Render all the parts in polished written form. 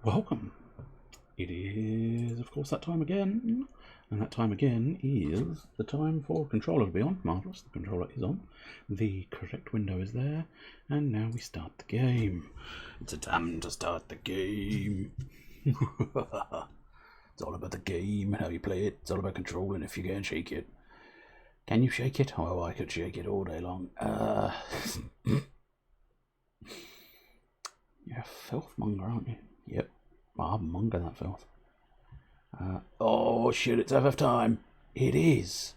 Welcome. It is, of course, that time again. And that time again is the time for controller to be on. Marvellous, the controller is on. The correct window is there. And now we start the game. It's a time to start the game. It's all about the game and how you play it. It's all about controlling if you can shake it. Can you shake it? Oh, I could shake it all day long. You're a filth monger, aren't you? Yep. I'll monger that filth. Oh shit, it's FF time. It is.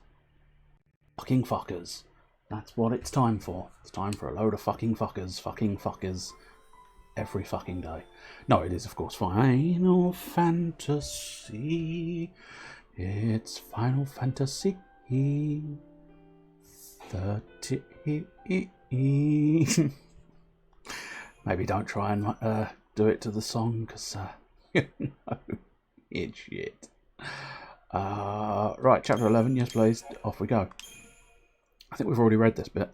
Fucking fuckers. That's what it's time for. It's time for a load of fucking fuckers. Every fucking day. No, it is of course Final Fantasy. It's Final Fantasy 13. Maybe don't try and do it to the song, because it's shit. Right, chapter 11, yes please, off we go. I think we've already read this bit.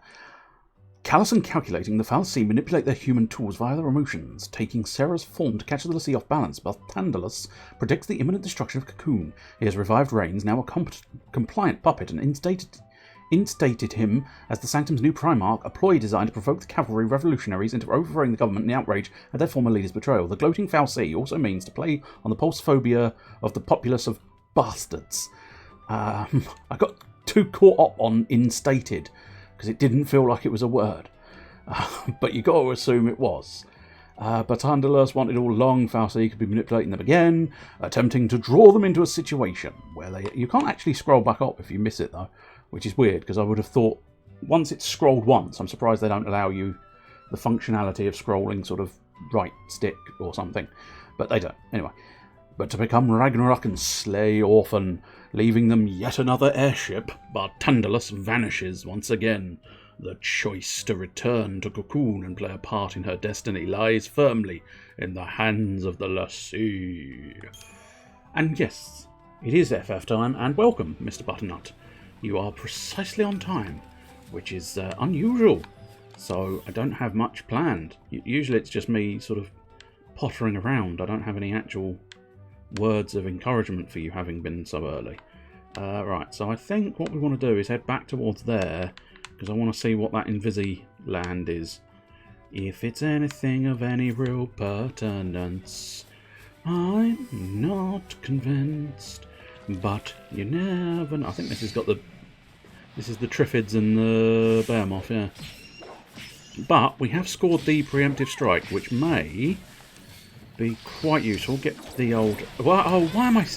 Callous and calculating, the Fal'Cie manipulate their human tools via their emotions, taking Sarah's form to catch the Lassie off balance, but Tandalus predicts the imminent destruction of Cocoon. He has revived Reigns, now a compliant puppet, and instated him as the Sanctum's new Primarch, a ploy designed to provoke the cavalry revolutionaries into overthrowing the government in the outrage at their former leader's betrayal. The gloating Fal'Cie also means to play on the pulse phobia of the populace of bastards. I got too caught up on instated, because it didn't feel like it was a word. But you got to assume it was. But Tandalus wanted all along Fal'Cie could be manipulating them again, attempting to draw them into a situation where you can't actually scroll back up if you miss it though, which is weird, because I would have thought once it's scrolled once, I'm surprised they don't allow you the functionality of scrolling sort of right stick or something, but they don't. Anyway, but to become Ragnarok and slay Orphan, leaving them yet another airship, but Tandalus vanishes once again. The choice to return to Cocoon and play a part in her destiny lies firmly in the hands of the Lassie. And yes, it is FF time, and welcome, Mr. Butternut. You are precisely on time, which is unusual, so I don't have much planned. Usually it's just me sort of pottering around. I don't have any actual words of encouragement for you having been so early. Right, so I think what we want to do is head back towards there, because I want to see what that Invisi land is. If it's anything of any real pertinence, I'm not convinced, but you never know. I think this has got the... This is the Triffids and the Behemoth, yeah. But we have scored the preemptive strike, which may be quite useful. Get the old... Well, oh, why am I...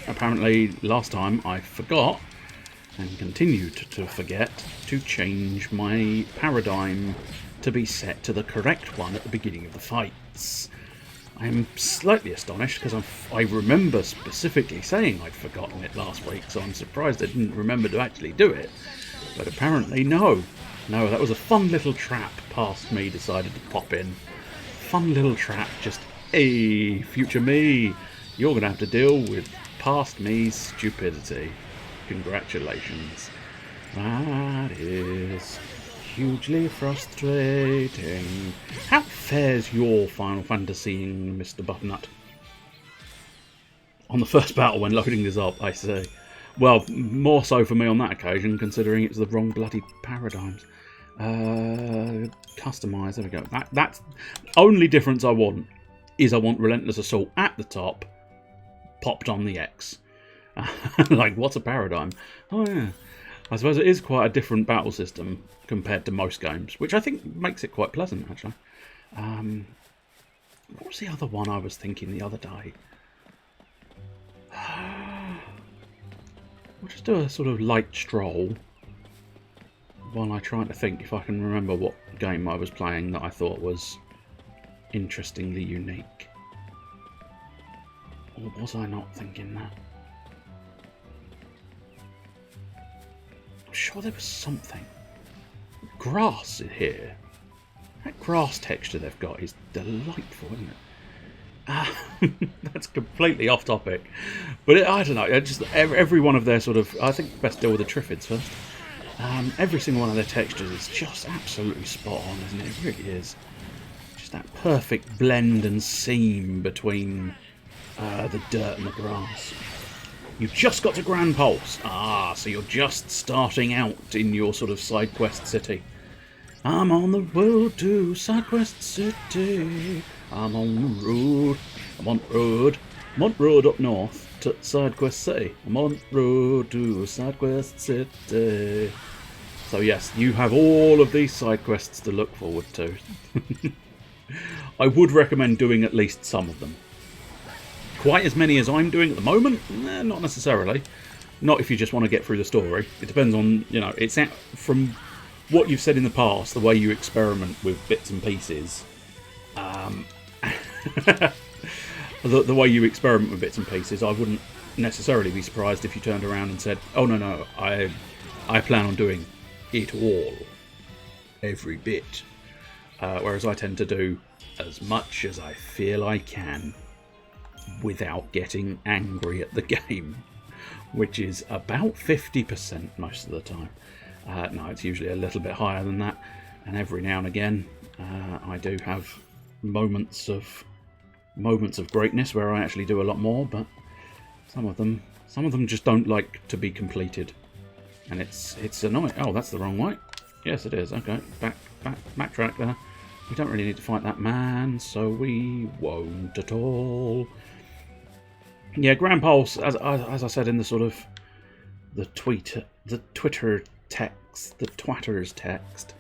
Apparently, last time I forgot, and continued to forget, to change my paradigm to be set to the correct one at the beginning of the fights. I'm slightly astonished, because I remember specifically saying I'd forgotten it last week, so I'm surprised I didn't remember to actually do it. But apparently, no. No, that was a fun little trap past me decided to pop in. Fun little trap, just, hey, future me, you're going to have to deal with past me's stupidity. Congratulations. That is hugely frustrating. How fares your Final Fantasying, Mr. Butternut? On the first battle when loading this up, I say. Well, more so for me on that occasion, considering it's the wrong bloody paradigms. Customise, there we go. That's the only difference I want, is I want Relentless Assault at the top, popped on the X. Like, what's a paradigm? Oh yeah. I suppose it is quite a different battle system compared to most games, which I think makes it quite pleasant, actually. What was the other one I was thinking the other day? We'll just do a sort of light stroll while I try to think if I can remember what game I was playing that I thought was interestingly unique. Or was I not thinking that? I'm sure there was something. Grass here. That grass texture they've got is delightful, isn't it? That's completely off topic. But I don't know, just every one of their sort of... I think best deal with the Triffids first. Every single one of their textures is just absolutely spot on, isn't it? It really is. Just Just that perfect blend and seam between the dirt and the grass. You've just got to Grand Pulse. Ah, so you're just starting out in your sort of side quest city. I'm on the road to side quest city. I'm on the road. I'm on road. I'm on road up north to side quest city. I'm on road to side quest city. So yes, you have all of these side quests to look forward to. I would recommend doing at least some of them. Quite as many as I'm doing at the moment? Not necessarily. Not if you just want to get through the story. It depends on, you know, it's from what you've said in the past, the way you experiment with bits and pieces. The way you experiment with bits and pieces, I wouldn't necessarily be surprised if you turned around and said, oh no, I plan on doing it all. Every bit. Whereas I tend to do as much as I feel I can without getting angry at the game, which is about 50% most of the time. No, it's usually a little bit higher than that, and every now and again I do have moments of greatness where I actually do a lot more, but some of them just don't like to be completed, and it's annoying. Oh, that's the wrong way. Yes, it is. Okay, backtrack there. We don't really need to fight that man, so we won't at all. Yeah, Grand Pulse, as I said in the sort of the Twitter text, the Twatter's text,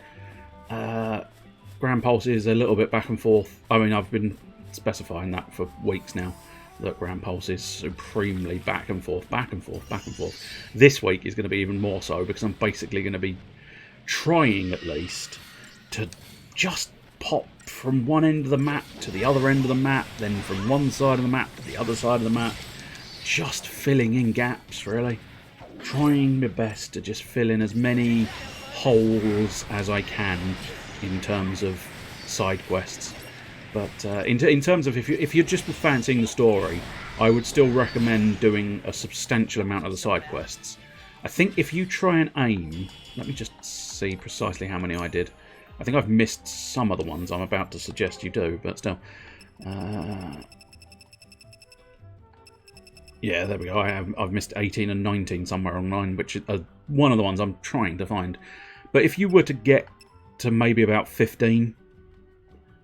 Grand Pulse is a little bit back and forth. I mean, I've been specifying that for weeks now, that Grand Pulse is supremely back and forth, back and forth, back and forth. This week is going to be even more so, because I'm basically going to be trying, at least, to just pop from one end of the map to the other end of the map, then from one side of the map to the other side of the map, just filling in gaps, really. Trying my best to just fill in as many holes as I can in terms of side quests. But in terms of if you're just fancying the story, I would still recommend doing a substantial amount of the side quests. I think if you try and aim, let me just see precisely how many I did. I think I've missed some of the ones I'm about to suggest you do, but still. Yeah, there we go. I've missed 18 and 19 somewhere online, which is one of the ones I'm trying to find. But if you were to get to maybe about 15,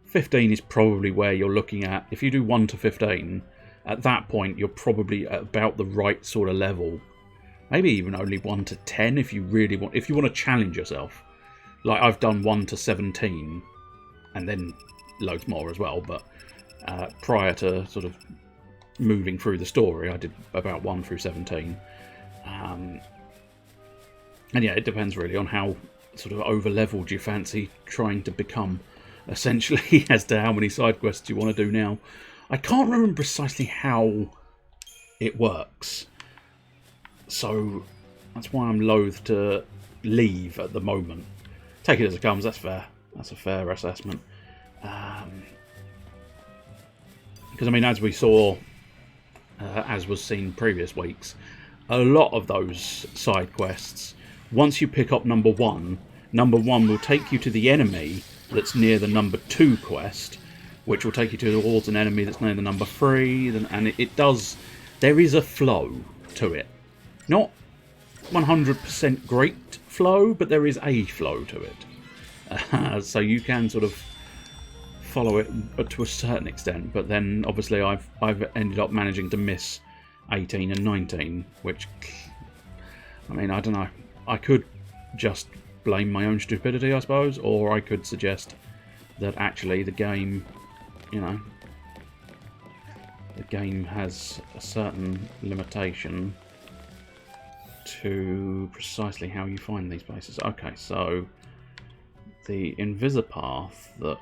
15 is probably where you're looking at. If you do 1 to 15, at that point you're probably at about the right sort of level. Maybe even only 1 to 10 if you really want. If you want to challenge yourself. Like, I've done 1 to 17, and then loads more as well, but prior to sort of moving through the story, I did about 1 through 17. And yeah, it depends really on how sort of over-leveled you fancy trying to become, essentially, as to how many side quests you want to do now. I can't remember precisely how it works, so that's why I'm loath to leave at the moment. Take it as it comes, that's fair. That's a fair assessment. Because, I mean, as we saw, as was seen previous weeks, a lot of those side quests, once you pick up number 1 will take you to the enemy that's near the number 2 quest, which will take you towards an enemy that's near the number 3, and it does... There is a flow to it. Not 100% great flow, but there is a flow to it. So you can sort of follow it to a certain extent, but then obviously I've ended up managing to miss 18 and 19, which, I mean, I don't know. I could just blame my own stupidity, I suppose, or I could suggest that actually the game, you know, the game has a certain limitation to precisely how you find these places. Okay, so the Invisipath that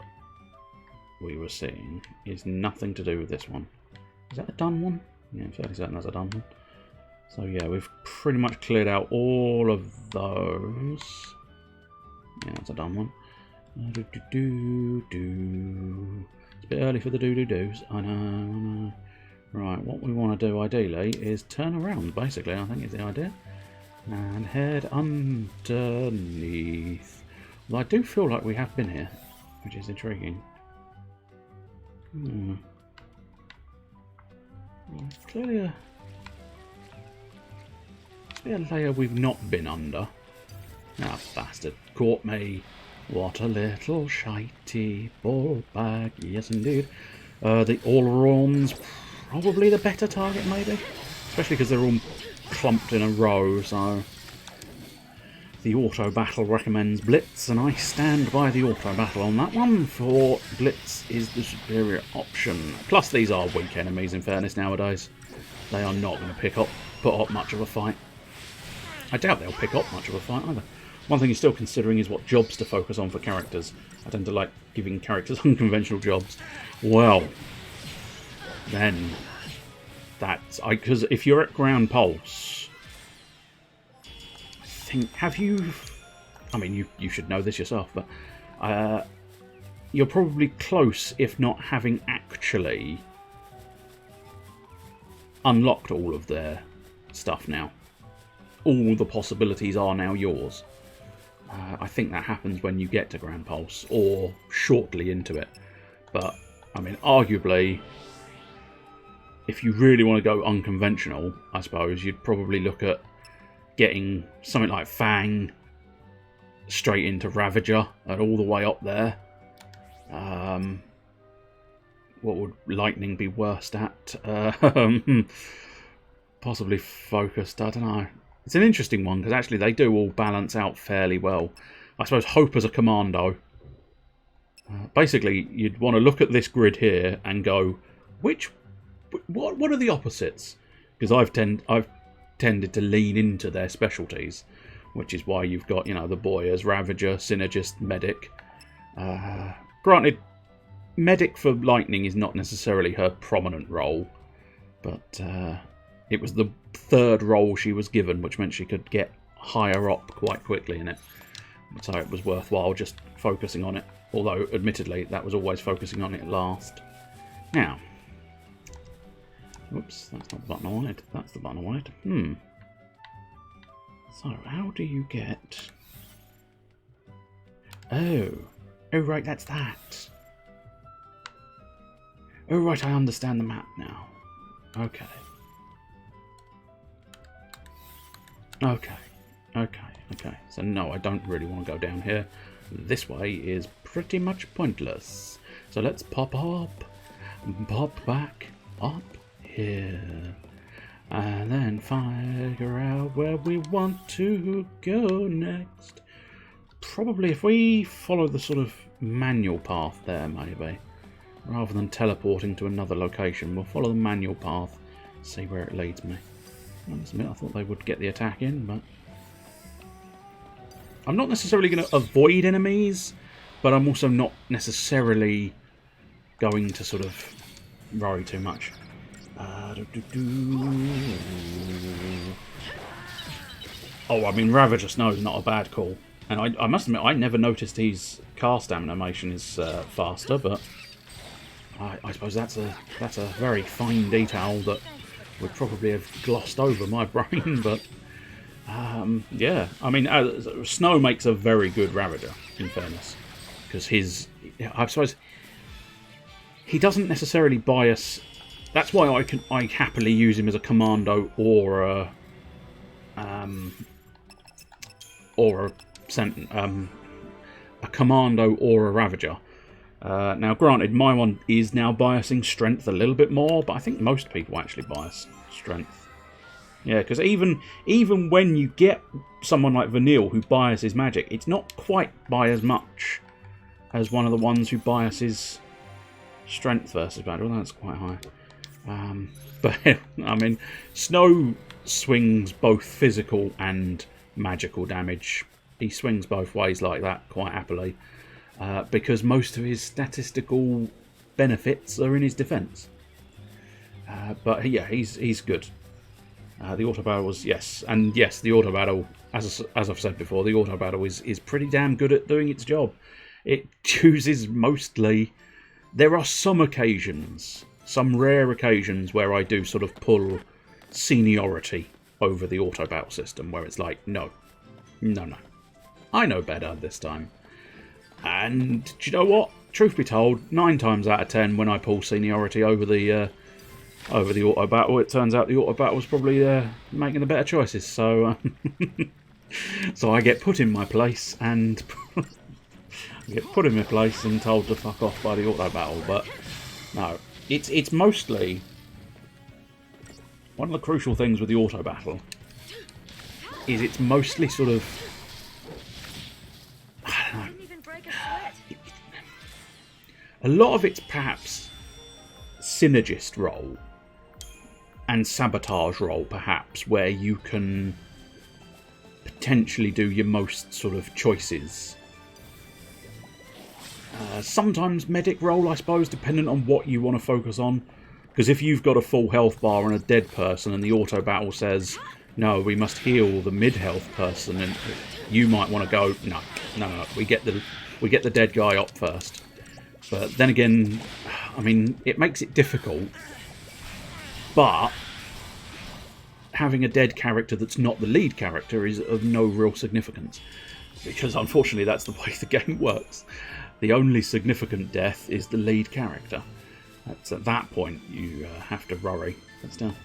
we were seeing is nothing to do with this one. Is that a done one? Yeah, I'm fairly certain that's a done one. So yeah, we've pretty much cleared out all of those. Yeah, that's a done one. It's a bit early for the do-do-dos. I know. Right, what we want to do ideally is turn around, basically, I think is the idea. And head underneath. Well, I do feel like we have been here, which is intriguing. Clearly a layer we've not been under. Ah, bastard. Caught me. What a little shitey ball bag. Yes, indeed. The all-around's probably the better target, maybe. Especially because they're all clumped in a row, so... The auto battle recommends Blitz, and I stand by the auto battle on that one, for Blitz is the superior option. Plus, these are weak enemies, in fairness, nowadays. They are not going to put up much of a fight. I doubt they'll pick up much of a fight either. One thing you're still considering is what jobs to focus on for characters. I tend to like giving characters unconventional jobs. Well, then that's... Because if you're at ground pulse... Have you... I mean, you should know this yourself, but you're probably close, if not having actually unlocked all of their stuff now. All the possibilities are now yours. I think that happens when you get to Grand Pulse, or shortly into it. But, I mean, arguably, if you really want to go unconventional, I suppose, you'd probably look at getting something like Fang straight into Ravager and all the way up there. What would Lightning be worst at? Possibly Focused, I don't know. It's an interesting one, because actually they do all balance out fairly well. I suppose Hope as a commando. Basically, you'd want to look at this grid here and go, what are the opposites? Because I've tended to lean into their specialties, which is why you've got, the boy as Ravager, Synergist, Medic. Granted, Medic for Lightning is not necessarily her prominent role, but it was the third role she was given, which meant she could get higher up quite quickly in it. So it was worthwhile just focusing on it, although admittedly that was always focusing on it last. Now, oops, that's not the button I wanted. That's the button I wanted. So, how do you get... Oh, right, that's that. Oh, right, I understand the map now. Okay. Okay. So, no, I don't really want to go down here. This way is pretty much pointless. So, let's pop back up here, and then figure out where we want to go next. Probably if we follow the sort of manual path there, maybe, rather than teleporting to another location, we'll follow the manual path, see where it leads me. I must admit, I thought they would get the attack in, but I'm not necessarily going to avoid enemies, but I'm also not necessarily going to sort of worry too much. Oh, I mean, Ravager Snow is not a bad call. And I must admit, I never noticed his cast animation is faster, but I suppose that's a very fine detail that would probably have glossed over my brain, but yeah. I mean, Snow makes a very good Ravager, in fairness, because I suppose he doesn't necessarily bias. That's why I happily use him as a commando or a commando or a Ravager. Now, granted, my one is now biasing strength a little bit more, but I think most people actually bias strength. Yeah, because even when you get someone like Vanille who biases magic, it's not quite by as much as one of the ones who biases strength versus magic. Well, that's quite high. But, I mean, Snow swings both physical and magical damage. He swings both ways like that quite happily, because most of his statistical benefits are in his defense. But yeah, he's good. The auto battle was, yes, and yes, the auto battle, as I've said before, the auto battle is pretty damn good at doing its job. It chooses mostly. There are some occasions, some rare occasions, where I do sort of pull seniority over the auto battle system, where it's like, no, I know better this time. And do you know what? truth be told, 9 times out of 10, when I pull seniority over the auto battle, it turns out the auto battle was probably making the better choices. So, so I get put in my place and told to fuck off by the auto battle. But no, it's mostly one of the crucial things with the auto battle is it's mostly sort of, I don't know. A lot of it's perhaps synergist role and sabotage role, perhaps, where you can potentially do your most sort of choices. Sometimes medic role, I suppose, dependent on what you want to focus on. Because if you've got a full health bar and a dead person and the auto battle says, no, we must heal the mid-health person, and you might want to go, no, we get the dead guy up first. But then again, I mean, it makes it difficult. But having a dead character that's not the lead character is of no real significance. Because unfortunately, that's the way the game works. The only significant death is the lead character. That's at that point you have to worry. That's down.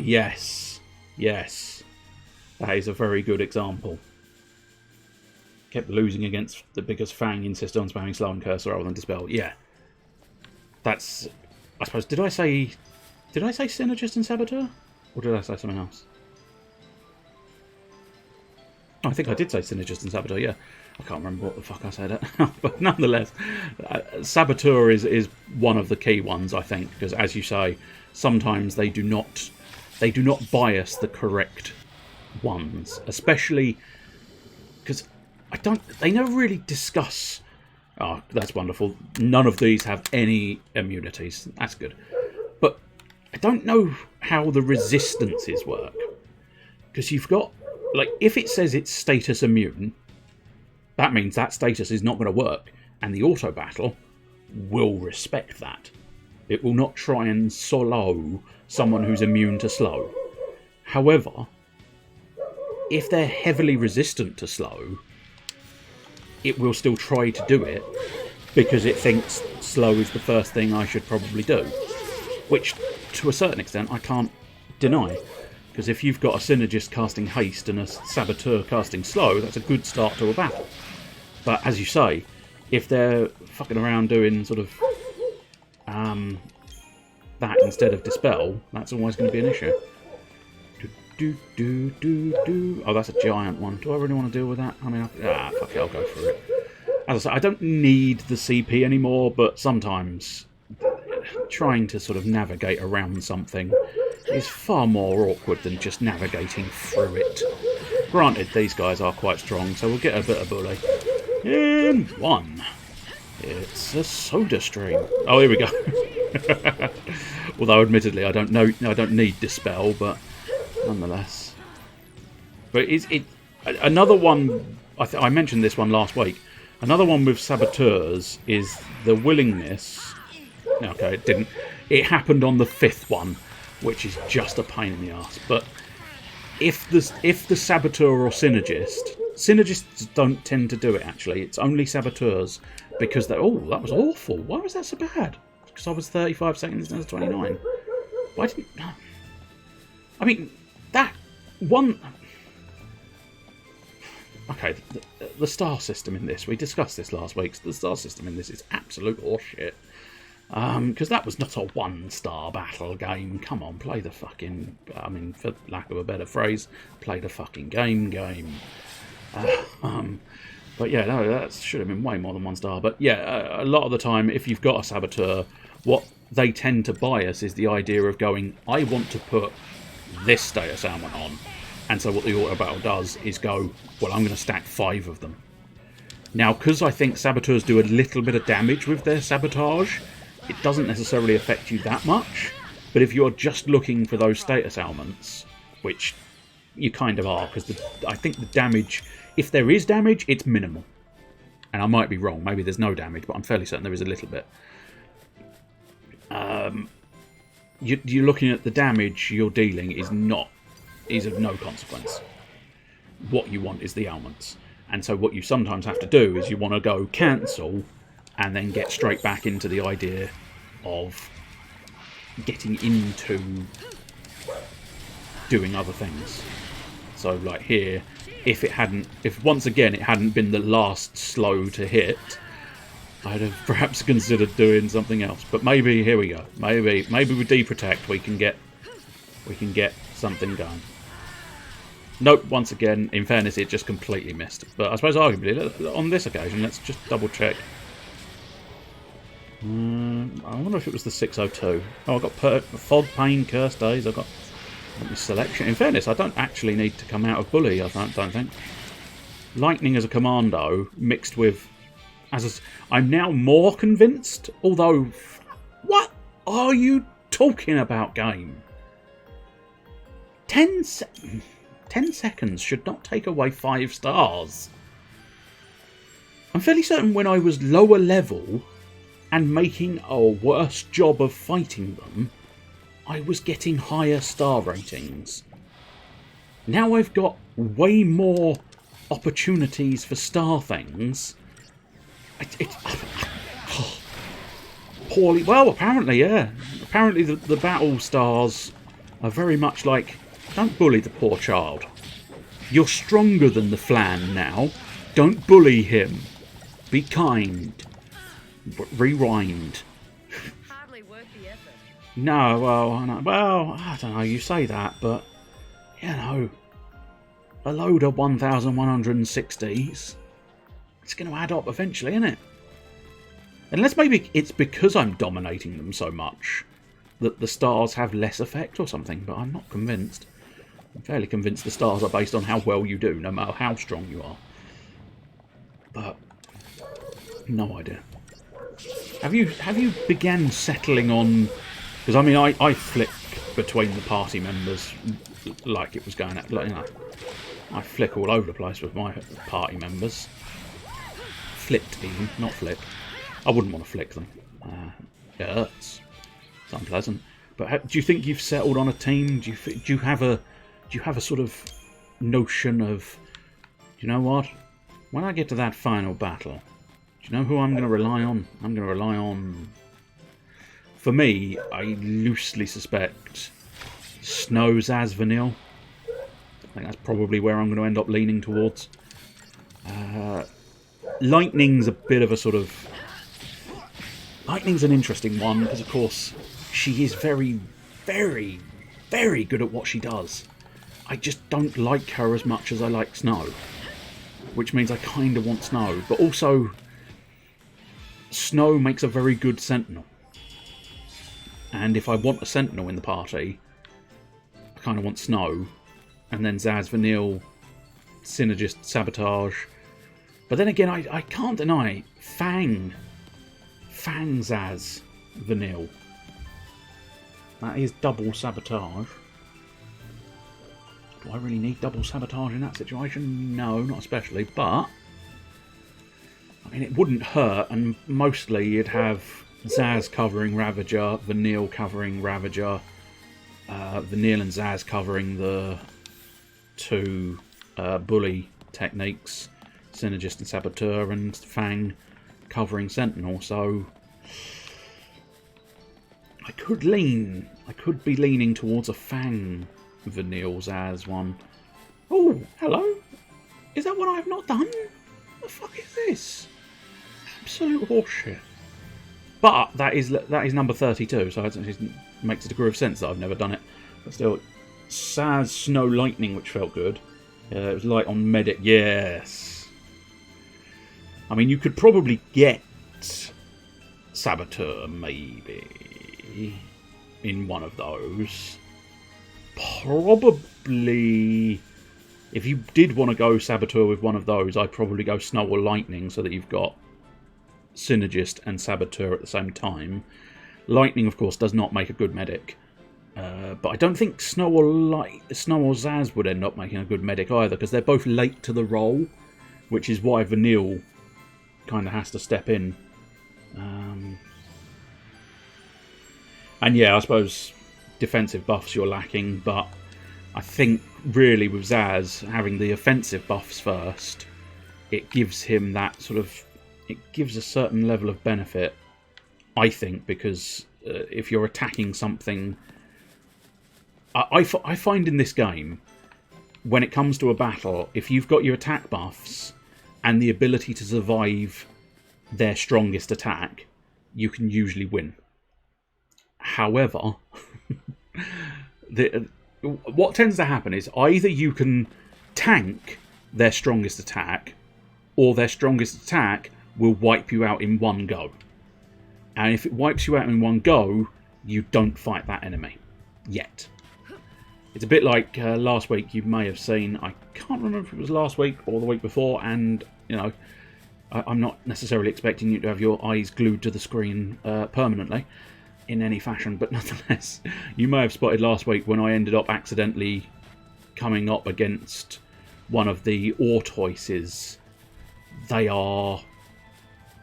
Yes. That is a very good example. Kept losing against the biggest Fang, insist on spamming slow and cursor rather than dispel. Yeah. That's, I suppose, did I say Synergist and Saboteur? Or did I say something else? Oh, I think I did say Synergist and Saboteur, yeah. I can't remember what the fuck I said. But nonetheless, Saboteur is one of the key ones, I think, because as you say, sometimes they do not bias the correct ones, especially because they never really discuss. Oh, that's wonderful. None of these have any immunities. That's good. But I don't know how the resistances work, because you've got, like, if it says it's status immune, that means that status is not going to work, and the auto battle will respect that. It will not try and slow someone who's immune to slow. However, if they're heavily resistant to slow, it will still try to do it because it thinks slow is the first thing I should probably do. Which, to a certain extent, I can't deny. Because if you've got a Synergist casting haste and a Saboteur casting slow, that's a good start to a battle. But as you say, if they're fucking around doing sort of that instead of dispel, that's always going to be an issue. Oh, that's a giant one. Do I really want to deal with that? I mean, fuck it, I'll go for it. As I say, I don't need the CP anymore, but sometimes trying to sort of navigate around something is far more awkward than just navigating through it. Granted, these guys are quite strong, so we'll get a bit of bully. In one. It's a SaturJay. Oh, here we go. Although, admittedly, I don't need dispel, but nonetheless. But another one. I mentioned this one last week. Another one with saboteurs is the willingness. Okay, it didn't. It happened on the 5th one, which is just a pain in the ass. But if the saboteur or synergists don't tend to do it. Actually, it's only saboteurs because they. Oh, that was awful. Why was that so bad? Because I was 35 seconds instead of 29. Why didn't? I mean, that one. Okay, the star system in this, we discussed this last week. The star system in this is absolute horseshit. Because that was not a 1-star battle game. Come on, play the fucking... I mean, for lack of a better phrase, play the fucking game. But yeah, no, that should have been way more than 1 star. But yeah, a lot of the time, if you've got a saboteur, what they tend to bias is the idea of going, I want to put this status ailment on. And so what the auto battle does is go, well, I'm going to stack 5 of them. Now, because I think saboteurs do a little bit of damage with their sabotage, it doesn't necessarily affect you that much. But if you're just looking for those status ailments, which you kind of are, because I think the damage, if there is damage, it's minimal. And I might be wrong, maybe there's no damage, but I'm fairly certain there is a little bit. You're looking at the damage you're dealing is of no consequence. what you want is the ailments. And so what you sometimes have to do is you want to go cancel and then get straight back into the idea of getting into doing other things. So like here, if once again it hadn't been the last slow to hit, I'd have perhaps considered doing something else. But maybe, here we go. Maybe with Deprotect we can get something going. Nope, once again, in fairness, it just completely missed. But I suppose arguably, on this occasion, let's just double check. I wonder if it was the 602. Oh, I've got Fog, Pain, Curse Days. I've got my selection. In fairness, I don't actually need to come out of Bully, I don't think. Lightning as a commando, mixed with... I'm now more convinced, although... What are you talking about, game? 10 seconds should not take away 5 stars. I'm fairly certain when I was lower level and making a worse job of fighting them, I was getting higher star ratings. Now I've got way more opportunities for star things. Poorly. Well, apparently, yeah. Apparently the battle stars are very much like, don't bully the poor child. You're stronger than the Flan now. Don't bully him. Be kind. Rewind. Hardly worth the effort. No, well, I don't know, you say that, but, you know, a load of 1,160s, it's going to add up eventually, isn't it? Unless maybe it's because I'm dominating them so much that the stars have less effect or something, but I'm not convinced. I'm fairly convinced the stars are based on how well you do, no matter how strong you are. But, no idea. Have you began settling on... Because, I mean, I flick between the party members like it was going at... Like, you know, I flick all over the place with my party members. Flipped even, not flick. I wouldn't want to flick them. It hurts. It's unpleasant. But do you think you've settled on a team? Do you have a sort of notion of, you know what? When I get to that final battle, do you know who I'm going to rely on? I'm going to rely on... For me, I loosely suspect Snow Zaz Vanille. I think that's probably where I'm going to end up leaning towards. Lightning's a bit of a sort of... Lightning's an interesting one, because of course she is very, very, very good at what she does. I just don't like her as much as I like Snow. Which means I kind of want Snow. But also, Snow makes a very good Sentinel. And if I want a Sentinel in the party, I kind of want Snow. And then Zaz Vanille, Synergist, Sabotage. But then again, I can't deny Fang Zaz Vanille. That is double Sabotage. Do I really need double Sabotage in that situation? No, not especially, but I mean, it wouldn't hurt, and mostly you'd have Zaz covering Ravager, Vanille covering Ravager, Vanille and Zaz covering the 2 bully techniques, Synergist and Saboteur, and Fang covering Sentinel, so I could be leaning towards a Fang Vanille Zaz one. Oh, hello? Is that what I have not done? What the fuck is this? Absolute horseshit. But that is number 32, so it makes a degree of sense that I've never done it. But still, Zaz Snow Lightning, which felt good. It was light on Medic. Yes. I mean, you could probably get Saboteur, maybe, in one of those. Probably, if you did want to go Saboteur with one of those, I'd probably go Snow or Lightning so that you've got Synergist and Saboteur at the same time. Lightning, of course, does not make a good medic. But I don't think Snow or Zaz would end up making a good medic either, because they're both late to the role, which is why Vanille kind of has to step in. And yeah, I suppose defensive buffs you're lacking, but I think really with Zaz having the offensive buffs first, it gives him that sort of... It gives a certain level of benefit, I think, because if you're attacking something... I find in this game, when it comes to a battle, if you've got your attack buffs and the ability to survive their strongest attack, you can usually win. However, what tends to happen is either you can tank their strongest attack, or their strongest attack will wipe you out in one go. And if it wipes you out in one go, you don't fight that enemy. Yet. It's a bit like last week. You may have seen, I can't remember if it was last week or the week before, and, you know, I'm not necessarily expecting you to have your eyes glued to the screen permanently in any fashion, but nonetheless, you may have spotted last week when I ended up accidentally coming up against one of the Ortoises. They are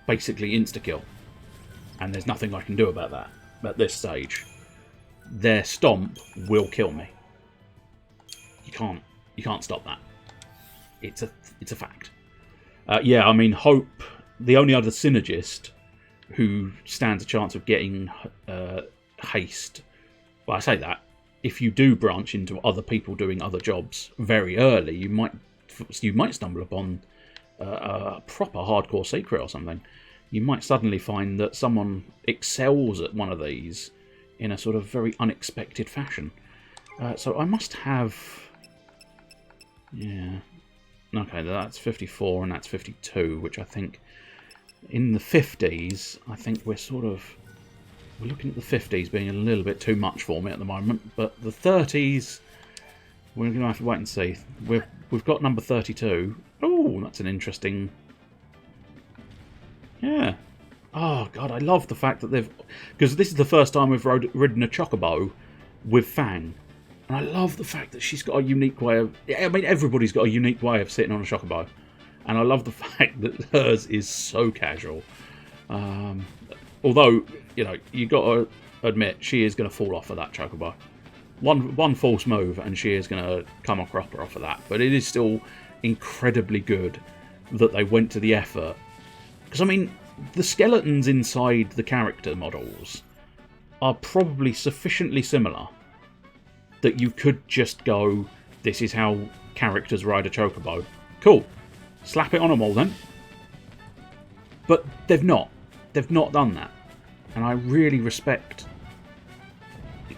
basically insta-kill, and there's nothing I can do about that at this stage. Their stomp will kill me. You can't stop that. It's a fact. Yeah, I mean, Hope, the only other synergist who stands a chance of getting haste. Well, I say that, if you do branch into other people doing other jobs very early, you might stumble upon a proper hardcore secret or something. You might suddenly find that someone excels at one of these in a sort of very unexpected fashion. So I must have... Yeah. Okay, that's 54 and that's 52, which I think... In the 50s, I think we're looking at the 50s being a little bit too much for me at the moment, but the 30s, we're going to have to wait and see. We've got number 32. Oh, that's an interesting... Yeah. Oh, God, I love the fact that they've... Because this is the first time we've ridden a chocobo with Fang. And I love the fact that she's got a unique way of... I mean, everybody's got a unique way of sitting on a chocobo. And I love the fact that hers is so casual. Although, you know, you got to admit, she is going to fall off of that chocobo. One false move and she is going to come a cropper off of that. But it is still incredibly good that they went to the effort. Because, I mean, the skeletons inside the character models are probably sufficiently similar that you could just go, this is how characters ride a chocobo. Cool. Slap it on them all then. But they've not. They've not done that. And I really respect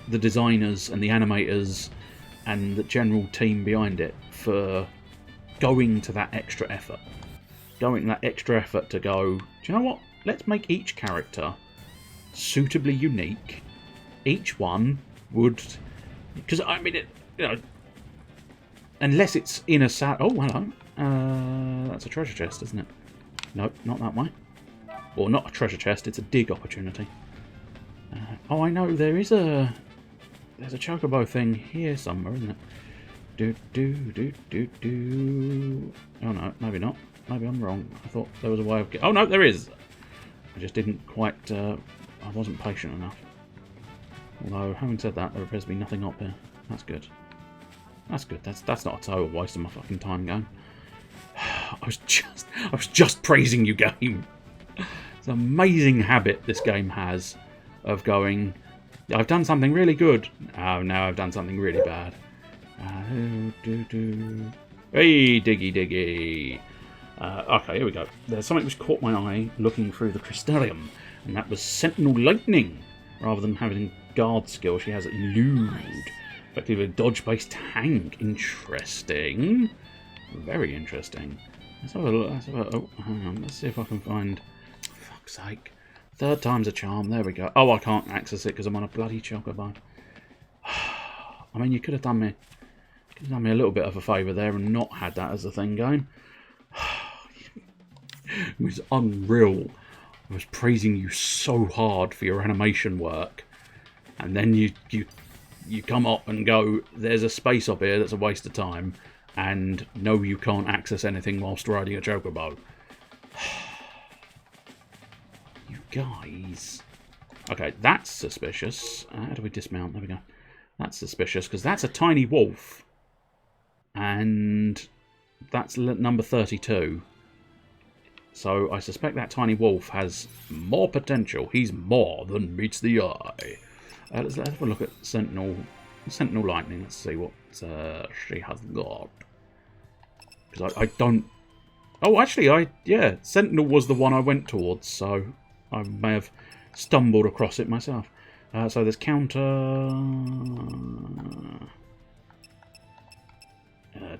the designers and the animators and the general team behind it for going to that extra effort. Going that extra effort to go, do you know what? Let's make each character suitably unique. Each one would... Because, I mean, you know... Unless it's in a sat... Oh, hello. That's a treasure chest, isn't it? Nope, not that way. Or not a treasure chest, it's a dig opportunity. Oh, I know, there's a chocobo thing here somewhere, isn't it? Oh no, maybe not. Maybe I'm wrong. I thought there was a way of... Oh no, there is! I just didn't quite... I wasn't patient enough. Although, having said that, there appears to be nothing up here. That's good. That's good. That's not a total waste of my fucking time going. I was just praising you, game. It's an amazing habit this game has of going, I've done something really good. Oh, now I've done something really bad. Hey, diggy. Okay, here we go. There's something which caught my eye looking through the crystarium, and that was Sentinel Lightning. Rather than having guard skill, she has Elude. Effectively a dodge-based tank. Interesting. Very interesting. Let's have a look. Oh, hang on. Let's see if I can find... For fuck's sake. Third time's a charm. There we go. Oh, I can't access it because I'm on a bloody chocobo. I mean, you could have done me a little bit of a favour there and not had that as a thing going. It was unreal. I was praising you so hard for your animation work, and then you come up and go, there's a space up here that's a waste of time, and no, you can't access anything whilst riding a chocobo. You guys. Okay, that's suspicious. How do we dismount? There we go. That's suspicious, because that's a tiny wolf. And that's number 32. So I suspect that tiny wolf has more potential. He's more than meets the eye. Let's have a look at Sentinel Lightning. Let's see what she has got. Because I don't... Oh, actually, yeah, Sentinel was the one I went towards, so I may have stumbled across it myself. So there's counter...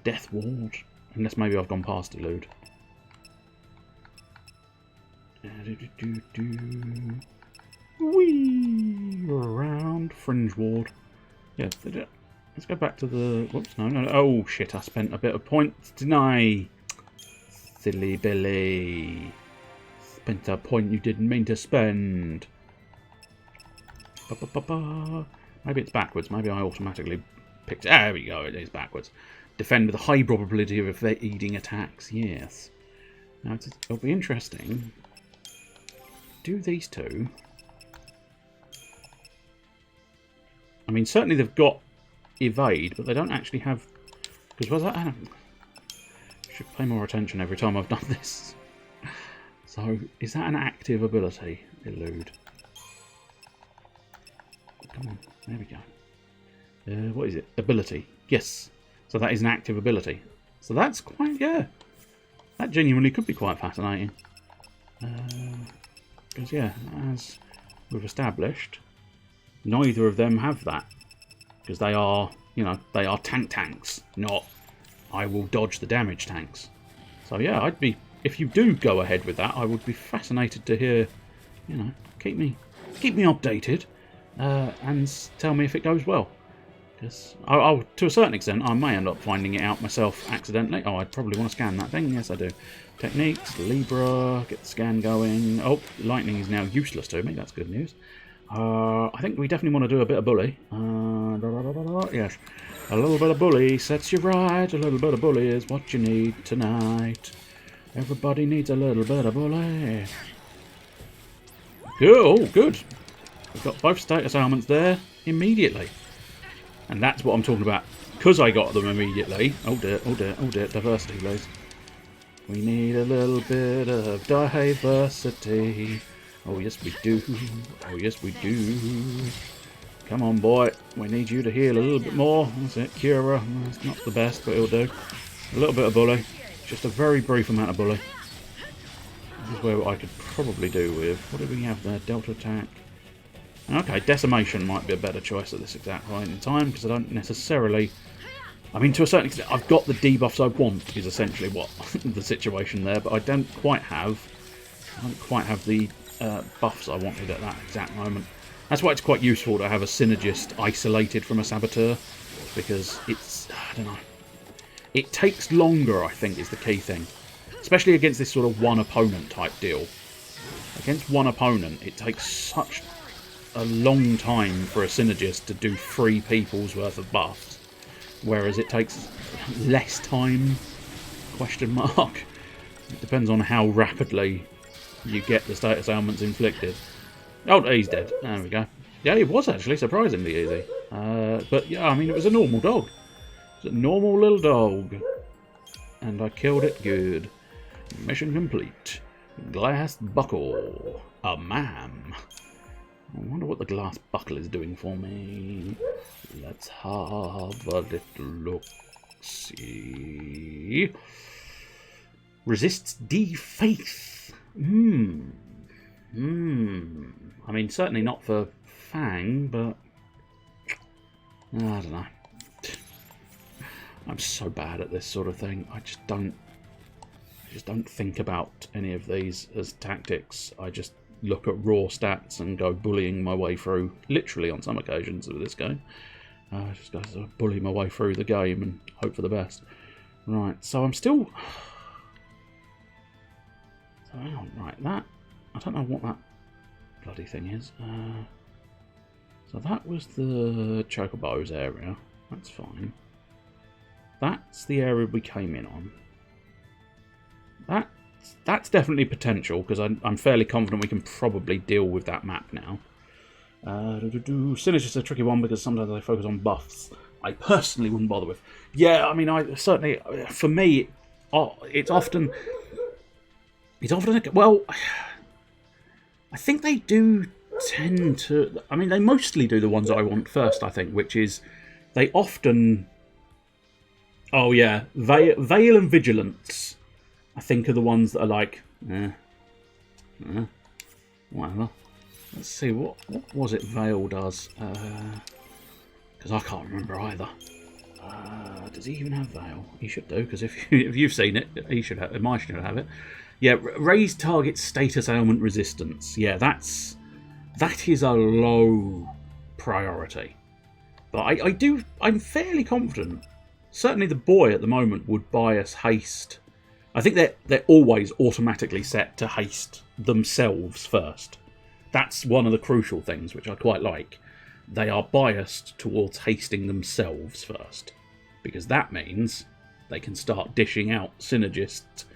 Death Ward. Unless maybe I've gone past Elude. Whee! Around Fringe Ward. Yeah, let's go back to the... Whoops, no. Oh, shit, I spent a bit of points, didn't I? Silly Billy. Spent a point you didn't mean to spend. Maybe it's backwards. Maybe I automatically picked it. Ah, there we go. It is backwards. Defend with a high probability of evading attacks. Yes. Now, it'll be interesting. Do these two... I mean, certainly they've got evade, but they don't actually have... Because was that... I should pay more attention every time I've done this. So, is that an active ability? Elude. Come on, there we go. What is it? Ability. Yes. So that is an active ability. So that's quite... Yeah. That genuinely could be quite fascinating. Because, yeah, as we've established... Neither of them have that. Because they are, you know, they are tanks, not I will dodge the damage tanks. So yeah, I'd be, if you do go ahead with that, I would be fascinated to hear, you know, keep me updated and tell me if it goes well. Because to a certain extent, I may end up finding it out myself accidentally. Oh, I'd probably want to scan that thing. Yes, I do. Techniques, Libra, get the scan going. Oh, lightning is now useless to me. That's good news. I think we definitely want to do a bit of bully. Yes, a little bit of bully sets you right. A little bit of bully is what you need tonight. Everybody needs a little bit of bully. Good. Oh, good. We've got both status ailments there immediately. And that's what I'm talking about. Because I got them immediately. Oh dear. Diversity, please. We need a little bit of diversity. Oh, yes, we do. Oh, yes, we do. Come on, boy. We need you to heal a little bit more. That's it. Cura. It's not the best, but it'll do. A little bit of bully. Just a very brief amount of bully. This is where I could probably do with... What do we have there? Delta attack. Okay, decimation might be a better choice at this exact point in time, because I don't necessarily... I mean, to a certain extent, I've got the debuffs I want, is essentially what the situation there, but I don't quite have the buffs I wanted at that exact moment. That's why it's quite useful to have a synergist isolated from a saboteur, because it's, I don't know, it takes longer, I think, is the key thing. Especially against this sort of one opponent type deal. Against one opponent, it takes such a long time for a synergist to do 3 people's worth of buffs, whereas it takes less time, question mark. It depends on how rapidly you get the status ailments inflicted. Oh, he's dead. There we go. Yeah, it was actually surprisingly easy. But yeah, I mean, it was a normal dog. It was a normal little dog. And I killed it good. Mission complete. Glass buckle. A man. I wonder what the glass buckle is doing for me. Let's have a little look-see. Resists defaith. I mean, certainly not for Fang, but I don't know. I'm so bad at this sort of thing. I just don't think about any of these as tactics. I just look at raw stats and go bullying my way through. Literally, on some occasions of this game, I just go to bully my way through the game and hope for the best. Right, so I'm still. Right, that... I don't know what that bloody thing is. So that was the Chocobos area. That's fine. That's the area we came in on. That's definitely potential, because I'm fairly confident we can probably deal with that map now. Synergy's a tricky one, because sometimes they focus on buffs I personally wouldn't bother with. Yeah, I mean, I certainly, for me, it's often, well, I think they do tend to, I mean, they mostly do the ones I want first, I think, which is, they often, oh yeah, Veil and Vigilance, I think, are the ones that are like, whatever. Let's see, what was it Veil does? Because I can't remember either. Does he even have Veil? He should do, because if you've seen it, he should have. Mine should have it. Yeah, raise target status ailment resistance. Yeah, that is a low priority. But I'm fairly confident. Certainly, the boy at the moment would bias haste. I think they're always automatically set to haste themselves first. That's one of the crucial things, which I quite like. They are biased towards hasting themselves first, because that means they can start dishing out synergist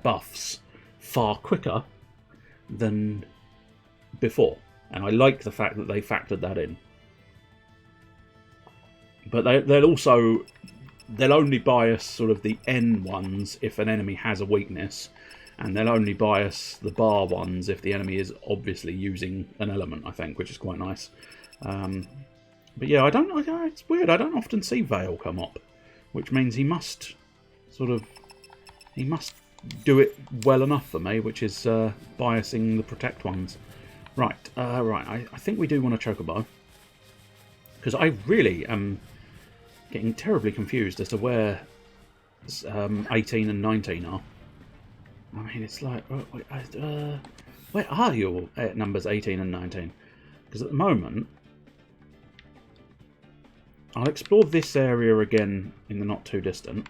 buffs far quicker than before. And I like the fact that they factored that in. But they'll only bias sort of the N ones if an enemy has a weakness, and they'll only bias the bar ones if the enemy is obviously using an element, I think, which is quite nice. But yeah, it's weird, I don't often see Veil come up, which means he must do it well enough for me, which is biasing the protect ones. Right, I think we do want a Chocobo, because I really am getting terribly confused as to where 18 and 19 are. I mean, it's like, where are your numbers 18 and 19? Because at the moment, I'll explore this area again in the not too distant.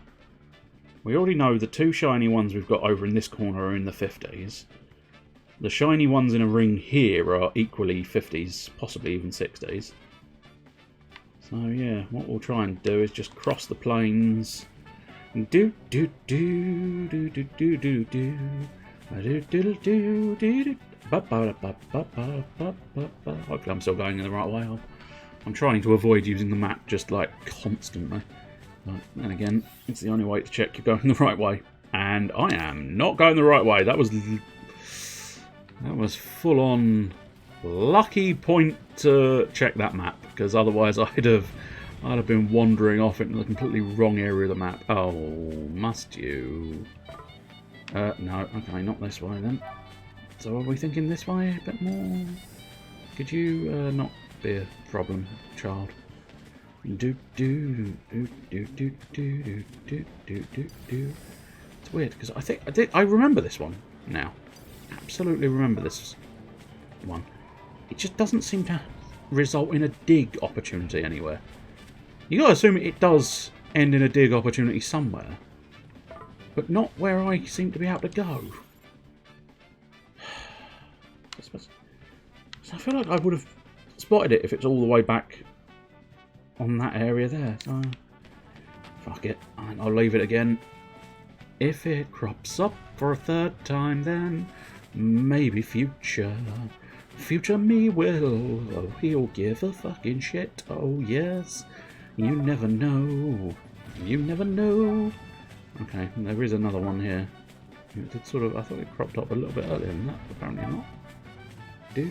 We already know the two shiny ones we've got over in this corner are in the 50s. The shiny ones in a ring here are equally 50s, possibly even 60s. So yeah, what we'll try and do is just cross the plains. Hopefully I'm still going in the right way. I'm trying to avoid using the map just like constantly. But then again, it's the only way to check you're going the right way. And I am not going the right way. That was full on lucky point to check that map, because otherwise I'd have been wandering off into the completely wrong area of the map. Oh, must you? No, okay, not this way then. So are we thinking this way a bit more? Could you not be a problem, child? It's weird, because I remember this one now. Absolutely remember this one. It just doesn't seem to result in a dig opportunity anywhere. You gotta assume it does end in a dig opportunity somewhere, but not where I seem to be able to go. So I feel like I would have spotted it if it's all the way back on that area there. So fuck it, I'll leave it again. If it crops up for a third time, then maybe future me will. Oh, he'll give a fucking shit. Oh yes. You never know. You never know. Okay, there is another one here. It did sort of, I thought it cropped up a little bit earlier than that, but apparently not. Here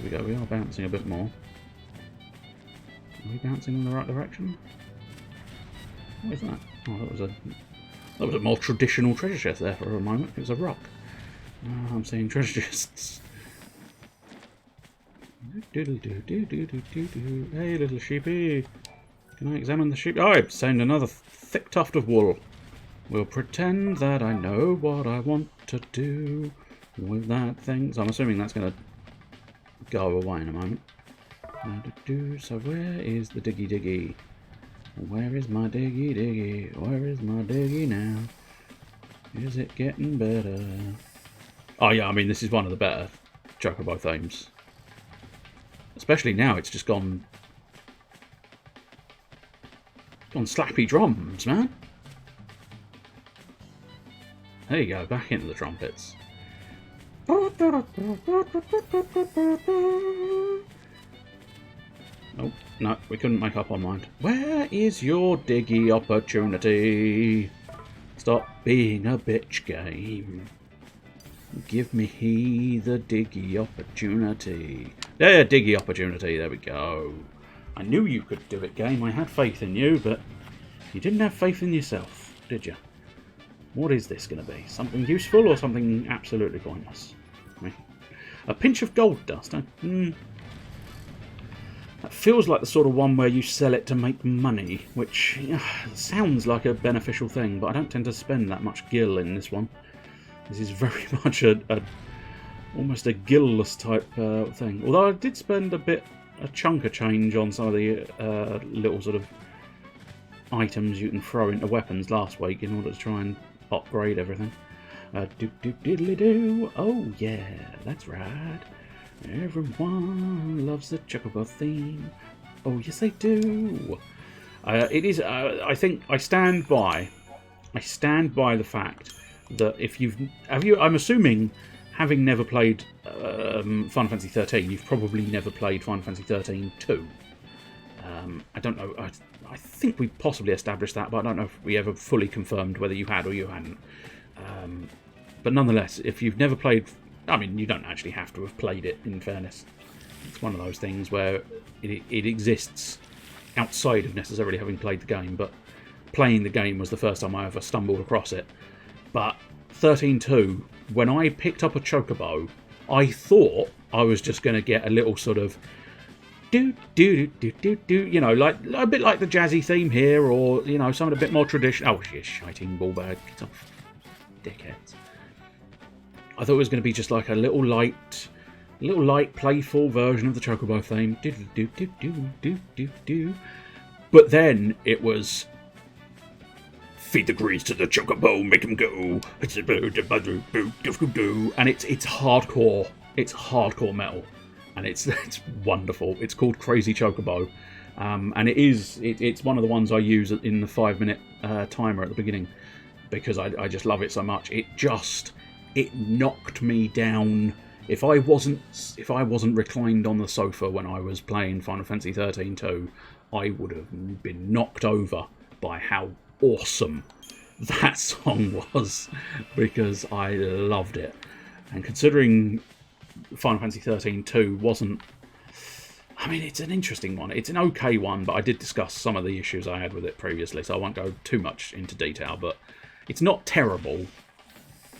we go, we are bouncing a bit more. Are we bouncing in the right direction? What is that? Oh, that was a more traditional treasure chest there for a moment. It was a rock. Oh, I'm seeing treasure chests. Hey, little sheepy. Can I examine the sheep? Oh, I've found another thick tuft of wool. We'll pretend that I know what I want to do with that thing. So I'm assuming that's going to go away in a moment. So where is the diggy diggy? Where is my diggy diggy? Where is my diggy now? Is it getting better? Oh yeah, I mean, this is one of the better Chocobo themes. Especially now, it's just gone slappy drums, man. There you go, back into the trumpets. There Oh, no, we couldn't make up our mind. Where is your diggy opportunity? Stop being a bitch, game. Give me the diggy opportunity. Yeah, diggy opportunity, there we go. I knew you could do it, game. I had faith in you, but you didn't have faith in yourself, did you? What is this going to be? Something useful or something absolutely pointless? A pinch of gold dust. That feels like the sort of one where you sell it to make money, which sounds like a beneficial thing, but I don't tend to spend that much gil in this one. This is very much almost a gill-less type thing. Although I did spend a chunk of change on some of the little sort of items you can throw into weapons last week in order to try and upgrade everything. Do. Oh yeah, that's right. Everyone loves the Chocobo theme. Oh yes, they do. It is. I think I stand by the fact that if I'm assuming, having never played Final Fantasy XIII, you've probably never played Final Fantasy XIII 2. I don't know. I think we possibly established that, but I don't know if we ever fully confirmed whether you had or you hadn't. But nonetheless, if you've never played, I mean, you don't actually have to have played it, in fairness. It's one of those things where it exists outside of necessarily having played the game, but playing the game was the first time I ever stumbled across it. But 13.2, when I picked up a Chocobo, I thought I was just going to get a little sort of do, you know, like a bit like the jazzy theme here, or, you know, something a bit more traditional. Oh, you shiting ballbag. Get off, dickheads. I thought it was going to be just like a little light, playful version of the Chocobo theme. But then it was feed the grease to the Chocobo, make him go. And it's hardcore. It's hardcore metal, and it's wonderful. It's called Crazy Chocobo, and it's one of the ones I use in the 5-minute timer at the beginning because I just love it so much. It knocked me down. If I wasn't reclined on the sofa when I was playing Final Fantasy XIII 2, I would have been knocked over by how awesome that song was, because I loved it. And considering Final Fantasy XIII 2 wasn't, I mean, it's an interesting one. It's an okay one, but I did discuss some of the issues I had with it previously, so I won't go too much into detail, but it's not terrible.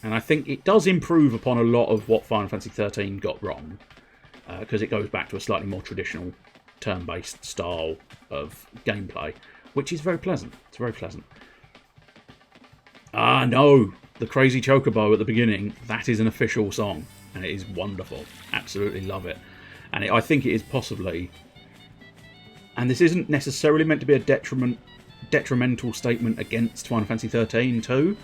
And I think it does improve upon a lot of what Final Fantasy XIII got wrong, because it goes back to a slightly more traditional turn-based style of gameplay, which is very pleasant. It's very pleasant. Ah, no! The Crazy Chocobo at the beginning, that is an official song, and it is wonderful. Absolutely love it. And I think it is possibly, and this isn't necessarily meant to be a detrimental statement against Final Fantasy XIII 2,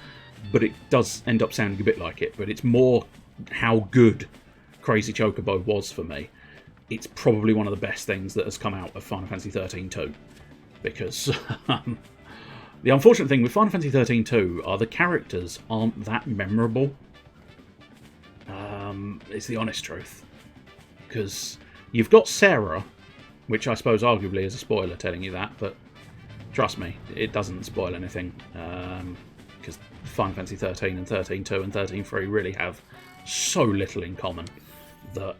but it does end up sounding a bit like it. But it's more how good Crazy Chocobo was for me. It's probably one of the best things that has come out of Final Fantasy XIII 2. Because the unfortunate thing with Final Fantasy XIII 2 are the characters aren't that memorable. It's the honest truth. Because you've got Sarah, which I suppose arguably is a spoiler telling you that, but trust me, it doesn't spoil anything. Because Final Fantasy 13 and 13.2 and 13.3 really have so little in common that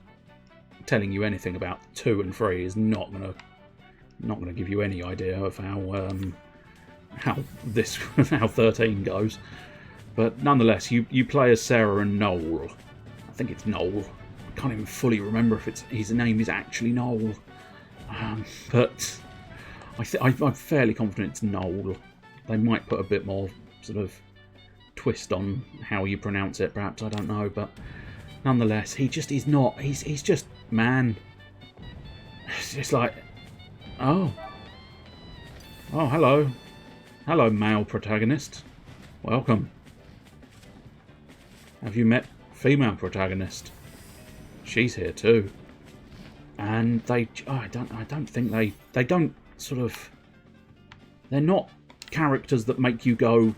telling you anything about 2 and 3 is not gonna give you any idea of how 13 goes. But nonetheless, you play as Sarah and Noel. I think it's Noel. I can't even fully remember if his name is actually Noel. But I'm fairly confident it's Noel. They might put a bit more sort of twist on how you pronounce it, perhaps, I don't know, but nonetheless, he's just, man, it's just like, oh hello male protagonist, welcome. Have you met female protagonist? She's here too. And I don't think they don't sort of, they're not characters that make you go,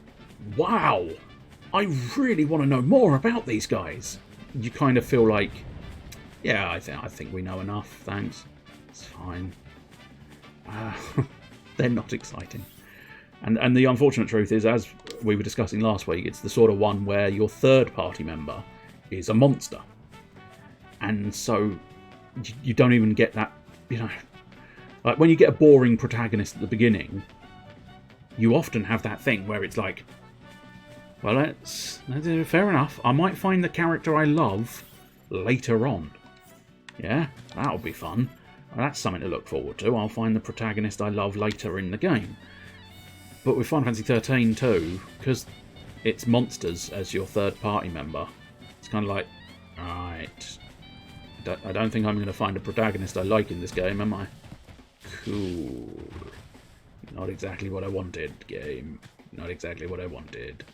wow, I really want to know more about these guys. you kind of feel like, yeah, I think we know enough, thanks. It's fine. They're not exciting. And the unfortunate truth is, as we were discussing last week, it's the sort of one where your third party member is a monster. And so you don't even get that, you know, like when you get a boring protagonist at the beginning, you often have that thing where it's like, well, that's fair enough. I might find the character I love later on. Yeah, that'll be fun. Well, that's something to look forward to. I'll find the protagonist I love later in the game. But with Final Fantasy XIII too, because it's monsters as your third party member, it's kind of like, alright, I don't think I'm going to find a protagonist I like in this game, am I? Cool. Not exactly what I wanted, game. Not exactly what I wanted.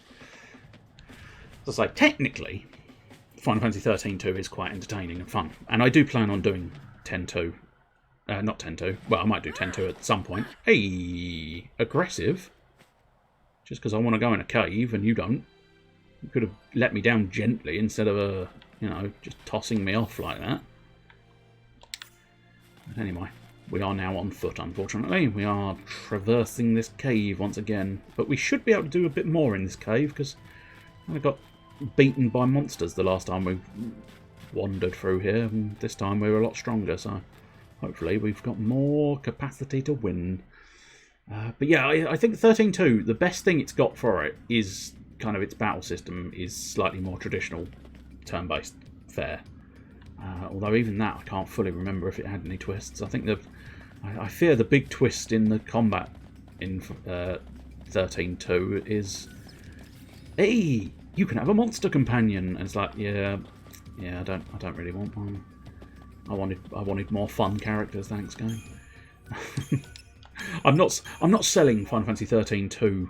So it's like, technically, Final Fantasy XIII-2 is quite entertaining and fun. And I do plan on doing 10-2. Not 10-2. Well, I might do 10-2 at some point. Hey, aggressive. Just because I want to go in a cave and you don't. You could have let me down gently instead of, you know, just tossing me off like that. But anyway, we are now on foot, unfortunately. We are traversing this cave once again. But we should be able to do a bit more in this cave because I got beaten by monsters the last time we wandered through here. And this time we were a lot stronger, so hopefully we've got more capacity to win. But yeah, I think 13.2, the best thing it's got for it is kind of its battle system is slightly more traditional turn-based fare. Although even that, I can't fully remember if it had any twists. I think I fear the big twist in the combat in 13.2 is, hey, you can have a monster companion. And it's like, yeah, I don't really want one. I wanted more fun characters, thanks, game. I'm not selling Final Fantasy 13-2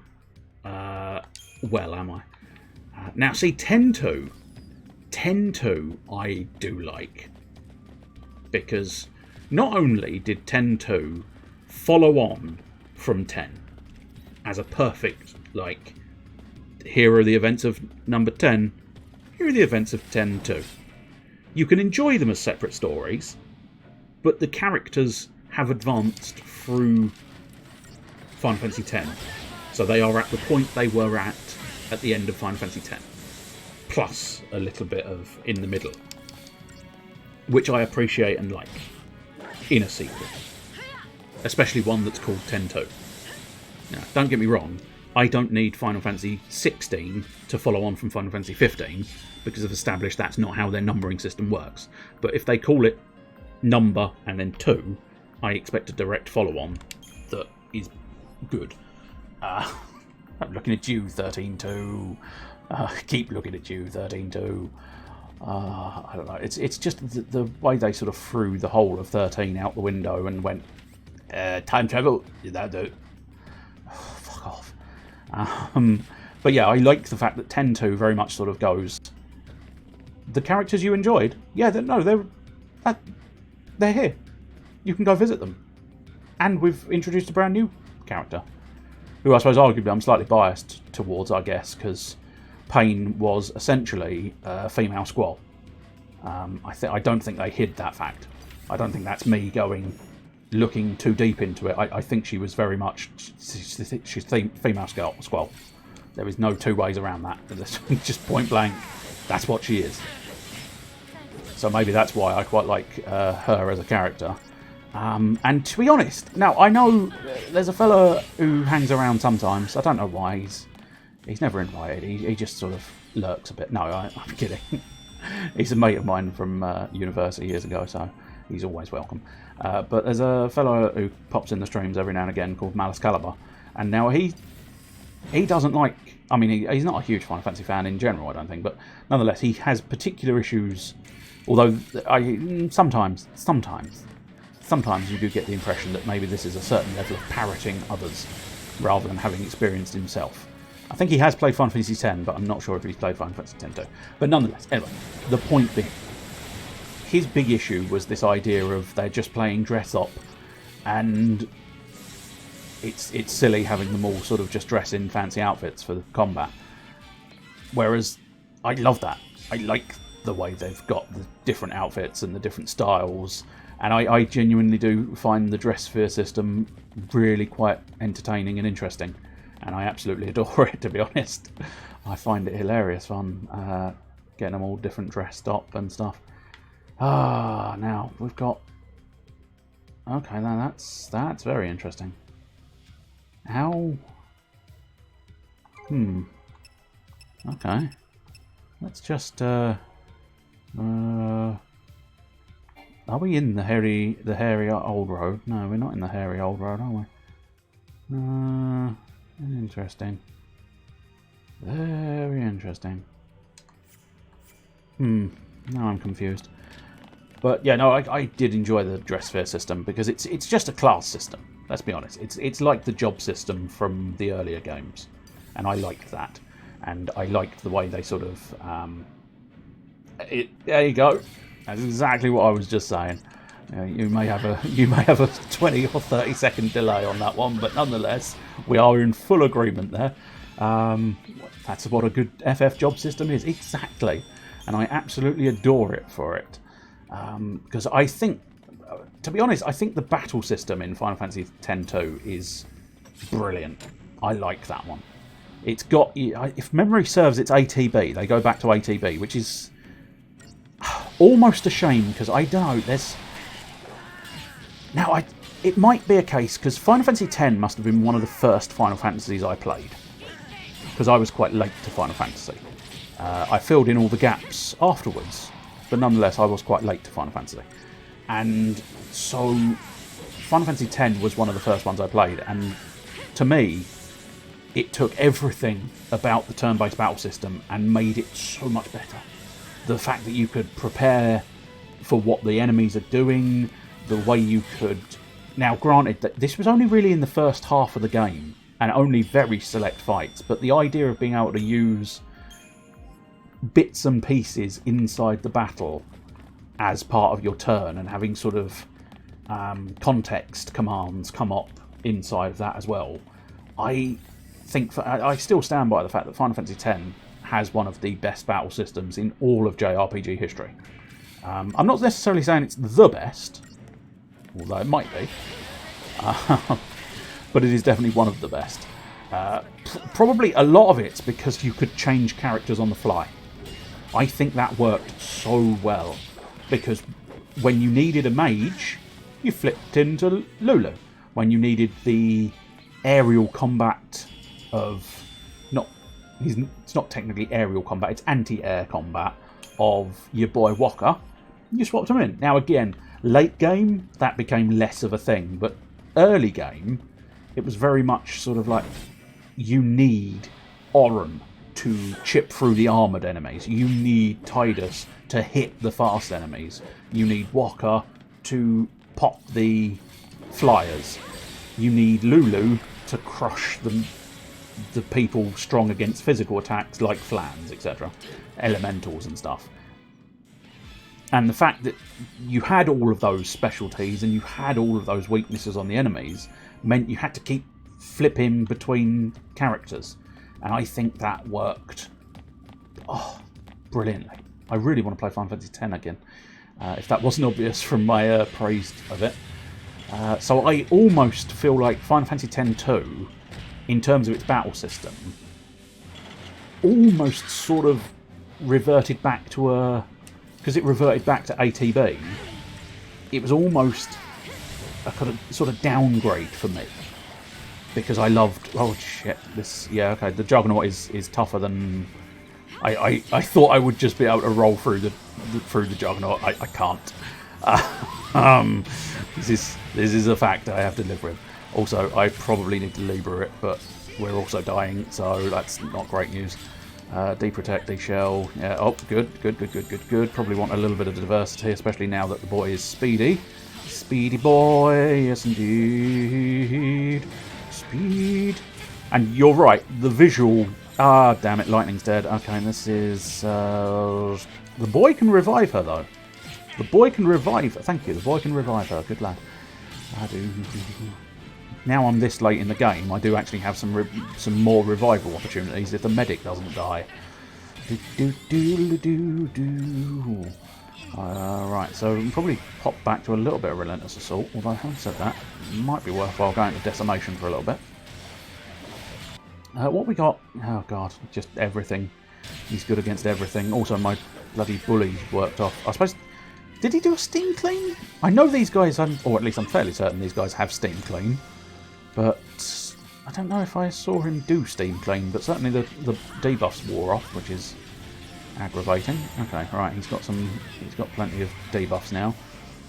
well, am I? Now, see, 10-2 I do like. Because not only did 10-2 follow on from 10 as a perfect, like, here are the events of number 10, here are the events of 10-2. You can enjoy them as separate stories, but the characters have advanced through Final Fantasy X. So they are at the point they were at the end of Final Fantasy X. Plus a little bit of in the middle. Which I appreciate and like in a sequel. Especially one that's called 10-2. Now, don't get me wrong, I don't need Final Fantasy 16 to follow on from Final Fantasy 15 because I've established that's not how their numbering system works. But if they call it number and then 2, I expect a direct follow-on that is good. I'm looking at you, 13-2. Keep looking at you, 13-2. I don't know. It's just the way they sort of threw the whole of 13 out the window and went, time travel, that'll do. Fuck off. But yeah, I like the fact that 10-2 very much sort of goes, the characters you enjoyed, yeah, they're here. You can go visit them. And we've introduced a brand new character, who I suppose arguably I'm slightly biased towards, I guess, because Pain was essentially a female Squall. I don't think they hid that fact. I don't think that's me looking too deep into it. I think she was very much, she's female Squall. There is no two ways around that. Just point blank, that's what she is. So maybe that's why I quite like her as a character. And to be honest, now I know there's a fella who hangs around sometimes. I don't know why. He's never invited. He just sort of lurks a bit. No, I'm kidding. He's a mate of mine from university years ago, so he's always welcome. But there's a fellow who pops in the streams every now and again called Malice Caliber, and now he doesn't like. I mean, he's not a huge Final Fantasy fan in general, I don't think, but nonetheless, he has particular issues. Although sometimes you do get the impression that maybe this is a certain level of parroting others rather than having experienced himself. I think he has played Final Fantasy X, but I'm not sure if he's played Final Fantasy X too. But nonetheless, anyway, the point being, his big issue was this idea of they're just playing dress up, and it's silly having them all sort of just dress in fancy outfits for the combat. Whereas I love that. I like the way they've got the different outfits and the different styles. And I genuinely do find the dress sphere system really quite entertaining and interesting. And I absolutely adore it, to be honest. I find it hilarious fun, getting them all different dressed up and stuff. Now we've got... Okay, now that's very interesting. How... Okay. Let's just, Are we in the hairy old road? No, we're not in the hairy old road, are we? Interesting. Very interesting. Now I'm confused. But yeah, no, I did enjoy the dress fair system because it's just a class system. Let's be honest. It's like the job system from the earlier games, and I liked that. And I liked the way they sort of... there you go. That's exactly what I was just saying. You may have a 20 or 30 second delay on that one, but nonetheless, we are in full agreement there. That's what a good FF job system is. Exactly. And I absolutely adore it for it. Because I think, to be honest, I think the battle system in Final Fantasy X-2 is brilliant. I like that one. It's got, if memory serves, it's ATB. They go back to ATB, which is almost a shame because I don't know. There's now it might be a case because Final Fantasy X must have been one of the first Final Fantasies I played because I was quite late to Final Fantasy. I filled in all the gaps afterwards, but nonetheless I was quite late to Final Fantasy, and so Final Fantasy X was one of the first ones I played, and to me, it took everything about the turn-based battle system and made it so much better. The fact that you could prepare for what the enemies are doing, the way you could... Now, granted, that this was only really in the first half of the game, and only very select fights, but the idea of being able to use bits and pieces inside the battle as part of your turn, and having sort of context commands come up inside of that as well, I still stand by the fact that Final Fantasy X has one of the best battle systems in all of JRPG history. I'm not necessarily saying it's the best, although it might be, but it is definitely one of the best. Probably a lot of it's because you could change characters on the fly. I think that worked so well, because when you needed a mage, you flipped into Lulu. When you needed the aerial combat of... It's not technically aerial combat, it's anti-air combat of your boy Walker, you swapped him in. Now again, late game, that became less of a thing, but early game, it was very much sort of like, you need Oren to chip through the armoured enemies, you need Tidus to hit the fast enemies, you need Walker to pop the flyers, you need Lulu to crush the people strong against physical attacks like Flans, etc. Elementals and stuff. And the fact that you had all of those specialties and you had all of those weaknesses on the enemies meant you had to keep flipping between characters. And I think that worked brilliantly. I really want to play Final Fantasy X again, if that wasn't obvious from my praise of it. So I almost feel like Final Fantasy X-2, in terms of its battle system, almost sort of reverted back to because it reverted back to ATB, it was almost a kind of sort of downgrade for me. Because I loved... Oh, shit. The Juggernaut is tougher than... I thought I would just be able to roll through the Juggernaut. I can't. This is a fact I have to live with. Also, I probably need to Libra it, but we're also dying, so that's not great news. Deprotect, deshell. Yeah, oh, good. Probably want a little bit of diversity, especially now that the boy is speedy. Speedy boy, yes indeed. Speed. And you're right, the visual... Ah, damn it, lightning's dead. Okay, this is... The boy can revive her, though. The boy can revive her. Thank you, the boy can revive her. Good lad. I do... Now I'm this late in the game, I do actually have some more revival opportunities if the medic doesn't die. Right, so we can probably pop back to a little bit of Relentless Assault, although having said that, it might be worthwhile going to Decimation for a little bit. What we got? Oh god, just everything. He's good against everything. Also, my bloody bully worked off. I suppose, did he do a Steam Clean? I know these guys, or at least I'm fairly certain these guys have Steam Clean, but I don't know if I saw him do Steam Clean, but certainly the debuffs wore off, which is aggravating. Okay, right, he's got plenty of debuffs now.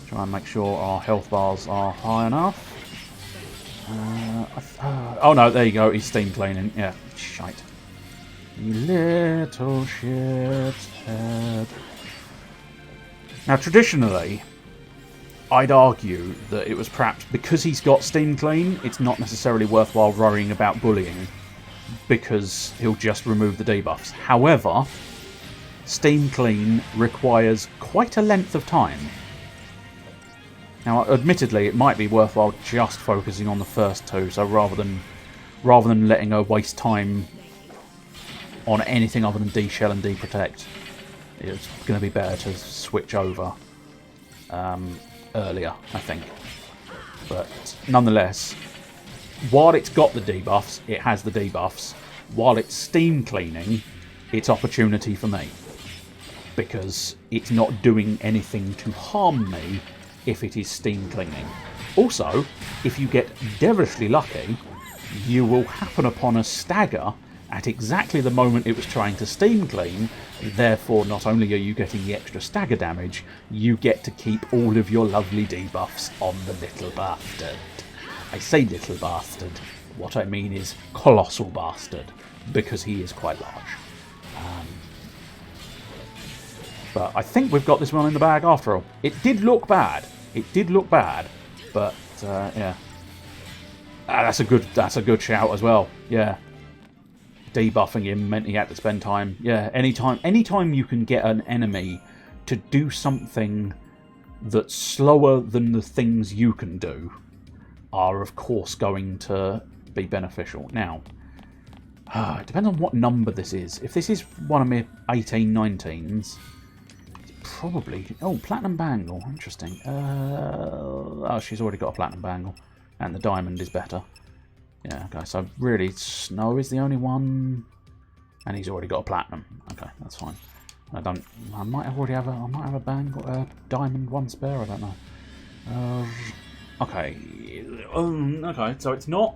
Try and make sure our health bars are high enough. Oh no, there you go, he's Steam Cleaning. Yeah, shite. You little shit head. Now, traditionally, I'd argue that it was perhaps because he's got Steam Clean, it's not necessarily worthwhile worrying about bullying, because he'll just remove the debuffs. However, Steam Clean requires quite a length of time. Now, admittedly, it might be worthwhile just focusing on the first two, so rather than letting her waste time on anything other than D-Shell and D-Protect, it's going to be better to switch over earlier, I think. But nonetheless, while it's got the debuffs, it has the debuffs. While it's Steam Cleaning, it's opportunity for me, because it's not doing anything to harm me if it is Steam Cleaning. Also, if you get devilishly lucky, you will happen upon a stagger at exactly the moment it was trying to Steam Clean. Therefore, not only are you getting the extra stagger damage, you get to keep all of your lovely debuffs on the little bastard. I say little bastard. What I mean is colossal bastard, because he is quite large. But I think we've got this one in the bag after all. It did look bad. It did look bad, but yeah. That's a good shout as well. Yeah. Debuffing him meant he had to spend time. Yeah, anytime you can get an enemy to do something that's slower than the things you can do are of course going to be beneficial. Now, it depends on what number this is. If this is one of my 18-19s, probably... Oh, Platinum Bangle. Interesting. Oh, she's already got a Platinum Bangle. And the Diamond is better. Yeah, okay. So really, Snow is the only one. And he's already got a Platinum. Okay, that's fine. I might already have a Bangle, Diamond one spare. I don't know. Okay. Okay, so it's not...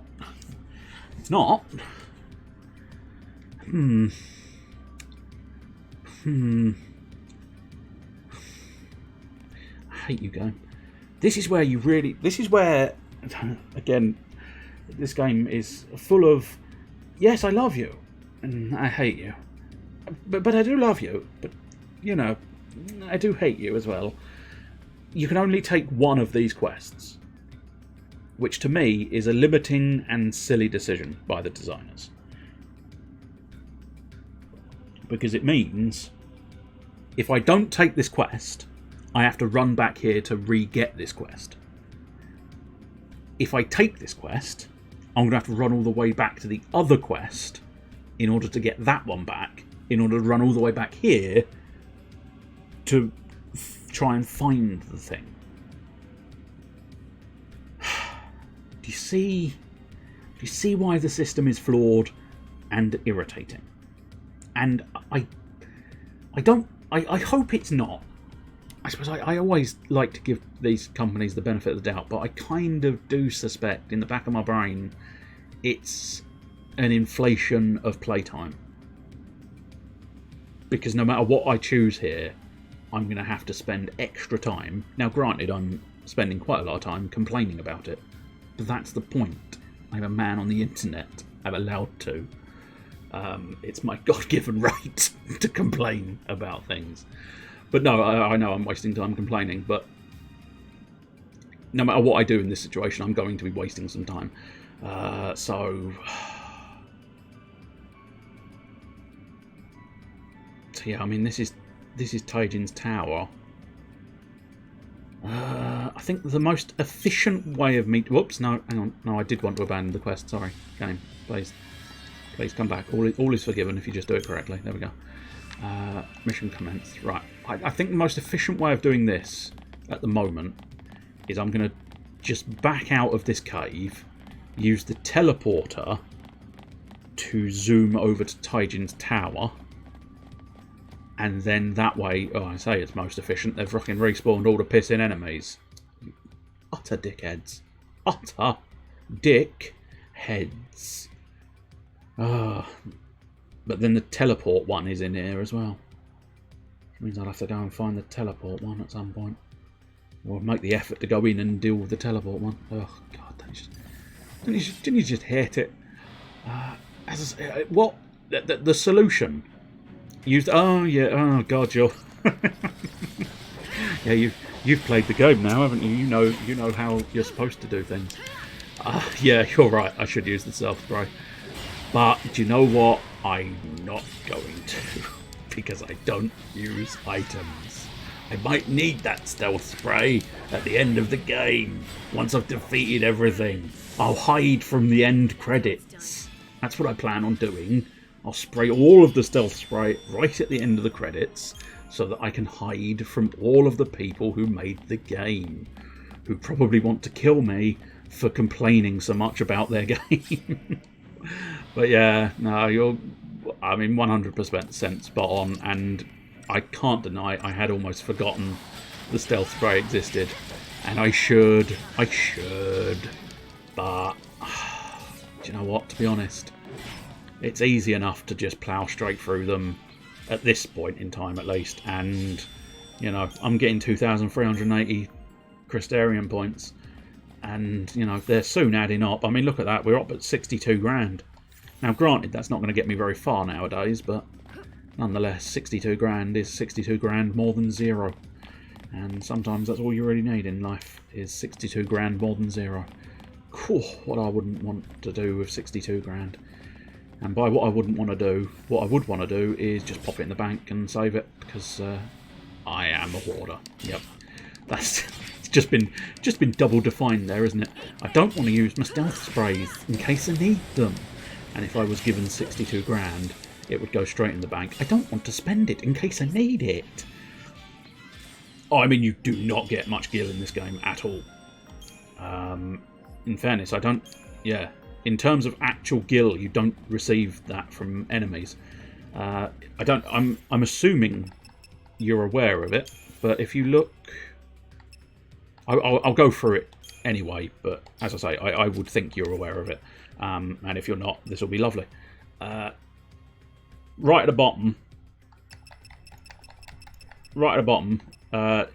I hate you, game. This is where you really... This is where... Again, this game is full of... Yes, I love you. And I hate you. But I do love you. But, you know, I do hate you as well. You can only take one of these quests. Which, to me, is a limiting and silly decision by the designers. Because it means... If I don't take this quest... I have to run back here to re-get this quest. If I take this quest, I'm going to have to run all the way back to the other quest in order to get that one back, in order to run all the way back here to try and find the thing. Do you see why the system is flawed and irritating? And I hope it's not. I suppose I always like to give these companies the benefit of the doubt, but I kind of do suspect in the back of my brain it's an inflation of playtime. Because no matter what I choose here, I'm going to have to spend extra time. Now, granted, I'm spending quite a lot of time complaining about it, but that's the point. I'm a man on the internet. I'm allowed to. It's my God-given right to complain about things. But no, I know I'm wasting time complaining, but no matter what I do in this situation, I'm going to be wasting some time. So yeah, I mean, this is Taijin's Tower. I think the most efficient way of me... Whoops, no, hang on. No, I did want to abandon the quest. Sorry, game. Please come back. All is forgiven if you just do it correctly. There we go. Mission commenced. Right. I think the most efficient way of doing this at the moment is I'm going to just back out of this cave, use the teleporter to zoom over to Taijin's tower, and then that way, I say it's most efficient, they've fucking respawned all the pissing enemies. Utter dickheads. Utter dickheads. But then the teleport one is in here as well. Which means I'll have to go and find the teleport one at some point. Or make the effort to go in and deal with the teleport one. Oh, God, didn't you just hate it? What? The solution? Used. Oh, yeah. Oh, God, you're... yeah, you've played the game now, haven't you? You know how you're supposed to do things. Yeah, you're right. I should use the self-spray. But do you know what? I'm not going to, because I don't use items. I might need that stealth spray at the end of the game. Once I've defeated everything, I'll hide from the end credits. That's what I plan on doing. I'll spray all of the stealth spray right at the end of the credits so that I can hide from all of the people who made the game, who probably want to kill me for complaining so much about their game. But yeah, no, you're, 100% spot on, and I can't deny I had almost forgotten the stealth spray existed, and I should, but do you know what, to be honest, it's easy enough to just plough straight through them at this point in time at least, and, you know, I'm getting 2,380 Crystarian points, and, you know, they're soon adding up. I mean, look at that, we're up at 62 grand. Now, granted, that's not going to get me very far nowadays, but nonetheless, 62 grand is 62 grand more than zero. And sometimes that's all you really need in life, is 62 grand more than zero. Cool, what I wouldn't want to do with 62 grand. And by what I wouldn't want to do, what I would want to do is just pop it in the bank and save it, because I am a hoarder. Yep, that's it's just been double defined there, isn't it? I don't want to use my stealth sprays in case I need them. And if I was given 62 grand, it would go straight in the bank. I don't want to spend it in case I need it. Oh, I mean, you do not get much gil in this game at all. In fairness, I don't... Yeah, in terms of actual gil, you don't receive that from enemies. I'm assuming you're aware of it, but if you look... I'll go through it anyway, but as I say, I would think you're aware of it. And if you're not, this will be lovely. Right at the bottom,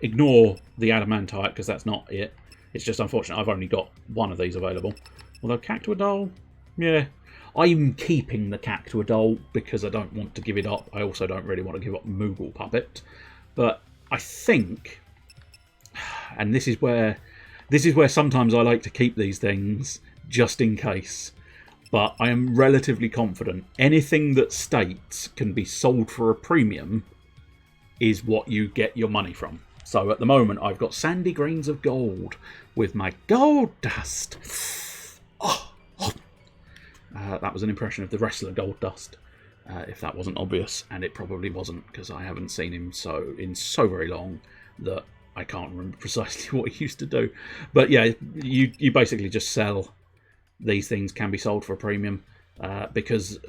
ignore the adamantite because that's not it. It's just unfortunate I've only got one of these available. Although Cactuadol, yeah, I'm keeping the Cactuadol because I don't want to give it up. I also don't really want to give up Moogle Puppet. But I think, and this is where sometimes I like to keep these things just in case, but I am relatively confident anything that states can be sold for a premium is what you get your money from. So at the moment I've got sandy grains of gold with my gold dust. That was an impression of the wrestler Gold Dust, if that wasn't obvious, and it probably wasn't because I haven't seen him in so very long that I can't remember precisely what he used to do. But yeah, you basically just sell. These things can be sold for a premium because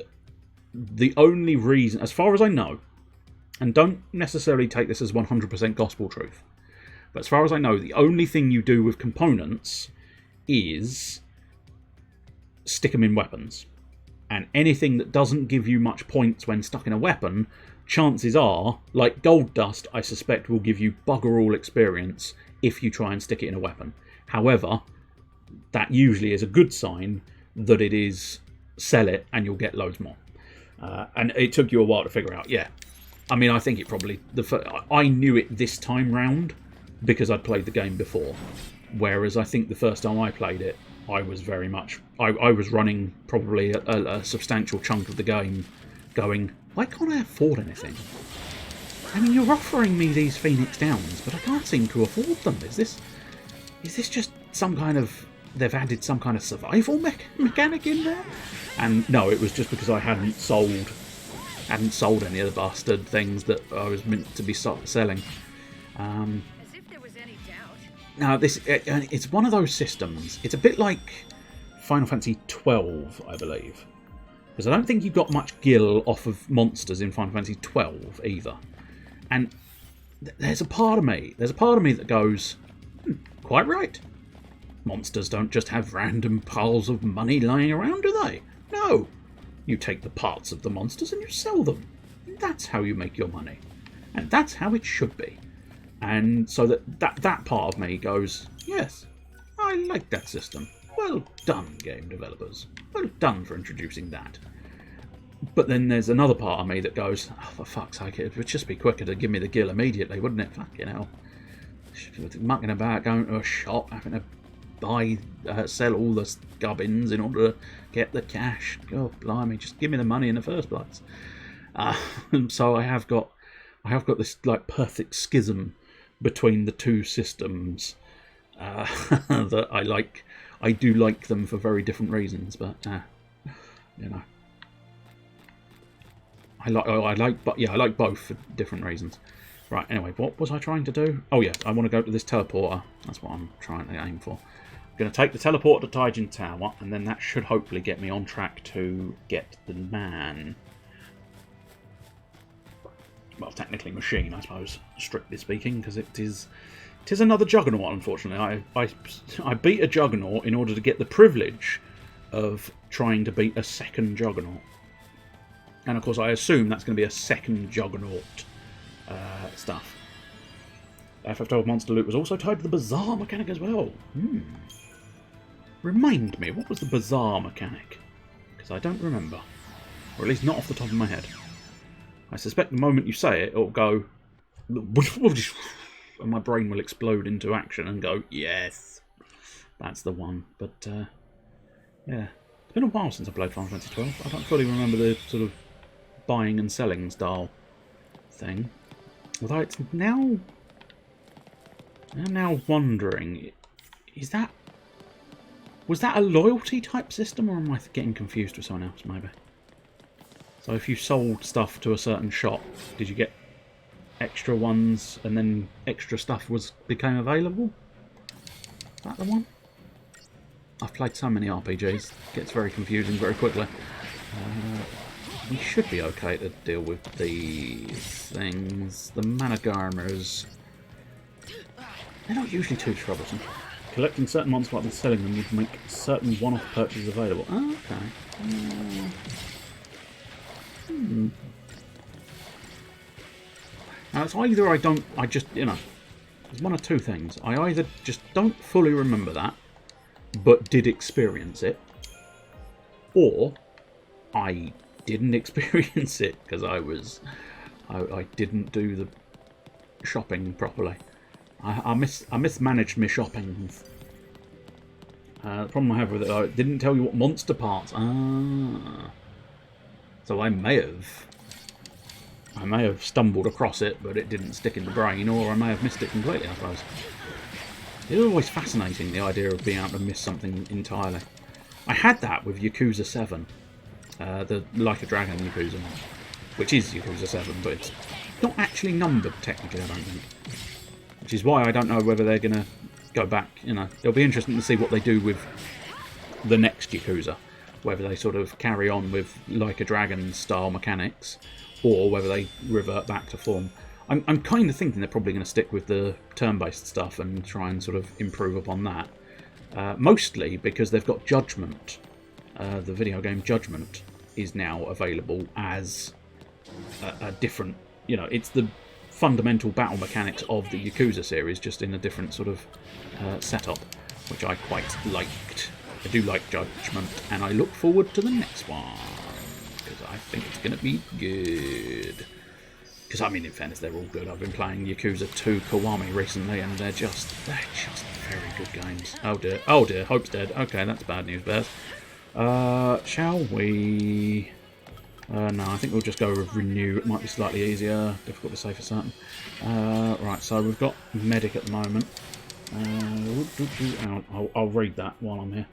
the only reason, as far as I know, and don't necessarily take this as 100% gospel truth, but as far as I know, the only thing you do with components is stick them in weapons. And anything that doesn't give you much points when stuck in a weapon, chances are, like Gold Dust, I suspect will give you bugger all experience if you try and stick it in a weapon. However, that usually is a good sign that it is sell it and you'll get loads more. And it took you a while to figure out, yeah. I mean, I think it probably... I knew it this time round because I'd played the game before. Whereas I think the first time I played it, I was very much... I was running probably a substantial chunk of the game going, why can't I afford anything? I mean, you're offering me these Phoenix Downs, but I can't seem to afford them. Is this just some kind of... They've added some kind of survival mechanic in there? And no, it was just because I hadn't sold hadn't sold any of the bastard things that I was meant to be selling. As if there was any doubt. Now, it's one of those systems. It's a bit like Final Fantasy XII, I believe. Because I don't think you got much gil off of monsters in Final Fantasy XII either. And there's a part of me that goes, quite right. Monsters don't just have random piles of money lying around, do they? No. You take the parts of the monsters and you sell them. That's how you make your money. And that's how it should be. And so that part of me goes, yes, I like that system. Well done, game developers. Well done for introducing that. But then there's another part of me that goes, oh, for fuck's sake, it would just be quicker to give me the gil immediately, wouldn't it? Fucking hell. Mucking about, going to a shop, having to sell all the gubbins in order to get the cash. Oh, blimey, just give me the money in the first place. So I have got this like perfect schism between the two systems that I like. I do like them for very different reasons, but you know, I like both for different reasons. Right. Anyway, what was I trying to do? Oh yeah, I want to go to this teleporter. That's what I'm trying to aim for. I'm going to take the teleporter to Taijin Tower, and then that should hopefully get me on track to get the man. Well, technically machine, I suppose, strictly speaking, because it is another Juggernaut, unfortunately. I beat a Juggernaut in order to get the privilege of trying to beat a second Juggernaut. And of course, I assume that's going to be a second Juggernaut stuff. FF12 Monster Loot was also tied to the Bazaar mechanic as well. Remind me, what was the Bazaar mechanic? Because I don't remember. Or at least not off the top of my head. I suspect the moment you say it, it'll go... and my brain will explode into action and go, yes, that's the one. But, yeah. It's been a while since I played Final Fantasy XII. I don't fully remember the sort of buying and selling style thing. Although it's now... I'm now wondering, was that a loyalty type system, or am I getting confused with someone else, maybe? So if you sold stuff to a certain shop, did you get extra ones and then extra stuff became available? Is that the one? I've played so many RPGs, it gets very confusing very quickly. We should be okay to deal with these things. The Managarmers, they're not usually too troublesome. Collecting certain monsters and selling them would make certain one-off purchases available. Oh, okay. Now it's either I just, you know, there's one of two things. I either just don't fully remember that, but did experience it, or I didn't experience it because I didn't do the shopping properly. I mismanaged my shopping. The problem I have with it, I didn't tell you what monster parts. So I may have stumbled across it, but it didn't stick in the brain, or I may have missed it completely, I suppose. It's always fascinating, the idea of being able to miss something entirely. I had that with Yakuza 7, the Like a Dragon Yakuza, which is Yakuza 7, but it's not actually numbered technically, I don't think. Which is why I don't know whether they're going to go back, you know. It'll be interesting to see what they do with the next Yakuza. Whether they sort of carry on with Like a Dragon style mechanics, or whether they revert back to form. I'm kind of thinking they're probably going to stick with the turn-based stuff and try and sort of improve upon that. Mostly because they've got Judgment. The video game Judgment is now available as a different, you know, it's the fundamental battle mechanics of the Yakuza series, just in a different sort of setup, which I quite liked. I do like Judgment, and I look forward to the next one, because I think it's going to be good. Because, I mean, in fairness, they're all good. I've been playing Yakuza 2 Kiwami recently, and they're just very good games. Oh dear, Hope's dead. Okay, that's bad news, Bears. Shall we... no, I think we'll just go with Renew. It might be slightly easier. Difficult to say for certain. Right, so we've got Medic at the moment. I'll read that while I'm here.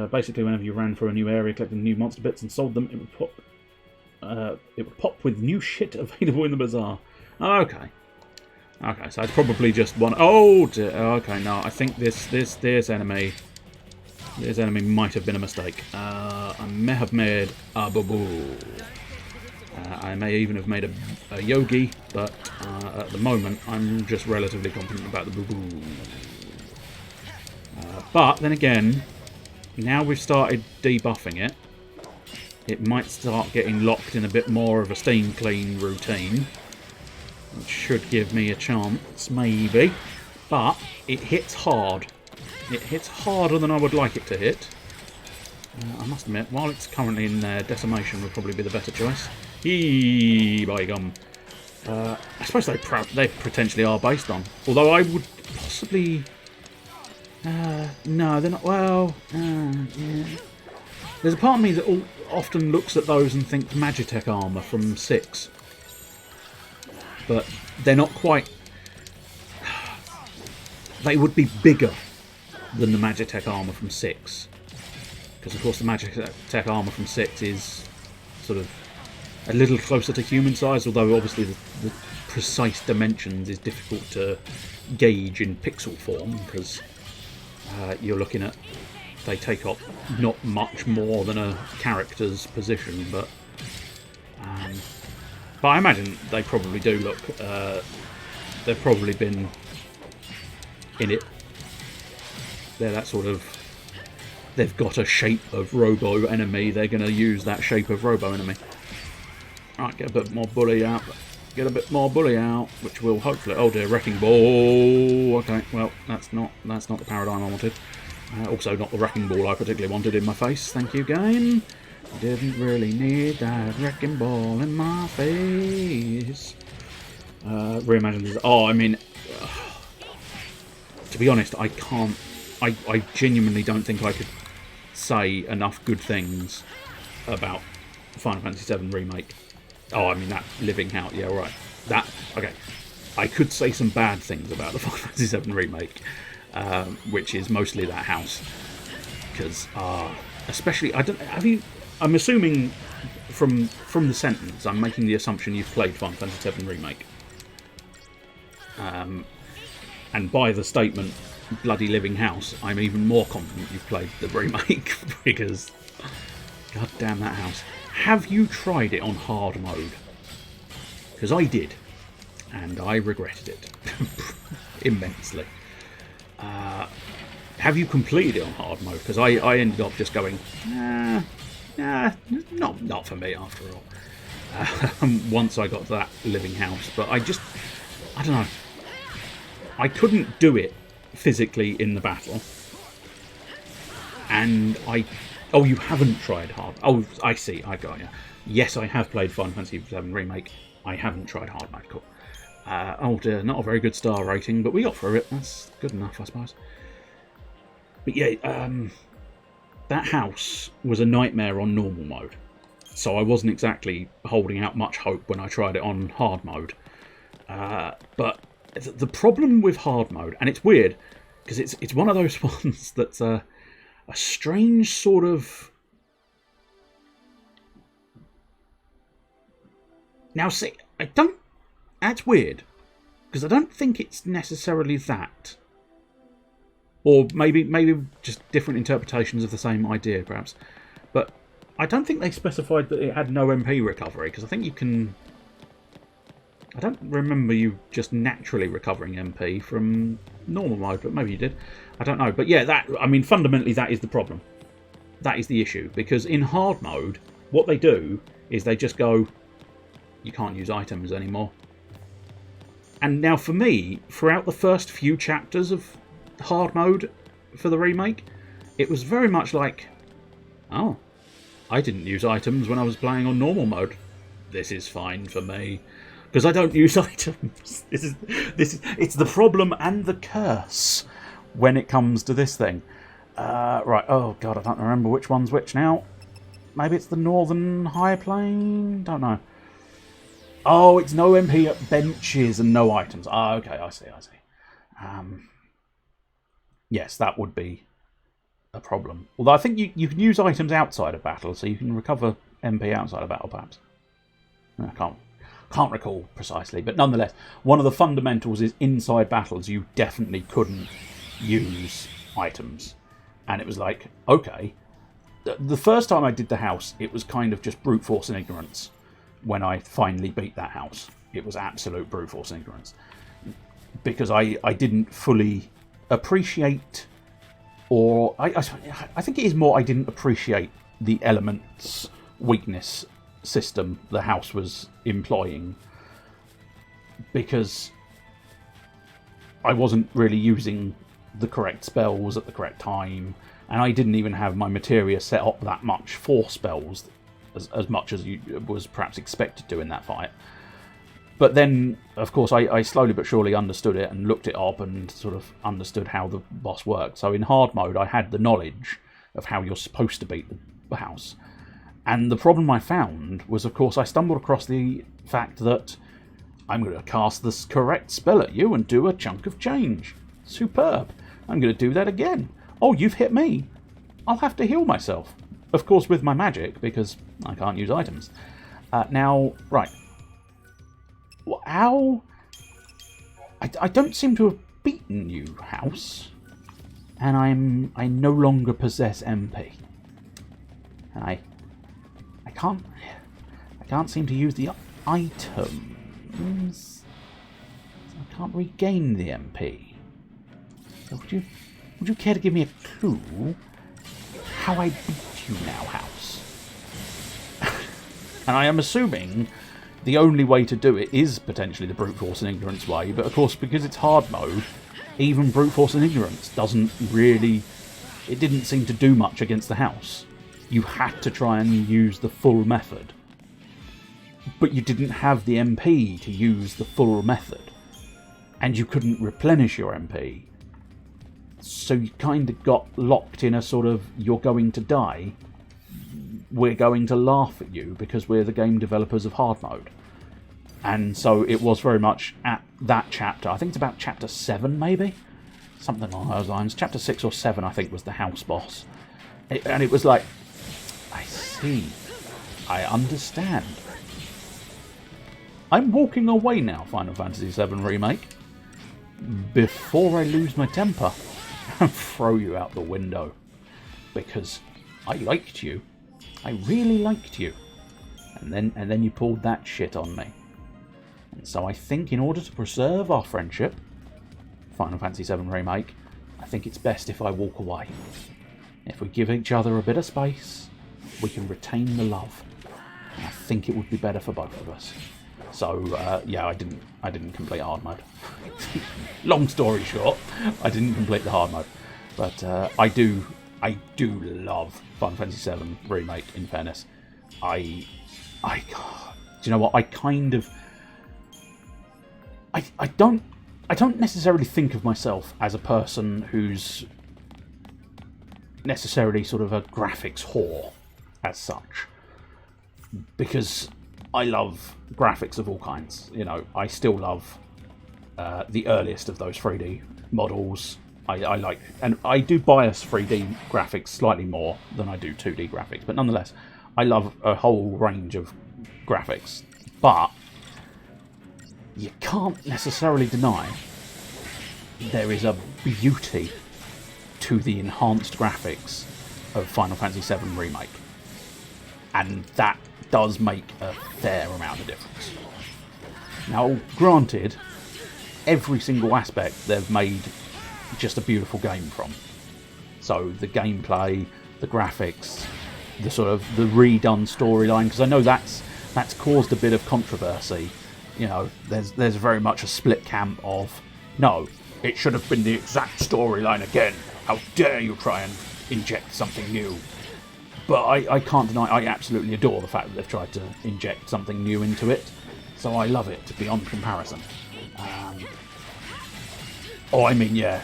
Basically, whenever you ran through a new area, collected new monster bits and sold them, it would pop it would pop with new shit available in the bazaar. Okay. Okay, so it's probably just one. Oh, dear. Okay, no, I think this enemy might have been a mistake. I may have made a boo-boo. I may even have made a yogi, but at the moment I'm just relatively confident about the boo-boo. But then again, now we've started debuffing it, it might start getting locked in a bit more of a steam clean routine, which should give me a chance, maybe. But it hits hard. It hits harder than I would like it to hit. I must admit, while it's currently in there, decimation would probably be the better choice. By gum. I suppose they potentially are based on. Although I would possibly... no, they're not... Well, yeah. There's a part of me that often looks at those and thinks Magitech armour from 6. But they're not quite... They would be bigger than the Magitech armour from 6. Because, of course, the Magitech armour from 6 is sort of a little closer to human size, although obviously the precise dimensions is difficult to gauge in pixel form, because you're looking at... They take up not much more than a character's position, but I imagine they probably do look... they've probably been in it. They're that sort of... They've got a shape of robo enemy, they're going to use that shape of robo enemy. Right, get a bit more bully out. Get a bit more bully out, which will hopefully... Oh dear, Wrecking Ball! Okay, well, that's not the paradigm I wanted. Also not the Wrecking Ball I particularly wanted in my face, thank you, game. Didn't really need that Wrecking Ball in my face. Reimagine this. Oh, I mean... to be honest, I can't... I genuinely don't think I could say enough good things about Final Fantasy VII Remake. Oh, I mean, that living house. Yeah, right. That... Okay. I could say some bad things about the Final Fantasy VII Remake, which is mostly that house. Because, especially... I don't... Have you... I'm assuming from the sentence, I'm making the assumption you've played Final Fantasy VII Remake. And by the statement, bloody living house, I'm even more confident you've played the remake, because... God damn that house. Have you tried it on hard mode? Because I did, and I regretted it immensely. Have you completed it on hard mode? Because I ended up just going, nah, not for me after all. Once I got to that living house, but I don't know. I couldn't do it physically in the battle, and oh, you haven't tried hard. Oh, I see. I got you. Yes, I have played Final Fantasy VII Remake. I haven't tried hard mode. Cool. Oh dear, not a very good star rating, but we got through it. That's good enough, I suppose. But yeah, that house was a nightmare on normal mode, so I wasn't exactly holding out much hope when I tried it on hard mode. But the problem with hard mode, and it's weird because it's one of those ones that's a strange sort of... Now see, that's weird, because I don't think it's necessarily that. Or maybe just different interpretations of the same idea, perhaps. But I don't think they specified that it had no MP recovery, because I think you can... I don't remember you just naturally recovering MP from normal mode, but maybe you did. I don't know. But yeah, I mean, fundamentally, that is the problem. That is the issue. Because in hard mode, what they do is they just go, you can't use items anymore. And now for me, throughout the first few chapters of hard mode for the remake, it was very much like, oh, I didn't use items when I was playing on normal mode. This is fine for me. Because I don't use items. It's the problem and the curse when it comes to this thing. Right, oh god, I don't remember which one's which now. Maybe it's the Northern High Plain? Don't know. Oh, it's no MP at benches and no items. Ah, okay, I see. Yes, that would be a problem. Although I think you can use items outside of battle, so you can recover MP outside of battle, perhaps. I can't recall precisely, but nonetheless, one of the fundamentals is inside battles you definitely couldn't use items. And it was like, okay. The first time I did the house, it was kind of just brute force and ignorance. When I finally beat that house, it was absolute brute force and ignorance. Because I didn't fully appreciate, or I think it is more I didn't appreciate the elements weakness system the house was employing, because I wasn't really using the correct spells at the correct time, and I didn't even have my materia set up that much for spells as much as was perhaps expected to in that fight. But then, of course, I slowly but surely understood it and looked it up and sort of understood how the boss worked. So in hard mode, I had the knowledge of how you're supposed to beat the house. And the problem I found was, of course, I stumbled across the fact that I'm going to cast this correct spell at you and do a chunk of change. Superb. I'm going to do that again. Oh, you've hit me. I'll have to heal myself. Of course, with my magic, because I can't use items. Now, right. How? I don't seem to have beaten you, house. And I no longer possess MP. And I can't seem to use the items. I can't regain the MP. So would you care to give me a clue how I beat you now, house? And I am assuming the only way to do it is potentially the brute force and ignorance way, but of course, because it's hard mode, even brute force and ignorance doesn't really... It didn't seem to do much against the house. You had to try and use the full method. But you didn't have the MP to use the full method. And you couldn't replenish your MP. So you kind of got locked in a sort of, you're going to die, we're going to laugh at you because we're the game developers of hard mode. And so it was very much at that chapter. I think it's about chapter 7 maybe? Something along those lines. Chapter 6 or 7 I think was the house boss. And it was like, I see. I understand. I'm walking away now, Final Fantasy VII Remake. Before I lose my temper and throw you out the window. Because I liked you. I really liked you. And then you pulled that shit on me. And so I think in order to preserve our friendship, Final Fantasy VII Remake, I think it's best if I walk away. If we give each other a bit of space, we can retain the love. And I think it would be better for both of us. So yeah, I didn't complete hard mode. Long story short, I didn't complete the hard mode, but I do love Final Fantasy VII Remake. In fairness, do you know what? I don't necessarily think of myself as a person who's necessarily sort of a graphics whore as such, because I love graphics of all kinds. You know, I still love the earliest of those 3D models. I like, and I do bias 3D graphics slightly more than I do 2D graphics, but nonetheless, I love a whole range of graphics. But you can't necessarily deny there is a beauty to the enhanced graphics of Final Fantasy VII Remake, and that does make a fair amount of difference. Now, granted, every single aspect they've made just a beautiful game from. So the gameplay, the graphics, the sort of the redone storyline, because I know that's caused a bit of controversy. You know, there's very much a split camp of, no, it should have been the exact storyline again. How dare you try and inject something new? But I can't deny, I absolutely adore the fact that they've tried to inject something new into it. So I love it beyond comparison. I mean, yeah,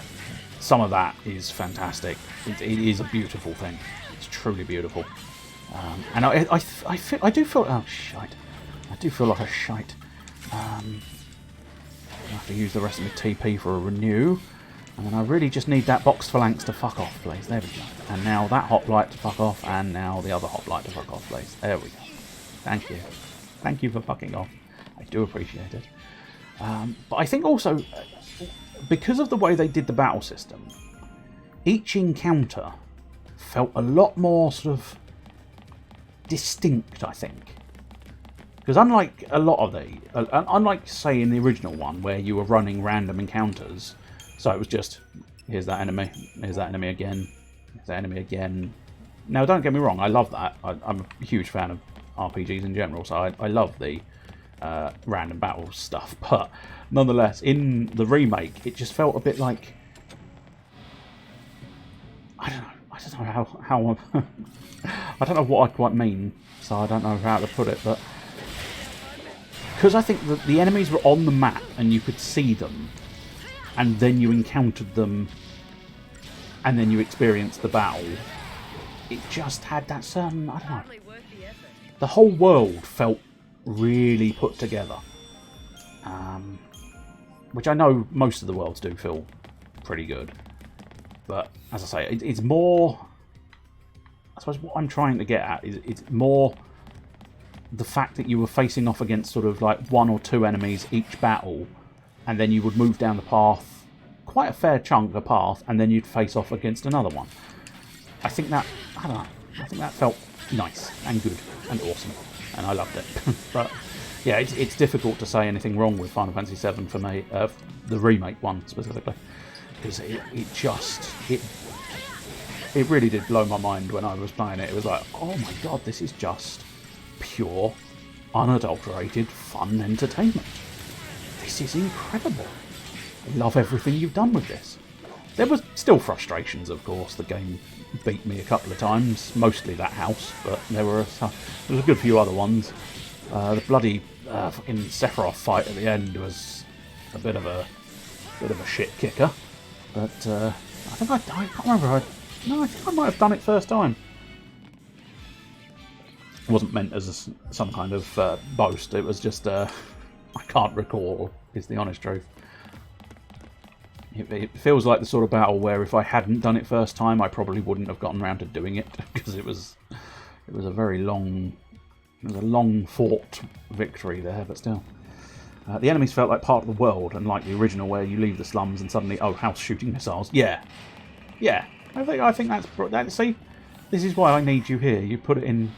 some of that is fantastic. It is a beautiful thing. It's truly beautiful. And I do feel, oh shite, I do feel like a shite. I have to use the rest of my TP for a renew. And then I really just need that box phalanx to fuck off, please. There we go. And now that hoplite to fuck off, and now the other hoplite to fuck off, please. There we go. Thank you. Thank you for fucking off. I do appreciate it. But I think also, because of the way they did the battle system, each encounter felt a lot more sort of distinct, I think. Because unlike a lot of unlike, say, in the original one, where you were running random encounters, so it was just, here's that enemy again, here's that enemy again. Now, don't get me wrong, I love that. I'm a huge fan of RPGs in general, so I love the random battle stuff. But nonetheless, in the remake, it just felt a bit like, I don't know how I don't know what I quite mean, so I don't know how to put it, but because I think that the enemies were on the map and you could see them, and then you encountered them, and then you experienced the battle, it just had that certain, I don't know, the whole world felt really put together, which I know most of the worlds do feel pretty good, but as I say, it's more, I suppose what I'm trying to get at is it's more the fact that you were facing off against sort of like 1 or 2 enemies each battle, and then you would move down the path, quite a fair chunk of the path, and then you'd face off against another one. I think that, I don't know, I think that felt nice and good and awesome, and I loved it. But yeah, it's difficult to say anything wrong with Final Fantasy VII for me, the remake one specifically, because it really did blow my mind when I was playing it. It was like, oh my god, this is just pure, unadulterated, fun entertainment. This is incredible. I love everything you've done with this. There was still frustrations, of course. The game beat me a couple of times, mostly that house, but there was a good few other ones. The bloody fucking Sephiroth fight at the end was a bit of a shit kicker. But I think I can't remember. I think I might have done it first time. It wasn't meant as some kind of boast. It was just I can't recall, is the honest truth. It feels like the sort of battle where if I hadn't done it first time, I probably wouldn't have gotten around to doing it, because it was a very long, fought victory there. But still, the enemies felt like part of the world, unlike the original where you leave the slums and suddenly, oh, house shooting missiles. Yeah. I think that's see, this is why I need you here. You put it in.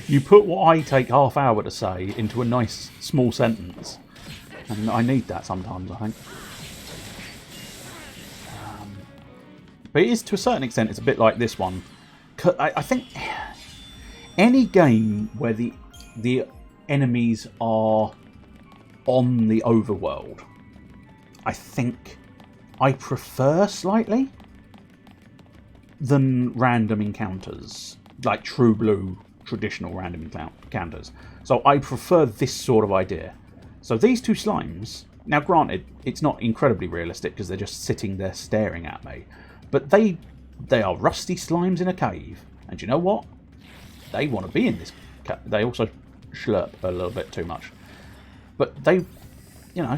You put what I take half hour to say into a nice small sentence, and I need that sometimes, I think. But it is, to a certain extent, it's a bit like this one. I think any game where the enemies are on the overworld, I think I prefer slightly than random encounters, like true blue traditional random encounters. So I prefer this sort of idea. So these 2 slimes, now granted, it's not incredibly realistic because they're just sitting there staring at me, but they are rusty slimes in a cave, and you know what? They want to be in this cave. They also slurp a little bit too much, but they, you know,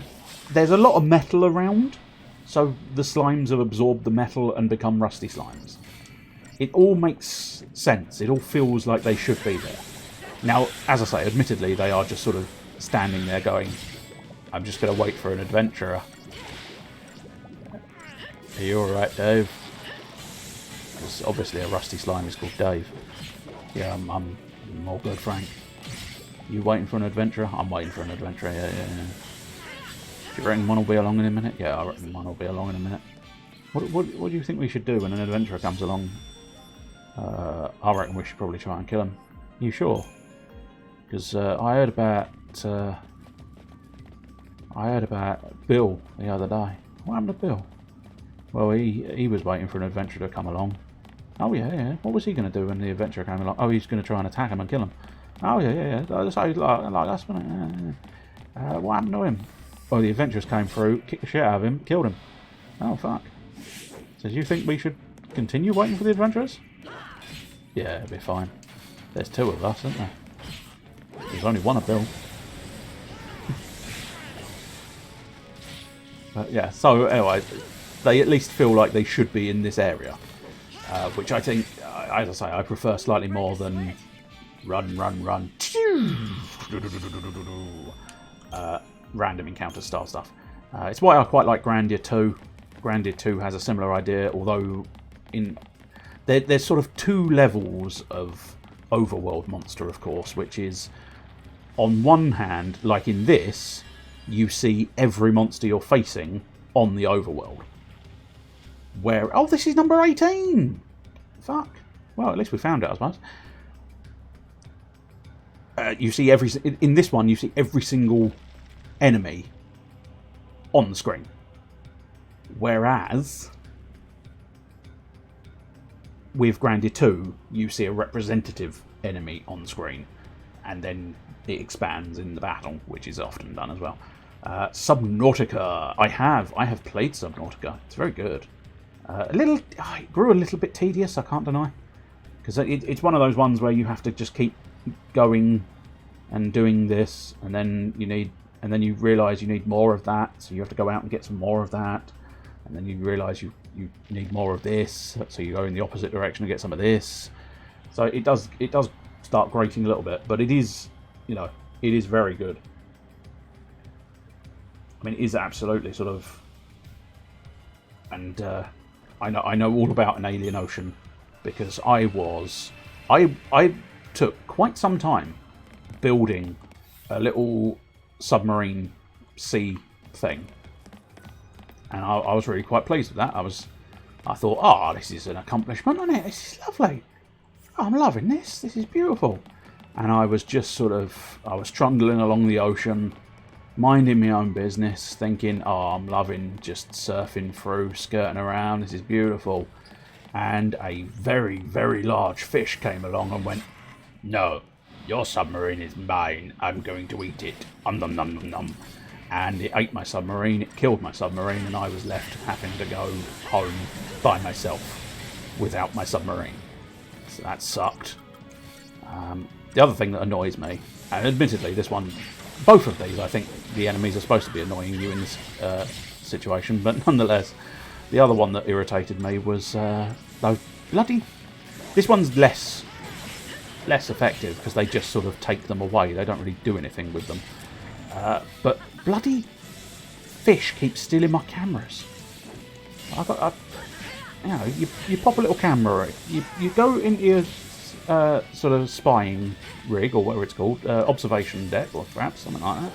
there's a lot of metal around, so the slimes have absorbed the metal and become rusty slimes. It all makes sense. It all feels like they should be there. Now, as I say, admittedly, they are just sort of standing there going, I'm just going to wait for an adventurer. Are you alright, Dave? Because obviously a rusty slime is called Dave. Yeah, I'm all good, Frank. You waiting for an adventurer? I'm waiting for an adventurer, yeah. Do you reckon one will be along in a minute? Yeah, I reckon one will be along in a minute. What do you think we should do when an adventurer comes along? I reckon we should probably try and kill him. You sure? Because I heard about Bill the other day. What happened to Bill? Well, he was waiting for an adventurer to come along. Oh yeah. What was he going to do when the adventurer came along? Oh, he's going to try and attack him and kill him. Oh yeah. That's like that's funny. What happened to him? Well, the adventurers came through, kicked the shit out of him, killed him. Oh fuck. So do you think we should continue waiting for the adventurers? Yeah, it'll be fine. There's 2 of us, isn't there? There's only one of Bill. But yeah, so anyway, they at least feel like they should be in this area. Which I think, as I say, I prefer slightly more than Run, run, run. Random encounter style stuff. It's why I quite like Grandia 2. Grandia 2 has a similar idea, although there's sort of 2 levels of overworld monster, of course, which is, on one hand, like in this, you see every monster you're facing on the overworld. Where... Oh, this is number 18! Fuck. Well, at least we found it, I suppose. You see in this one, you see every single enemy on the screen. Whereas with Grandia 2, you see a representative enemy on screen, and then it expands in the battle, which is often done as well. Subnautica. I have played Subnautica. It's very good. It grew a little bit tedious, I can't deny, because it's one of those ones where you have to just keep going and doing this, and then you realise you need more of that, so you have to go out and get some more of that, and then you realise you need more of this, so you go in the opposite direction and get some of this. So it does start grating a little bit, but it is, it is very good. I mean, it is absolutely sort of, and I know all about an alien ocean, because I took quite some time building a little submarine sea thing, and I was really quite pleased with that. I thought, oh, this is an accomplishment, isn't it? This is lovely. Oh, I'm loving this. This is beautiful. And I was just I was trundling along the ocean, minding my own business, thinking, oh, I'm loving just surfing through, skirting around. This is beautiful. And a very, very large fish came along and went, no, your submarine is mine. I'm going to eat it. Nom nom nom nom. And it ate my submarine, it killed my submarine, and I was left having to go home by myself without my submarine. So that sucked. The other thing that annoys me, and admittedly this one, both of these, I think the enemies are supposed to be annoying you in this situation, but nonetheless, the other one that irritated me was those bloody... This one's less effective because they just sort of take them away. They don't really do anything with them. But bloody fish keeps stealing my cameras. You pop a little camera. You go into your sort of spying rig, or whatever it's called, observation deck, or perhaps something like that.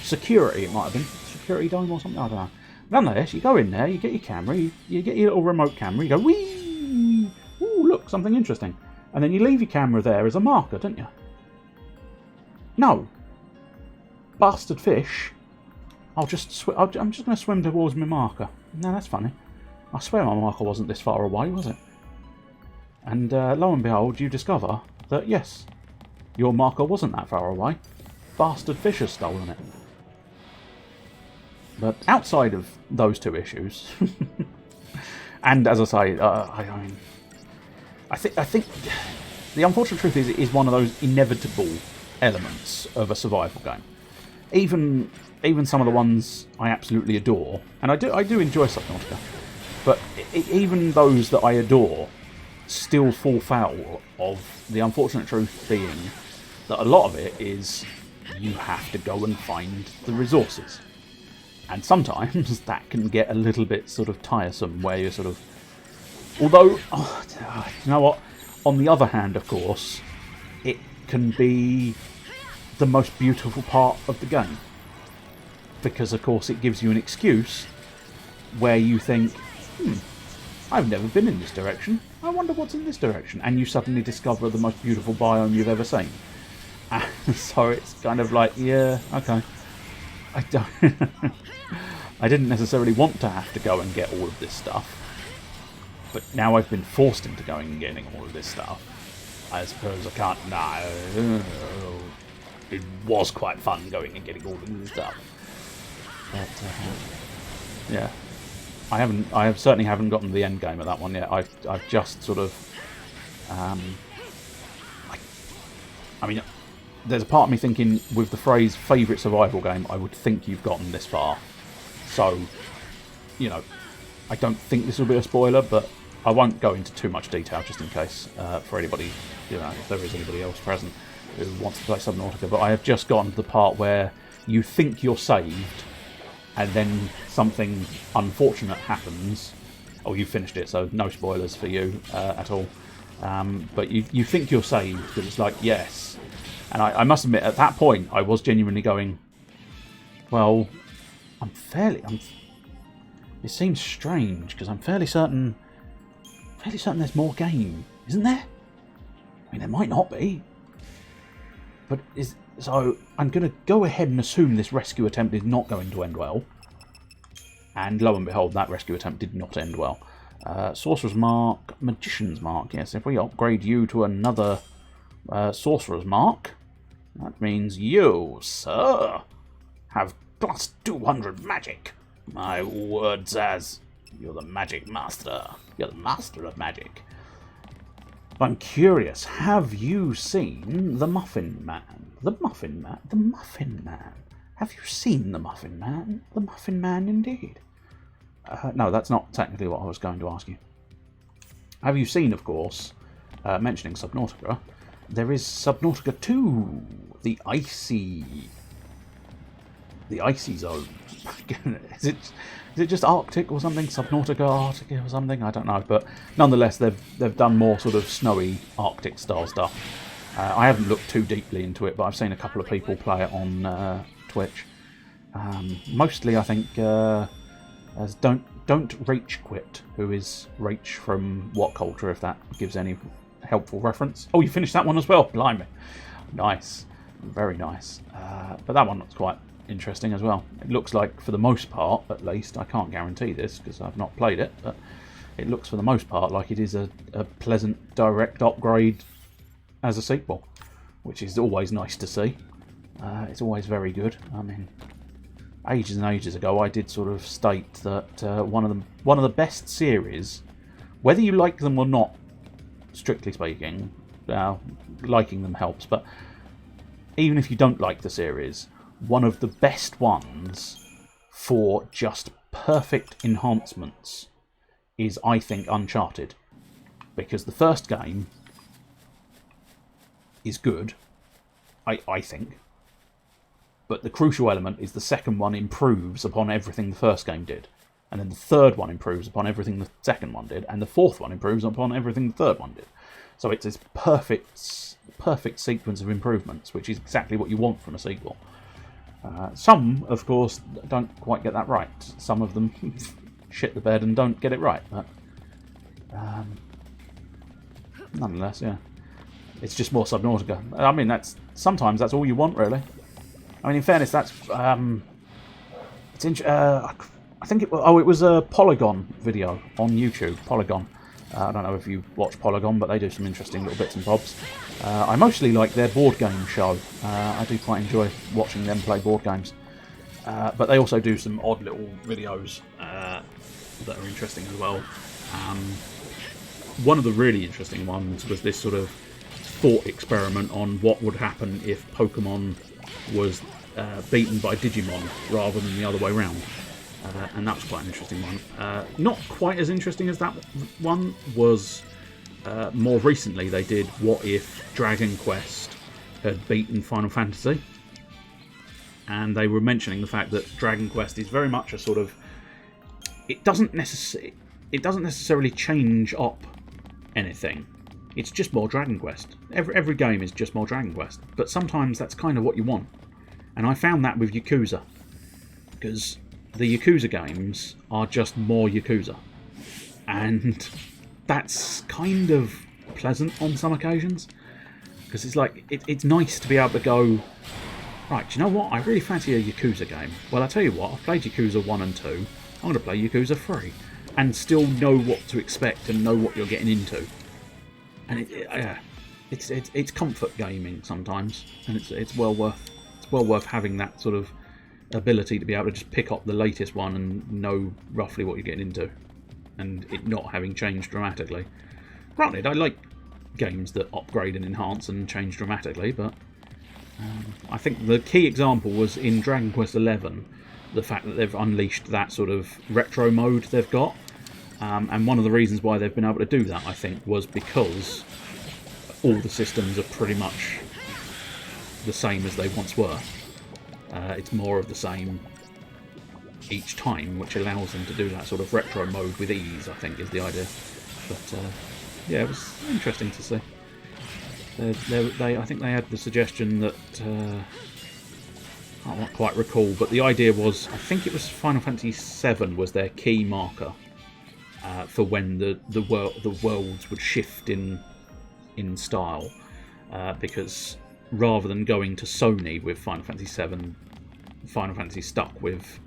Security, it might have been. Security dome or something, I don't know. Nonetheless, you go in there, you get your camera, you get your little remote camera, you go, whee! Ooh, look, something interesting. And then you leave your camera there as a marker, don't you? No. Bastard fish. I'm just going to swim towards my marker. No, that's funny. I swear my marker wasn't this far away, was it? And lo and behold, you discover that, yes, your marker wasn't that far away. Bastard fish has stolen it. But outside of those 2 issues, and as I say, I think the unfortunate truth is it is one of those inevitable elements of a survival game. Even some of the ones I absolutely adore, and I do enjoy Subnautica, but even those that I adore still fall foul of the unfortunate truth being that a lot of it is you have to go and find the resources. And sometimes that can get a little bit sort of tiresome, where you're sort of... Although, you know what? On the other hand, of course, it can be the most beautiful part of the game. Because, of course, it gives you an excuse where you think, I've never been in this direction. I wonder what's in this direction. And you suddenly discover the most beautiful biome you've ever seen. And so it's kind of like, yeah, okay. I didn't necessarily want to have to go and get all of this stuff. But now I've been forced into going and getting all of this stuff. I suppose I can't... No. It was quite fun going and getting all of this stuff. But, yeah. I certainly haven't gotten to the end game of that one yet. I've just sort of... I mean, there's a part of me thinking, with the phrase favourite survival game, I would think you've gotten this far. So, I don't think this will be a spoiler, but I won't go into too much detail just in case for anybody, you know, if there is anybody else present who wants to play Subnautica, but I have just gotten to the part where you think you're saved and then something unfortunate happens. Oh, you finished it, so no spoilers for you at all. But you think you're saved because it's like, yes. And I must admit, at that point, I was genuinely going, well, it seems strange because I'm fairly certain there's more game, isn't there? I mean, there might not be. But so I'm going to go ahead and assume this rescue attempt is not going to end well. And lo and behold, that rescue attempt did not end well. Sorcerer's Mark, Magician's Mark. Yes, if we upgrade you to another Sorcerer's Mark, that means you, sir, have plus 200 magic. My word, Zaz, you're the magic master. You're the master of magic. I'm curious, have you seen the Muffin Man? The Muffin Man? The Muffin Man? Have you seen the Muffin Man? The Muffin Man, indeed. No, that's not technically what I was going to ask you. Have you seen, of course, mentioning Subnautica, there is Subnautica 2, the icy zone. Is it just Arctic or something? Subnautica Arctic or something? I don't know. But nonetheless, they've done more sort of snowy Arctic style stuff. I haven't looked too deeply into it, but I've seen a couple of people play it on Twitch. Mostly, I think, as Don't Rach Quit, who is Rach from What Culture, if that gives any helpful reference. Oh, you finished that one as well? Blimey. Nice. Very nice. But that one looks quite interesting as well. It looks like, for the most part, at least, I can't guarantee this because I've not played it, but it looks for the most part like it is a pleasant direct upgrade as a sequel, which is always nice to see. It's always very good. I mean, ages and ages ago I did sort of state that one of the best series, whether you like them or not, strictly speaking, liking them helps, but even if you don't like the series, one of the best ones for just perfect enhancements is, I think, Uncharted. Because the first game is good, I think, but the crucial element is the second one improves upon everything the first game did, and then the third one improves upon everything the second one did, and the fourth one improves upon everything the third one did. So it's this perfect sequence of improvements, which is exactly what you want from a sequel. Some, of course, don't quite get that right. Some of them shit the bed and don't get it right, but nonetheless, yeah, it's just more Subnautica. I mean, sometimes that's all you want, really. I mean, in fairness, that's I think it was a Polygon video on YouTube. Polygon. I don't know if you watch Polygon, but they do some interesting little bits and bobs. I mostly like their board game show. I do quite enjoy watching them play board games. But they also do some odd little videos that are interesting as well. One of the really interesting ones was this sort of thought experiment on what would happen if Pokemon was beaten by Digimon rather than the other way around. And that was quite an interesting one. Not quite as interesting as that one was. More recently they did what if Dragon Quest had beaten Final Fantasy, and they were mentioning the fact that Dragon Quest is very much a sort of, it doesn't necessarily change up anything. It's just more Dragon Quest. Every game is just more Dragon Quest, but sometimes that's kind of what you want. And I found that with Yakuza, because the Yakuza games are just more Yakuza, and that's kind of pleasant on some occasions, because it's like it's nice to be able to go, right, do you know what, I really fancy a Yakuza game. Well, I tell you what, I've played Yakuza 1 and 2, I'm going to play Yakuza 3 and still know what to expect and know what you're getting into. And it's comfort gaming sometimes, and it's well worth having that sort of ability to be able to just pick up the latest one and know roughly what you're getting into, and it not having changed dramatically. Granted, I like games that upgrade and enhance and change dramatically, but I think the key example was in Dragon Quest XI, the fact that they've unleashed that sort of retro mode they've got. And one of the reasons why they've been able to do that, I think, was because all the systems are pretty much the same as they once were. It's more of the same each time, which allows them to do that sort of retro mode with ease, I think, is the idea. But yeah, it was interesting to see. I think they had the suggestion that I can't quite recall, but the idea was, I think it was Final Fantasy VII was their key marker for when the worlds would shift in style, because rather than going to Sony with Final Fantasy VII, Final Fantasy stuck with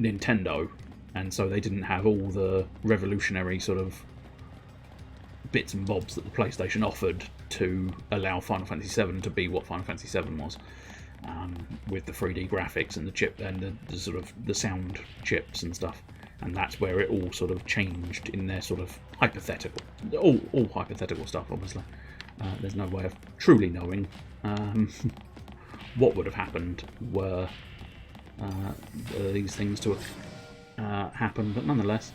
Nintendo, and so they didn't have all the revolutionary sort of bits and bobs that the PlayStation offered to allow Final Fantasy VII to be what Final Fantasy VII was, with the 3D graphics and the chip and the sort of the sound chips and stuff. And that's where it all sort of changed in their sort of hypothetical, all hypothetical stuff, obviously. There's no way of truly knowing what would have happened were these things to have happened, but nonetheless,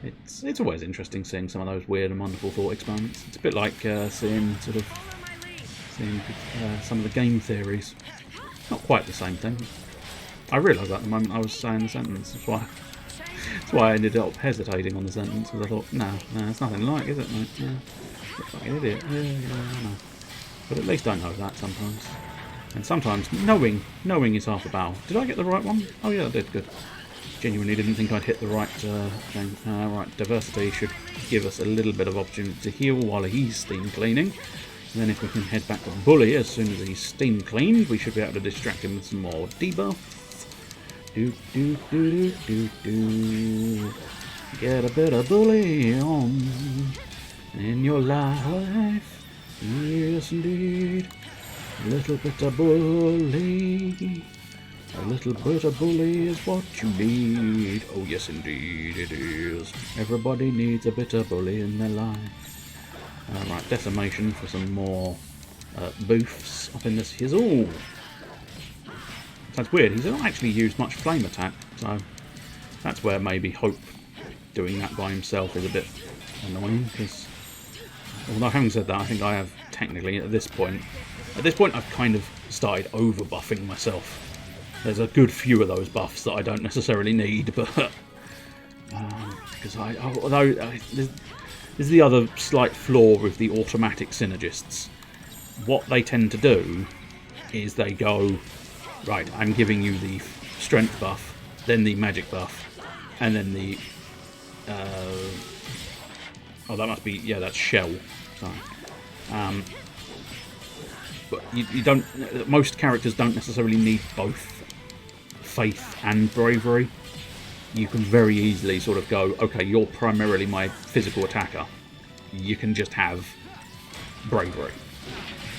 it's always interesting seeing some of those weird and wonderful thought experiments. It's a bit like seeing some of the game theories. Not quite the same thing. I realised that the moment I was saying the sentence. That's why I ended up hesitating on the sentence, because I thought, no, it's nothing like, is it, mate? Yeah, you're a fucking idiot. Yeah, I know. But at least I know that sometimes. And sometimes knowing is half the battle. Did I get the right one? Oh yeah, I did. Good. Genuinely didn't think I'd hit the right thing. Right, diversity should give us a little bit of opportunity to heal while he's steam cleaning. And then if we can head back to Bully as soon as he's steam cleaned, we should be able to distract him with some more debuff. Do. Get a bit of Bully on in your life. Yes, indeed. A little bit of Bully. A little bit of Bully is what you need. Oh, yes, indeed it is. Everybody needs a bit of Bully in their life. Right, Decimation for some more boofs up in this hizzle. That's weird, he's not actually used much flame attack, so that's where maybe Hope doing that by himself is a bit annoying, because although having said that, I think I have technically at this point I've kind of started over buffing myself. There's a good few of those buffs that I don't necessarily need, but because this is the other slight flaw with the automatic synergists. What they tend to do is they go, right, I'm giving you the strength buff, then the magic buff, and then the oh, that must be, yeah, that's shell. Sorry. But you don't. Most characters don't necessarily need both faith and bravery. You can very easily sort of go, okay, you're primarily my physical attacker. You can just have bravery.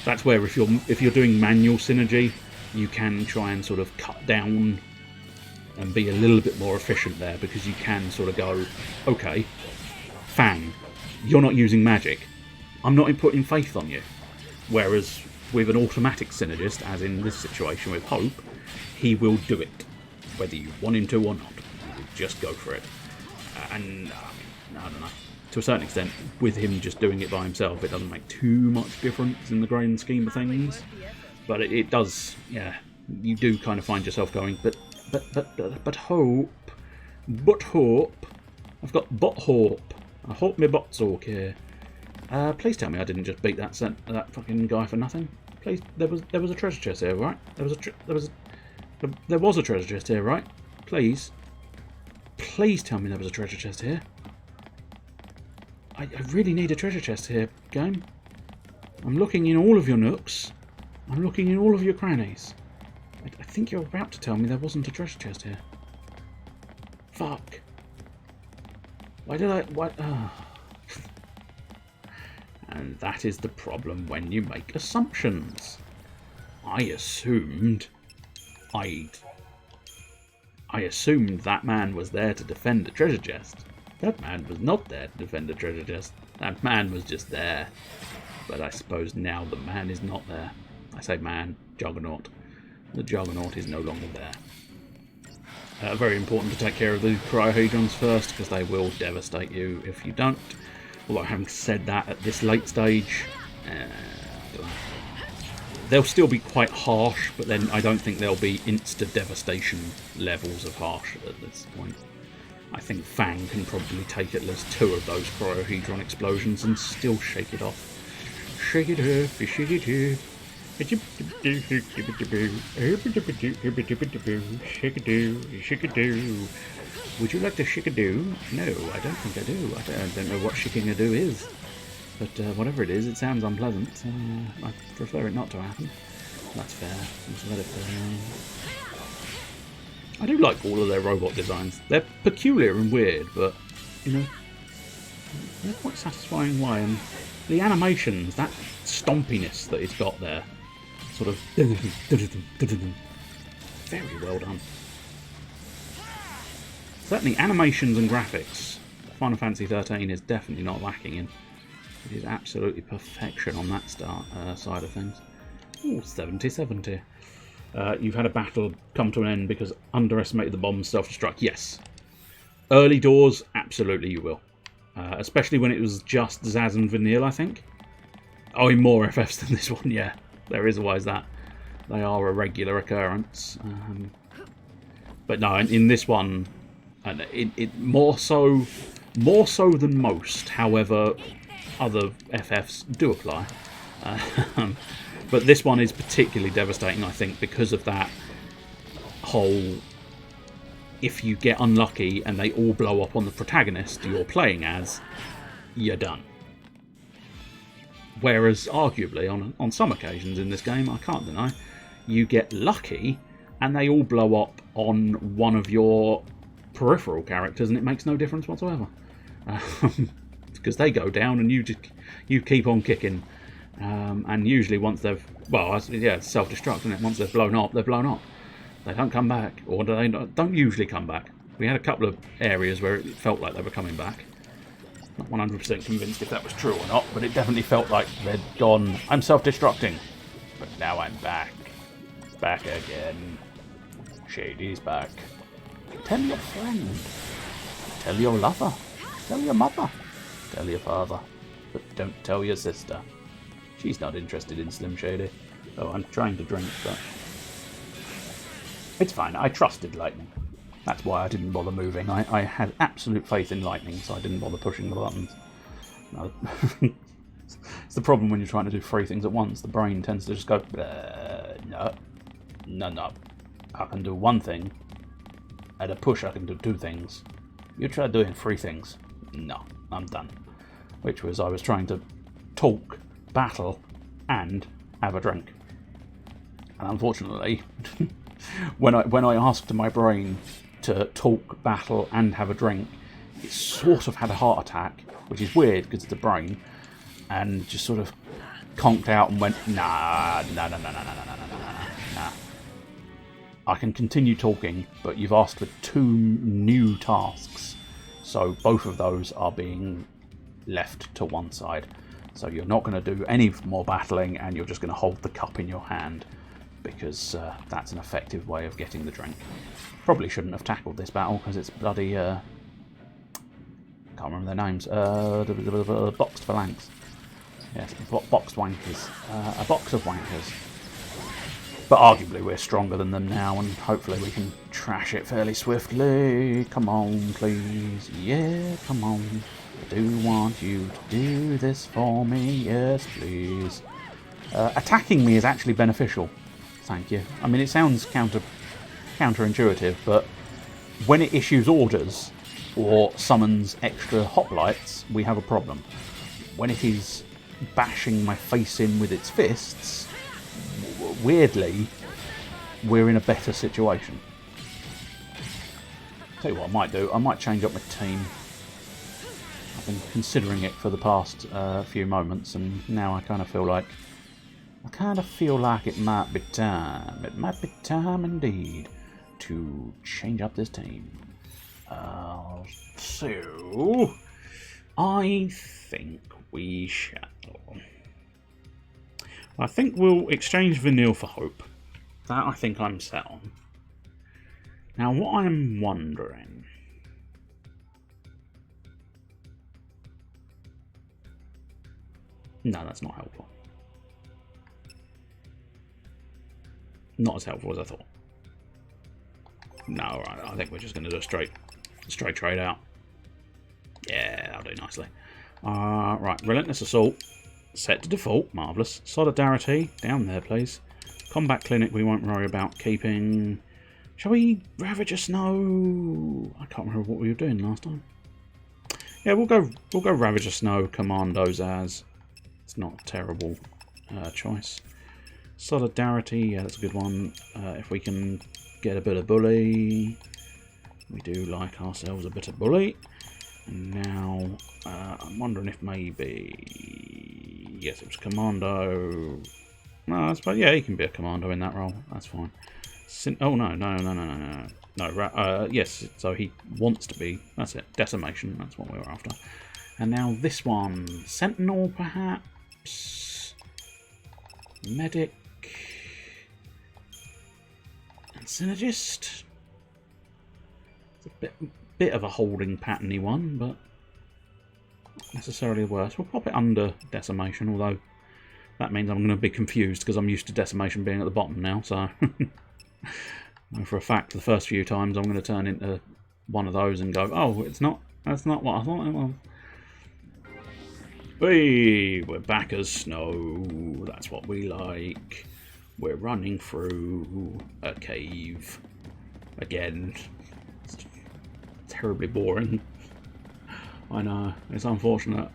That's where if you're doing manual synergy, you can try and sort of cut down and be a little bit more efficient there, because you can sort of go, okay, Fang, you're not using magic. I'm not putting faith on you. Whereas with an automatic synergist, as in this situation with Hope, he will do it, whether you want him to or not. He will just go for it. And I don't know. To a certain extent, with him just doing it by himself, it doesn't make too much difference in the grand scheme of things. But it does, yeah. You do kind of find yourself going, but Hope, I've got butt Hope. I hope my butt's okay. Please tell me I didn't just beat that fucking guy for nothing. Please, there was a treasure chest here, right? There was a treasure chest here, right? Please tell me there was a treasure chest here. I really need a treasure chest here, game. I'm looking in all of your nooks. I'm looking in all of your crannies. I think you're about to tell me there wasn't a treasure chest here. Fuck. Why did I... What? Oh. And that is the problem when you make assumptions. I assumed that man was there to defend the treasure chest. That man was not there to defend the treasure chest. That man was just there. But I suppose now the man is not there. I say man, Juggernaut. The Juggernaut is no longer there. Very important to take care of the cryohedrons first, because they will devastate you if you don't. Although having said that, at this late stage, I don't know. They'll still be quite harsh, but then I don't think they'll be insta-devastation levels of harsh at this point. I think Fang can probably take at least 2 of those cryohedron explosions and still shake it off. Shake it off, shake it off. Shake-a-doo. Would you like to shake-a-doo? No, I don't think I do. I don't know what shaking-a-doo is. But whatever it is, it sounds unpleasant. I prefer it not to happen. That's fair. Let's let it I do like all of their robot designs. They're peculiar and weird, but, you know, they're quite satisfying way. And the animations, that stompiness that it's got there, sort of very well done. Certainly animations and graphics, Final Fantasy XIII is definitely not lacking in. It is absolutely perfection on that side of things. Ooh, 70-70. You've had a battle come to an end because underestimated the bomb's self-destruct. Yes. Early doors, absolutely you will. Especially when it was just Zaz and Vanille, I think. Oh, in more FFs than this one, yeah. There is always that. They are a regular occurrence. But no, in this one, it more so than most. However, other FFs do apply. But this one is particularly devastating, I think, because of that whole, if you get unlucky and they all blow up on the protagonist you're playing as, you're done. Whereas, arguably, on some occasions in this game, I can't deny, you get lucky and they all blow up on one of your peripheral characters and it makes no difference whatsoever. Because they go down and you keep on kicking. And usually once they've, well, yeah, it's self-destruct, isn't it? Once they've blown up, they're blown up. They don't come back, or they don't usually come back. We had a couple of areas where it felt like they were coming back. Not 100% convinced if that was true or not, but it definitely felt like they'd gone, I'm self-destructing, but now I'm back. Back again. Shady's back. Tell your friend. Tell your lover. Tell your mother. Tell your father. But don't tell your sister. She's not interested in Slim Shady. Oh, I'm trying to drink, but it's fine. I trusted Lightning. That's why I didn't bother moving. I had absolute faith in Lightning, so I didn't bother pushing the buttons. No. It's the problem when you're trying to do 3 things at once. The brain tends to just go, no. I can do 1 thing. At a push, I can do 2 things. You try doing 3 things. No, I'm done. Which was, I was trying to talk, battle, and have a drink. And unfortunately, when I asked my brain to talk, battle, and have a drink, it sort of had a heart attack, which is weird because it's a brain, and just sort of conked out and went, nah. I can continue talking, but you've asked for 2 new tasks, so both of those are being left to one side. So you're not going to do any more battling, and you're just going to hold the cup in your hand, because that's an effective way of getting the drink. Probably shouldn't have tackled this battle, because it's bloody... can't remember their names. Boxed phalanx. Yes, boxed wankers. A box of wankers. But arguably we're stronger than them now, and hopefully we can trash it fairly swiftly. Come on, please. Yeah, come on. I do want you to do this for me, yes please. Attacking me is actually beneficial, thank you. I mean, it sounds counterintuitive, but when it issues orders or summons extra hoplites, we have a problem. When it is bashing my face in with its fists, weirdly, we're in a better situation. Tell you what I might do, I might change up my team. I've been considering it for the past few moments, and now I kind of feel like it might be time. It might be time indeed to change up this team. So I think we shall. I think we'll exchange Vanille for Hope. That I think I'm set on. Now, what I'm wondering... No, that's not helpful. Not as helpful as I thought. No, right, I think we're just going to do a straight trade out. Yeah, that'll do nicely. Right, Relentless Assault. Set to default. Marvellous. Solidarity. Down there, please. Combat Clinic we won't worry about keeping... Shall we Ravager Snow? I can't remember what we were doing last time. Yeah, we'll go Ravager Snow Commandos as. It's not a terrible choice. Solidarity, yeah, that's a good one. If we can get a bit of bully. We do like ourselves a bit of bully. And now, I'm wondering if maybe... Yes, it was Commando. No, yeah, he can be a Commando in that role. That's fine. Oh, no. No, yes, so he wants to be. That's it. Decimation, that's what we were after. And now this one. Sentinel, perhaps. Medic. And Synergist. It's a bit of a holding patterny one, but not necessarily worse. We'll pop it under Decimation, although that means I'm going to be confused because I'm used to Decimation being at the bottom now, so... For a fact, the first few times I'm going to turn into one of those and go, oh, that's not what I thought it was. Hey, we're back as Snow. That's what we like. We're running through a cave. Again. It's terribly boring. I know. It's unfortunate.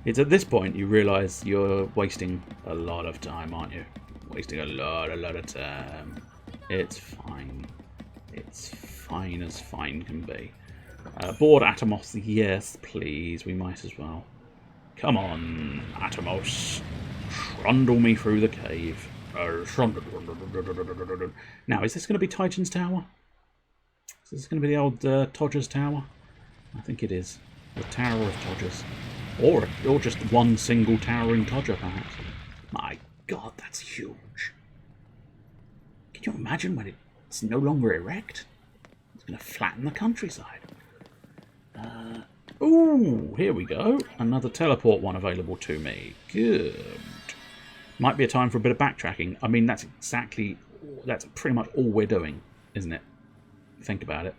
It's at this point you realise you're wasting a lot of time, aren't you? Wasting a lot of time. It's fine. It's fine as fine can be. Board Atomos, yes, please. We might as well. Come on, Atomos. Trundle me through the cave. Now, is this going to be Titan's Tower? Is this going to be the old Todger's Tower? I think it is. The Tower of Todgers. Or just one single towering Todger, perhaps. My God, that's huge. Can you imagine when it's no longer erect? It's going to flatten the countryside. Ooh, here we go. Another teleport one available to me. Good. Might be a time for a bit of backtracking. I mean, that's pretty much all we're doing, isn't it? Think about it.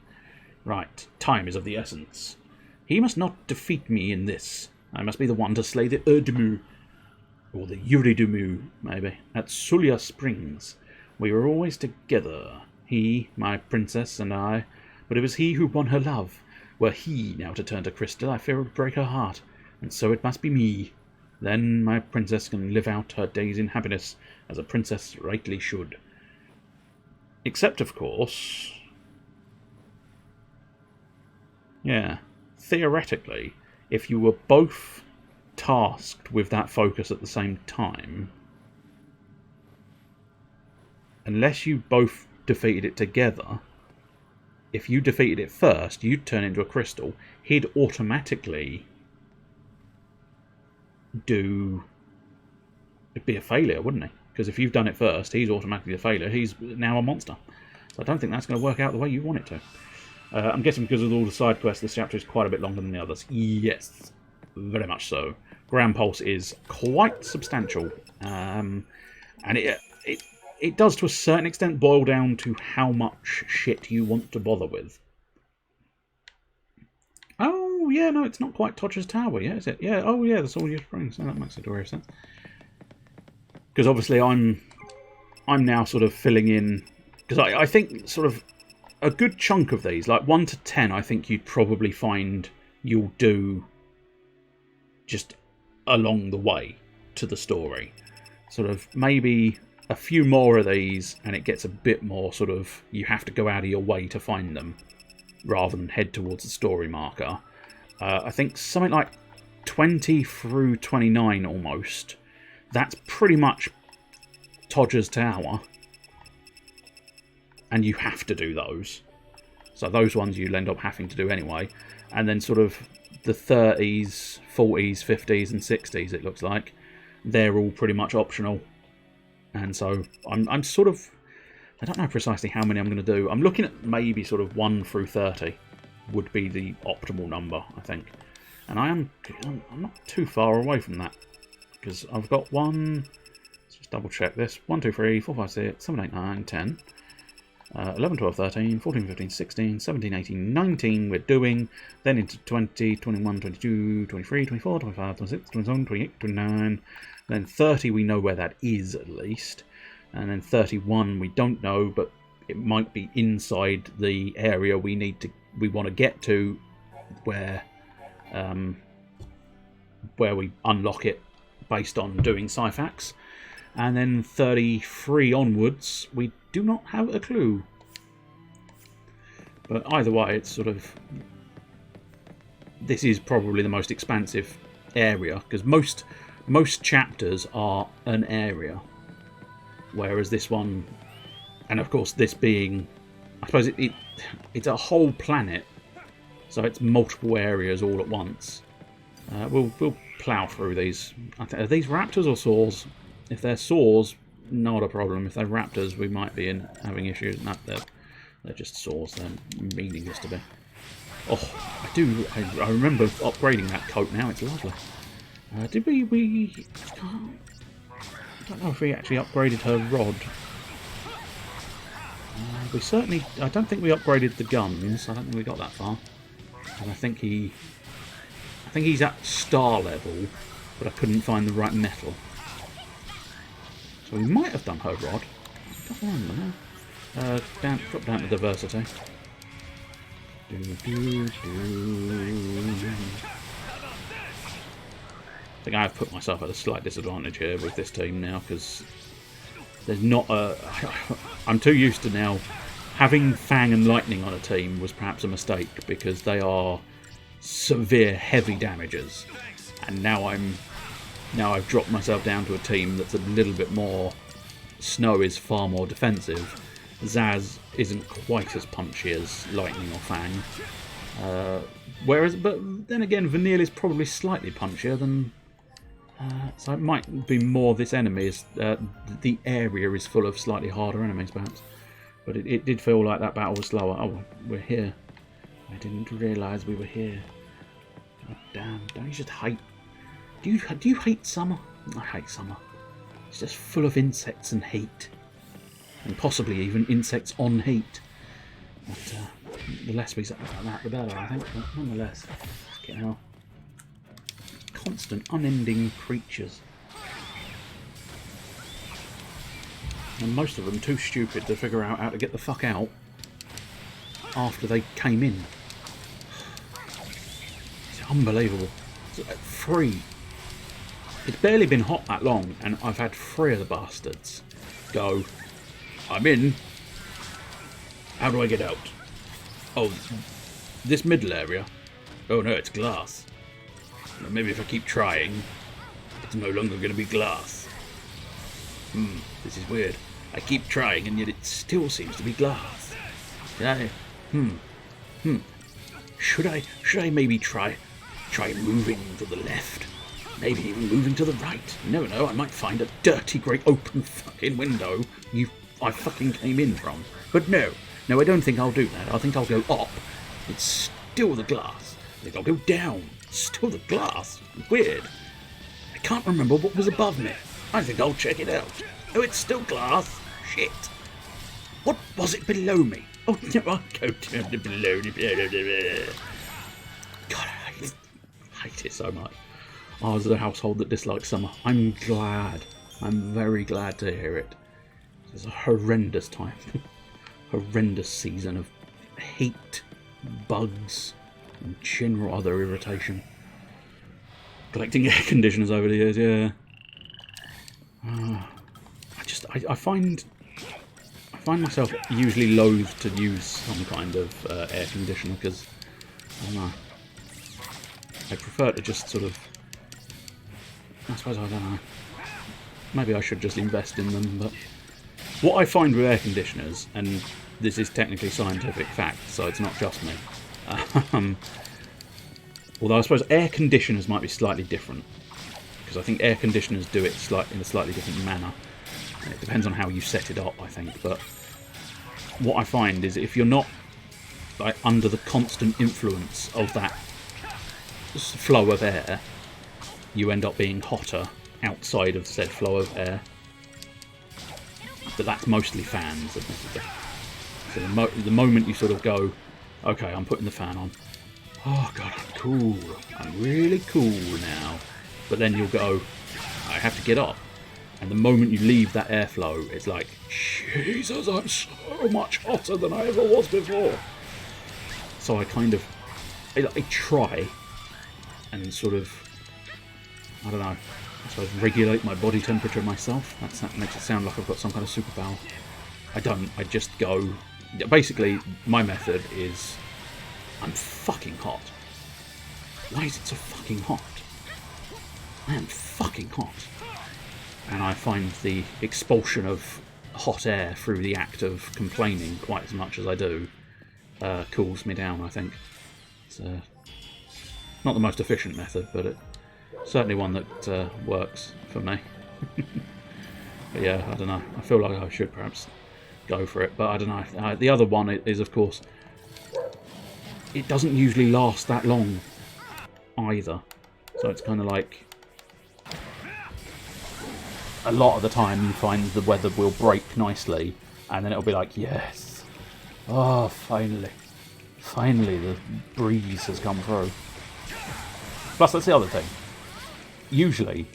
Right, time is of the essence. He must not defeat me in this. I must be the one to slay the Erdemu. Or the Uridumu, maybe, at Sulia Springs. We were always together, he, my princess, and I, but it was he who won her love. Were he now to turn to Crystal, I fear it would break her heart, and so it must be me. Then my princess can live out her days in happiness, as a princess rightly should. Except, of course... Yeah, theoretically, if you were both tasked with that focus at the same time, unless you both defeated it together, if you defeated it first, you'd turn into a crystal. He'd automatically it'd be a failure, wouldn't he? Because if you've done it first, he's automatically a failure. He's now a monster. So I don't think that's going to work out the way you want it to. I'm guessing because of all the side quests, this chapter is quite a bit longer than the others. Yes, very much so. Ground Pulse is quite substantial, and it does to a certain extent boil down to how much shit you want to bother with. Oh yeah, no, it's not quite Todger's Tower yet, is it? Yeah, oh yeah, that's all your springs. So that makes a degree of sense. Because obviously I'm now sort of filling in, because I think sort of a good chunk of these, like 1 to 10, I think you'd probably find you'll do just along the way to the story. Sort of maybe a few more of these and it gets a bit more sort of, you have to go out of your way to find them rather than head towards the story marker. I think something like 20 through 29 almost, that's pretty much Todger's Tower, and you have to do those. So those ones you'll end up having to do anyway. And then sort of the 30s, 40s, 50s and 60s, it looks like, they're all pretty much optional. And so I'm sort of I don't know precisely how many I'm going to do. I'm looking at maybe sort of 1 through 30 would be the optimal number, I think. And I'm not too far away from that. Because I've got one... Let's just double check this. 1, 2, 3, 4, 5, 6, 7, 8, 9, 10. 11, 12, 13, 14, 15, 16, 17, 18, 19 we're doing. Then into 20, 21, 22, 23, 24, 25, 26, 27, 28, 29. Then 30 we know where that is at least. And then 31 we don't know, but it might be inside the area we want to get to where we unlock it based on doing Syphax. And then 33 onwards, we do not have a clue. But either way, it's sort of... This is probably the most expansive area, because most chapters are an area. Whereas this one... And of course, this being... I suppose it's a whole planet, so it's multiple areas all at once. We'll plough through these. Are these raptors or saws? If they're saws, not a problem. If they're raptors, we might be having issues. No, they're just saws. They're meaningless to be. Oh, I remember upgrading that coat now. It's lovely. Did we... I don't know if we actually upgraded her rod. We certainly... I don't think we upgraded the guns. I don't think we got that far. And I think he's at star level, but I couldn't find the right metal. So we might have done her rod. I don't remember now. Drop down to diversity. I think I have put myself at a slight disadvantage here with this team now, because there's not a... I'm too used to now... Having Fang and Lightning on a team was perhaps a mistake, because they are severe heavy damagers. And now I've dropped myself down to a team that's a little bit more... Snow is far more defensive. Zaz isn't quite as punchy as Lightning or Fang. But then again, Vanille is probably slightly punchier than... so it might be more this enemy is... the area is full of slightly harder enemies, perhaps. But it did feel like that battle was slower. Oh, we're here. I didn't realise we were here. God damn, don't you just hate... Do you hate summer? I hate summer. It's just full of insects and heat. And possibly even insects on heat. But the less we say about that, the better, I think. But nonetheless, get out. Constant, unending creatures. And most of them too stupid to figure out how to get the fuck out after they came in. It's unbelievable. It's 3. It's barely been hot that long, and I've had 3 of the bastards go, I'm in. How do I get out? Oh, this middle area? Oh no, it's glass. Well, maybe if I keep trying, it's no longer going to be glass. This is weird. I keep trying, and yet it still seems to be glass. Should I maybe try moving to the left? Maybe even moving to the right. You never know, I might find a dirty, great open fucking window I fucking came in from. But no, I don't think I'll do that. I think I'll go up. It's still the glass. I think I'll go down. Still the glass. Weird. I can't remember what was above me. I think I'll check it out. Oh, it's still glass. Shit. What was it below me? Oh, no, I'll go down to below. God, I hate it so much. I was the household that dislikes summer. I'm glad. I'm very glad to hear it. It's a horrendous time. Horrendous season of heat, bugs, and general other irritation. Collecting air conditioners over the years, yeah. I find myself usually loath to use some kind of air conditioner because I don't know. I prefer to just sort of. I suppose I don't know. Maybe I should just invest in them. But what I find with air conditioners, and this is technically scientific fact, so it's not just me. Although I suppose air conditioners might be slightly different. Because I think air conditioners do it in a slightly different manner. And it depends on how you set it up, I think. But what I find is if you're not like under the constant influence of that flow of air, you end up being hotter outside of said flow of air. But that's mostly fans, admittedly. So the moment you sort of go, okay, I'm putting the fan on. Oh god, I'm cool. I'm really cool now. But then you'll go, I have to get up. And the moment you leave that airflow, it's like, Jesus, I'm so much hotter than I ever was before. So I kind of, I try and sort of, I don't know, I suppose regulate my body temperature myself. That makes it sound like I've got some kind of superpower. I don't, I just go, basically my method is, I'm fucking hot. Why is it so fucking hot? I am fucking hot. And I find the expulsion of hot air through the act of complaining quite as much as I do cools me down, I think. It's not the most efficient method, but it's certainly one that works for me. But yeah, I don't know. I feel like I should perhaps go for it, but I don't know. The other one is, of course, it doesn't usually last that long either. So it's kind of like, a lot of the time you find the weather will break nicely and then it'll be like, yes, oh, finally the breeze has come through. Plus, that's the other thing. Usually,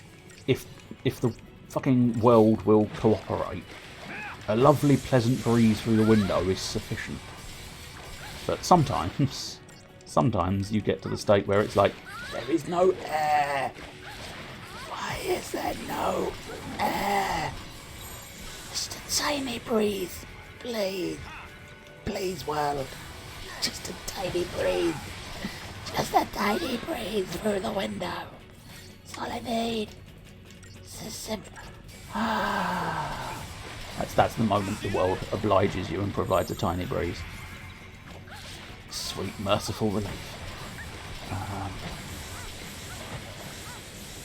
if the fucking world will cooperate, a lovely pleasant breeze through the window is sufficient. But sometimes you get to the state where it's like, there is no air. Why is there no air? Just a tiny breeze, please. Please, world. Just a tiny breeze. Just a tiny breeze through the window. That's all I need. It's as simple. That's the moment the world obliges you and provides a tiny breeze. Sweet, merciful relief.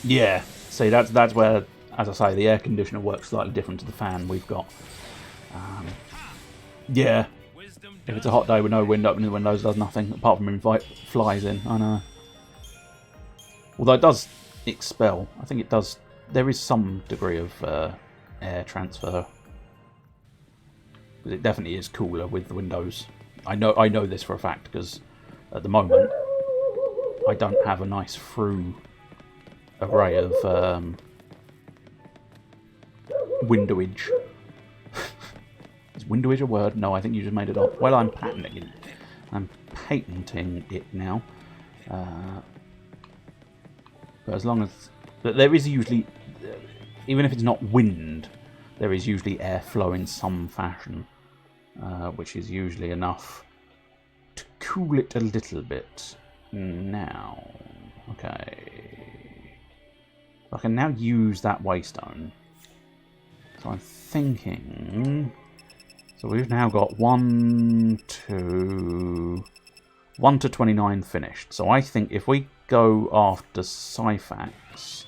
Yeah, see, that's where, as I say, the air conditioner works slightly different to the fan we've got. Yeah, if it's a hot day with no wind opening the windows, does nothing apart from invite flies in. I know. Although it does expel, I think it does. There is some degree of air transfer, but it definitely is cooler with the windows. I know this for a fact because at the moment I don't have a nice through array of windowage. Is windowage a word? No, I think you just made it up. Well, I'm patenting it. I'm patenting it now. But as long as... But there is usually... Even if it's not wind, there is usually airflow in some fashion. Which is usually enough to cool it a little bit. Now... Okay... I can now use that waystone. So I'm thinking... So we've now got 1 to 29 finished. So I think if we go after Syphax,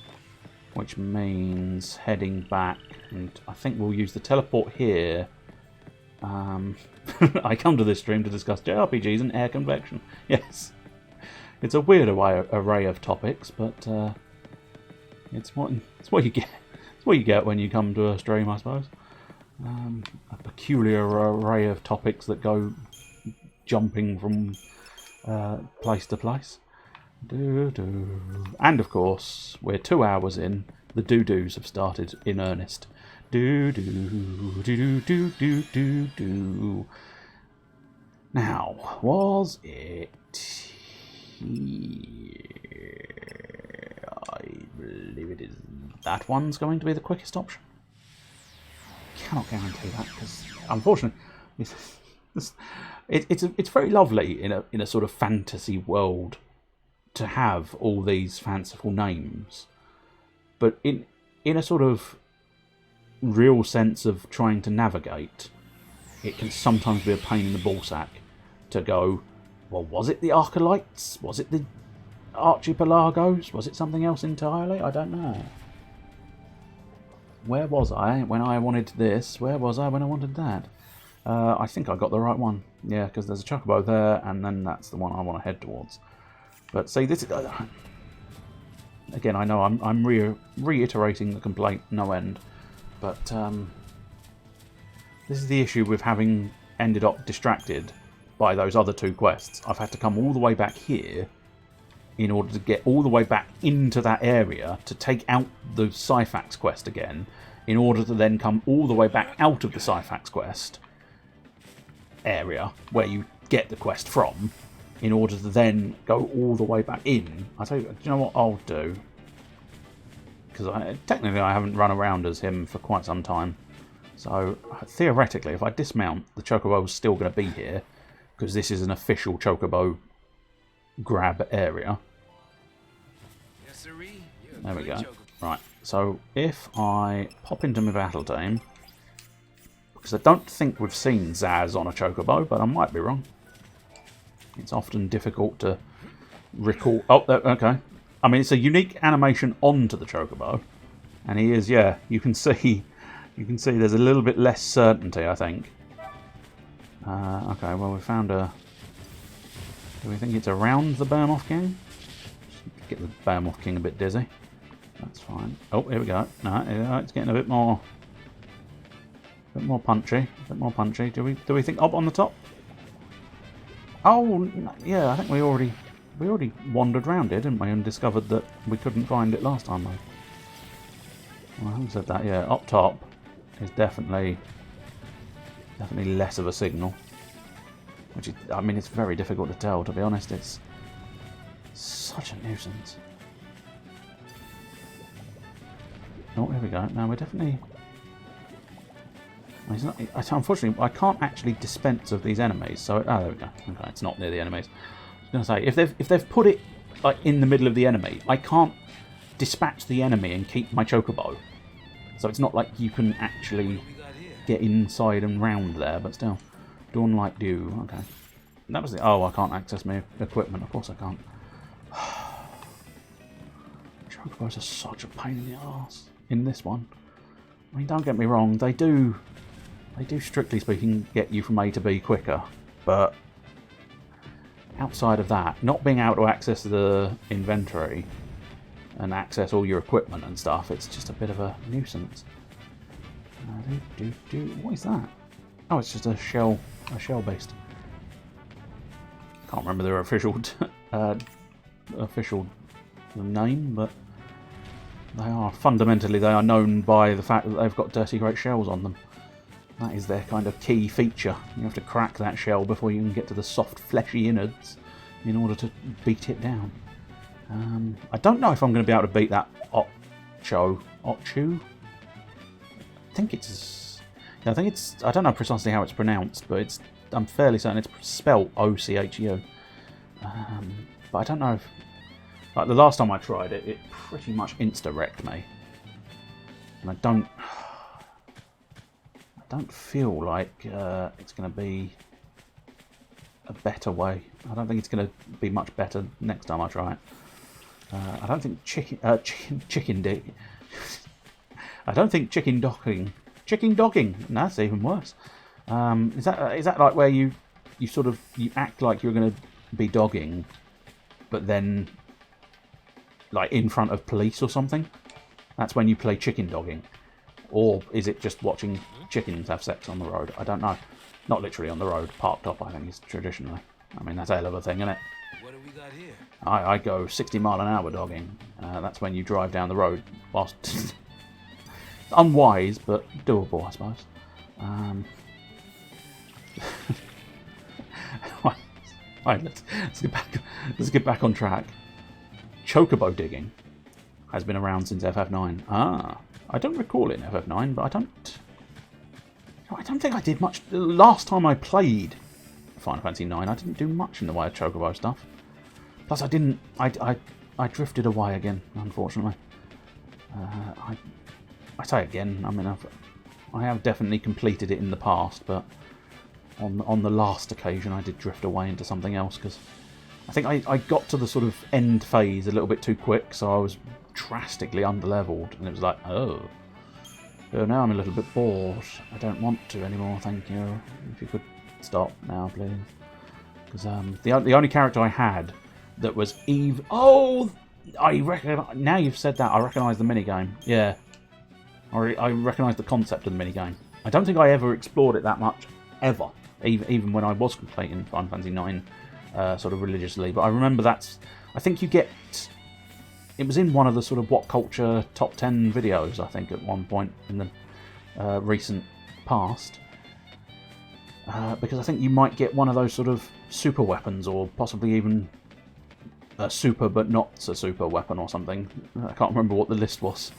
which means heading back, and I think we'll use the teleport here. I come to this stream to discuss JRPGs and air convection. Yes. It's a weird array of topics, but it's what you get. It's what you get when you come to a stream, I suppose. A peculiar array of topics that go jumping from place to place. And of course, we're 2 hours in. The doo-doos have started in earnest. Do-do-do-do-do-do-do. Now, was it here? I believe it is. That one's going to be the quickest option. Cannot guarantee that because, unfortunately, it's very lovely in a sort of fantasy world to have all these fanciful names, but in a sort of real sense of trying to navigate, it can sometimes be a pain in the ballsack to go, well, was it the Archelites? Was it the Archipelagos? Was it something else entirely? I don't know. Where was I when I wanted this? Where was I when I wanted that? I think I got the right one. Yeah, because there's a chocobo there, and then that's the one I want to head towards. But see, this is... again, I know I'm reiterating the complaint no end, but this is the issue with having ended up distracted by those other two quests. I've had to come all the way back here in order to get all the way back into that area to take out the Syphax quest again, in order to then come all the way back out of the Syphax quest area where you get the quest from, in order to then go all the way back in. I tell you, do you know what I'll do? Because technically I haven't run around as him for quite some time. So theoretically, if I dismount, the chocobo is still going to be here, because this is an official chocobo grab area. There we go. Right, so if I pop into my battle team, because I don't think we've seen Zaz on a chocobo, but I might be wrong. It's often difficult to recall. Oh, okay. I mean, it's a unique animation onto the chocobo, and he is, yeah. You can see there's a little bit less certainty, I think. Okay, well, we found a... Do we think it's around the Behemoth King? Just get the Behemoth King a bit dizzy. That's fine. Oh, here we go. No, it's getting a bit more punchy. A bit more punchy. Do we think up on the top? Oh, yeah. I think we already wandered round it, didn't we, and discovered that we couldn't find it last time. Though. Well, I haven't said that. Yeah, up top is definitely less of a signal. Which is, I mean, it's very difficult to tell. To be honest, it's such a nuisance. Oh, here we go. Now we're definitely... Unfortunately, I can't actually dispense of these enemies. So, there we go. Okay, it's not near the enemies. I was going to say, if they've put it like in the middle of the enemy, I can't dispatch the enemy and keep my chocobo. So it's not like you can actually get inside and round there. But still, Dawnlight Dew. Okay, that was the... Oh, I can't access my equipment. Of course I can't. Chocobos are such a pain in the arse. In this one, I mean, don't get me wrong, they do strictly speaking get you from A to B quicker, but outside of that, not being able to access the inventory and access all your equipment and stuff, it's just a bit of a nuisance. What is that? Oh, it's just a shell based. Can't remember their official official name, but they are known by the fact that they've got dirty great shells on them. That is their kind of key feature. You have to crack that shell before you can get to the soft, fleshy innards in order to beat it down. I don't know if I'm going to be able to beat that Ochu. I think it's... I don't know precisely how it's pronounced, but I'm fairly certain it's spelled O-C-H-U. But I don't know if... Like the last time I tried it, it pretty much insta-wrecked me. And I don't feel like it's going to be a better way. I don't think it's going to be much better next time I try it. I don't think chicken docking. That's even worse. Is that like where you act like you're going to be dogging, but then like in front of police or something? That's when you play chicken dogging. Or is it just watching chickens have sex on the road? I don't know. Not literally on the road, parked up, I think, is traditionally. I mean, that's a hell of a thing, isn't it? What do we got here? I go 60 mile an hour dogging. That's when you drive down the road whilst... unwise, but doable, I suppose. Right, let's get back on track. Chocobo digging has been around since FF9. I don't recall it in FF9, but I don't think I did much. The last time I played Final Fantasy 9, I didn't do much in the way of chocobo stuff. Plus, I drifted away again, unfortunately. I say again. I mean, I have definitely completed it in the past, but on the last occasion, I did drift away into something else because I think I got to the sort of end phase a little bit too quick, so I was drastically underleveled, and it was like, oh, So now I'm a little bit bored. I don't want to anymore, thank you. If you could stop now, please. Because the only character I had that was Eve... Oh! I reckon... Now you've said that, I recognise the minigame. Yeah. I recognise the concept of the minigame. I don't think I ever explored it that much, ever. Even when I was completing Final Fantasy IX sort of religiously. But I remember that's... I think you get... It was in one of the sort of What Culture top 10 videos, I think, at one point in the recent past. Because I think you might get one of those sort of super weapons, or possibly even a super but not so super weapon or something. I can't remember what the list was.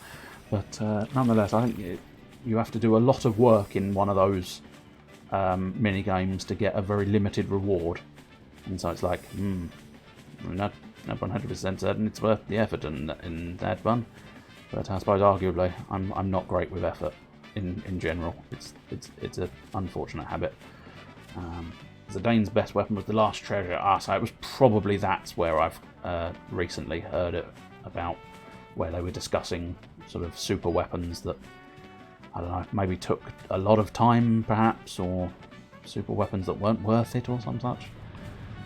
But nonetheless, I think you have to do a lot of work in one of those mini-games to get a very limited reward. And so it's like, I'm not 100% certain it's worth the effort in that one. But I suppose arguably, I'm not great with effort in general. It's an unfortunate habit. Zidaine's best weapon was the last treasure. So it was probably that's where I've recently heard it about, where they were discussing sort of super weapons that, I don't know, maybe took a lot of time perhaps, or super weapons that weren't worth it or some such.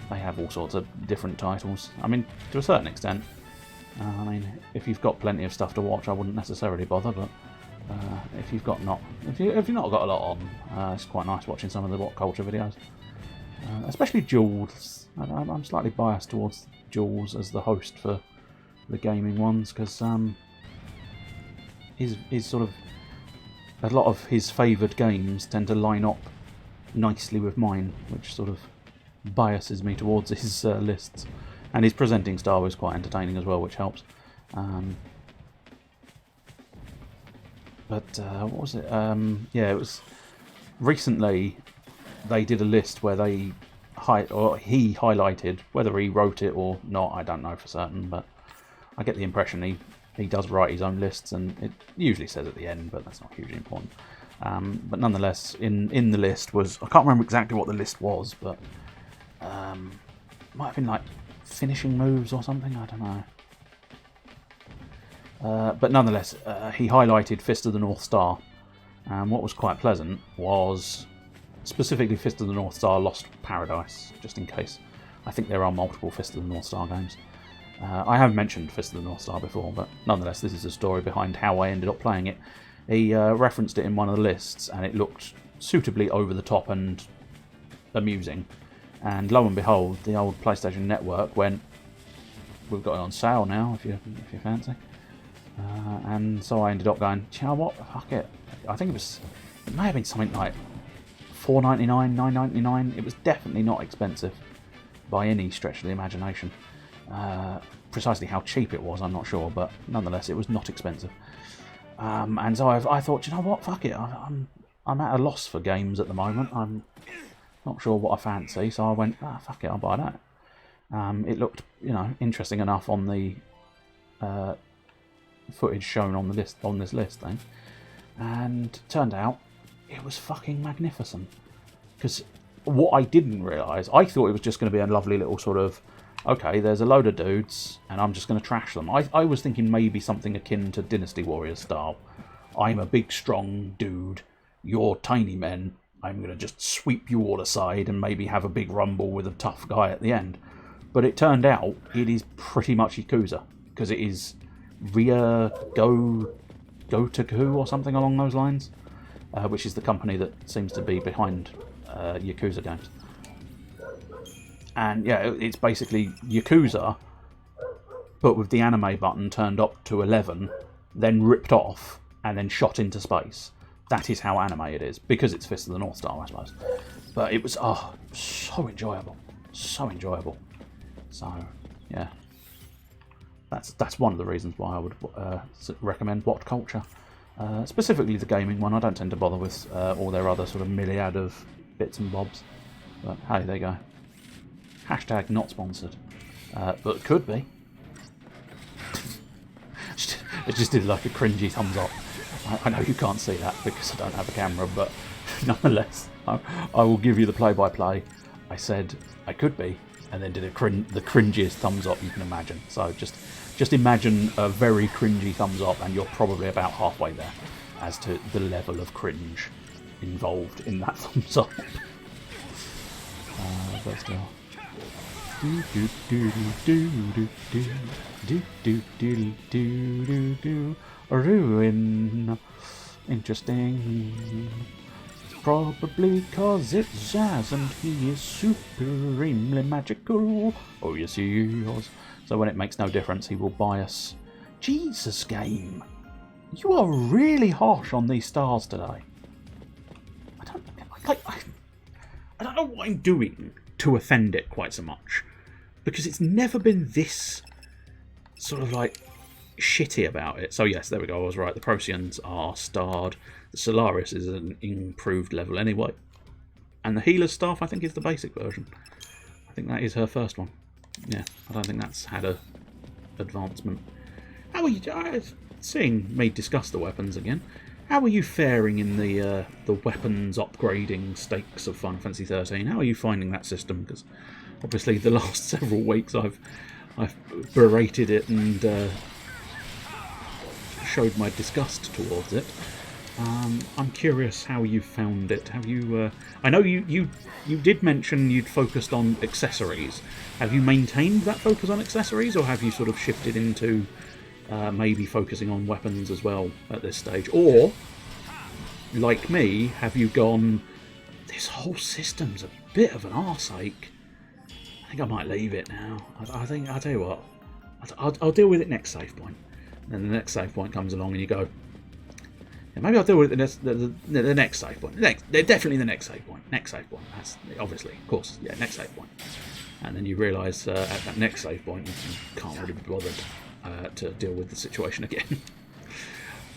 They have all sorts of different titles. I mean, to a certain extent. I mean, if you've got plenty of stuff to watch, I wouldn't necessarily bother, but if you've not got a lot on, it's quite nice watching some of the What Culture videos. Especially Jules. I'm slightly biased towards Jules as the host for the gaming ones, because his sort of, a lot of his favoured games tend to line up nicely with mine, which sort of biases me towards his lists. And his presenting style is quite entertaining as well, which helps. But what was it? Yeah, it was recently. They did a list where he highlighted, whether he wrote it or not, I don't know for certain, but I get the impression he does write his own lists, and it usually says at the end, but that's not hugely important. But nonetheless, in the list was, I can't remember exactly what the list was, but might have been like finishing moves or something, I don't know. But nonetheless, he highlighted Fist of the North Star, and what was quite pleasant was specifically Fist of the North Star Lost Paradise, just in case. I think there are multiple Fist of the North Star games. I have mentioned Fist of the North Star before, but nonetheless, this is a story behind how I ended up playing it. He referenced it in one of the lists, and it looked suitably over the top and amusing. And lo and behold, the old PlayStation Network went, we've got it on sale now, if you fancy. And so I ended up going, do you know what? Fuck it. I think it may have been something like $4.99, $9.99. It was definitely not expensive by any stretch of the imagination. Precisely how cheap it was, I'm not sure, but nonetheless, it was not expensive. And so I thought, you know what? Fuck it. I'm at a loss for games at the moment. I'm not sure what I fancy, so I went, fuck it, I'll buy that. It looked, interesting enough on the footage shown on this list thing, and turned out it was fucking magnificent. Because what I didn't realise, I thought it was just going to be a lovely little sort of, okay, there's a load of dudes, and I'm just going to trash them. I was thinking maybe something akin to Dynasty Warriors style. I'm a big, strong dude. You're tiny men. I'm going to just sweep you all aside and maybe have a big rumble with a tough guy at the end. But it turned out it is pretty much Yakuza, because it is Ria Gotoku or something along those lines, which is the company that seems to be behind Yakuza games. And yeah, it's basically Yakuza, but with the anime button turned up to 11, then ripped off, and then shot into space. That is how anime it is, because it's Fist of the North Star, I suppose. But it was, so enjoyable. So enjoyable. So, yeah. That's one of the reasons why I would recommend What Culture. Specifically the gaming one. I don't tend to bother with all their other sort of myriad of bits and bobs. But hey, there you go. Hashtag not sponsored. But could be. It just did like a cringy thumbs up. I know you can't see that because I don't have a camera, but nonetheless, I will give you the play-by-play. I said I could be, and then did the cringiest thumbs up you can imagine. So just imagine a very cringy thumbs up, and you're probably about halfway there. as to the level of cringe involved in that thumbs up. But still. Ruin. Interesting. Probably cause it's Jazz and he is supremely magical. Oh yes he is. So when it makes no difference he will buy us. Jesus game. You are really harsh on these stars today. I don't know what I'm doing to offend it quite so much. Because it's never been this sort of like shitty about it. So yes, there we go, I was right. The Procyon are starred. The Solaris is an improved level anyway. And the Healer's Staff I think is the basic version. I think that is her first one. Yeah, I don't think that's had a advancement. How are you seeing me discuss the weapons again? How are you faring in the weapons upgrading stakes of Final Fantasy XIII? How are you finding that system? Because obviously the last several weeks I've berated it and showed my disgust towards it. I'm curious how you found it. Have you? I know you did mention you'd focused on accessories. Have you maintained that focus on accessories, or have you sort of shifted into maybe focusing on weapons as well at this stage? Or, like me, have you gone, this whole system's a bit of an arseache. I think I might leave it now. I think, I'll tell you what, I'll deal with it next save point. And then the next save point comes along and you go, yeah, maybe I'll deal with it the next save point. Definitely the next save point. Next save point. That's obviously, of course, yeah, next save point. And then you realise at that next save point you can't really be bothered to deal with the situation again.